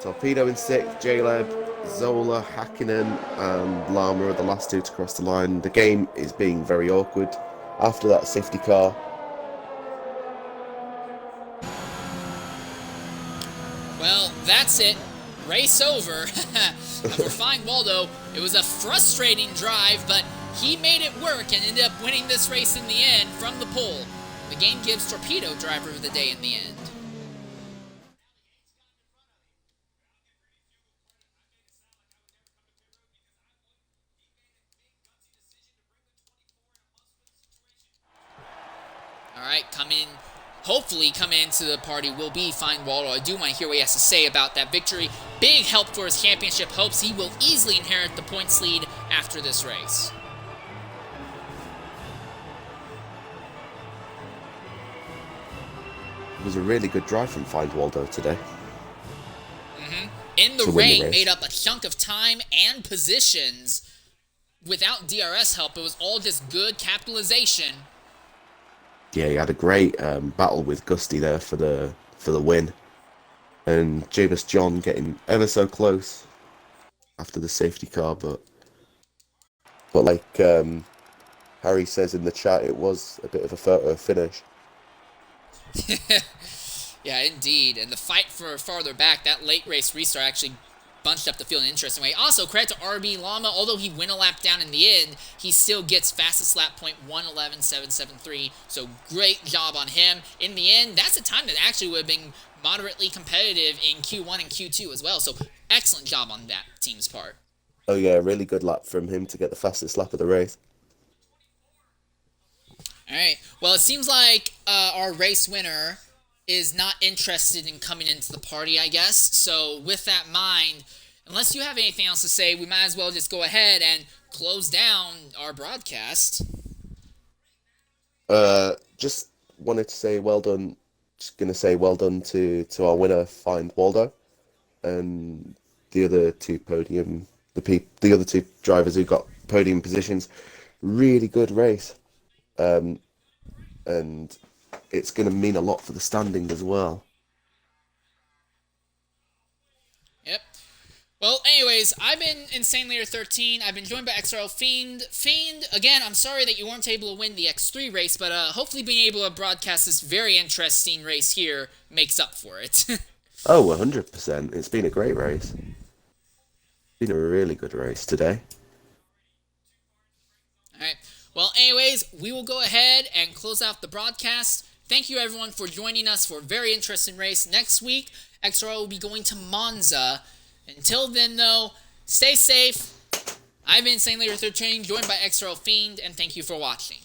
Torpedo in 6th, J-Leb, Zola, Hakkinen, and Lama are the last 2 to cross the line. The game is being very awkward after that safety car. Well, that's it. Race over. For Fine Waldo, it was a frustrating drive, but he made it work and ended up winning this race in the end from the pole. The game gives Torpedo driver of the day in the end. Alright, hopefully coming into the party will be Fine Waldo. I do want to hear what he has to say about that victory. Big help for his championship hopes. He will easily inherit the points lead after this race. It was a really good drive from Find Waldo today. In the To win the rain, race. made up a chunk of time and positions. Without DRS help, it was all just good capitalization. Yeah, he had a great battle with Gusty there for the win, and Jabus John getting ever so close after the safety car, but like Harry says in the chat, it was a bit of a photo finish. Yeah, indeed. And the fight for farther back, that late race restart actually bunched up the field in an interesting way. Also, credit to RB Llama. Although he went a lap down in the end, he still gets fastest lap point 1:11.773. So great job on him. In the end, that's a time that actually would have been moderately competitive in Q1 and Q2 as well. So excellent job on that team's part. Oh yeah, really good lap from him to get the fastest lap of the race. All right. Well, it seems like our race winner is not interested in coming into the party, I guess. So with that in mind, unless you have anything else to say, we might as well just go ahead and close down our broadcast. Just wanted to say well done. Just gonna say well done to our winner, Find Waldo, and the other two the other two drivers who got podium positions. Really good race, and it's going to mean a lot for the standing as well. Yep. Well, anyways, I've been Insane Leader 13. I've been joined by XRL Fiend. Fiend, again, I'm sorry that you weren't able to win the X3 race, but hopefully being able to broadcast this very interesting race here makes up for it. Oh, 100%. It's been a great race. It's been a really good race today. Alright, well, anyways, we will go ahead and close out the broadcast. Thank you, everyone, for joining us for a very interesting race. Next week, XRL will be going to Monza. Until then, though, stay safe. I've been Insane Leader 13, joined by XRL Fiend, and thank you for watching.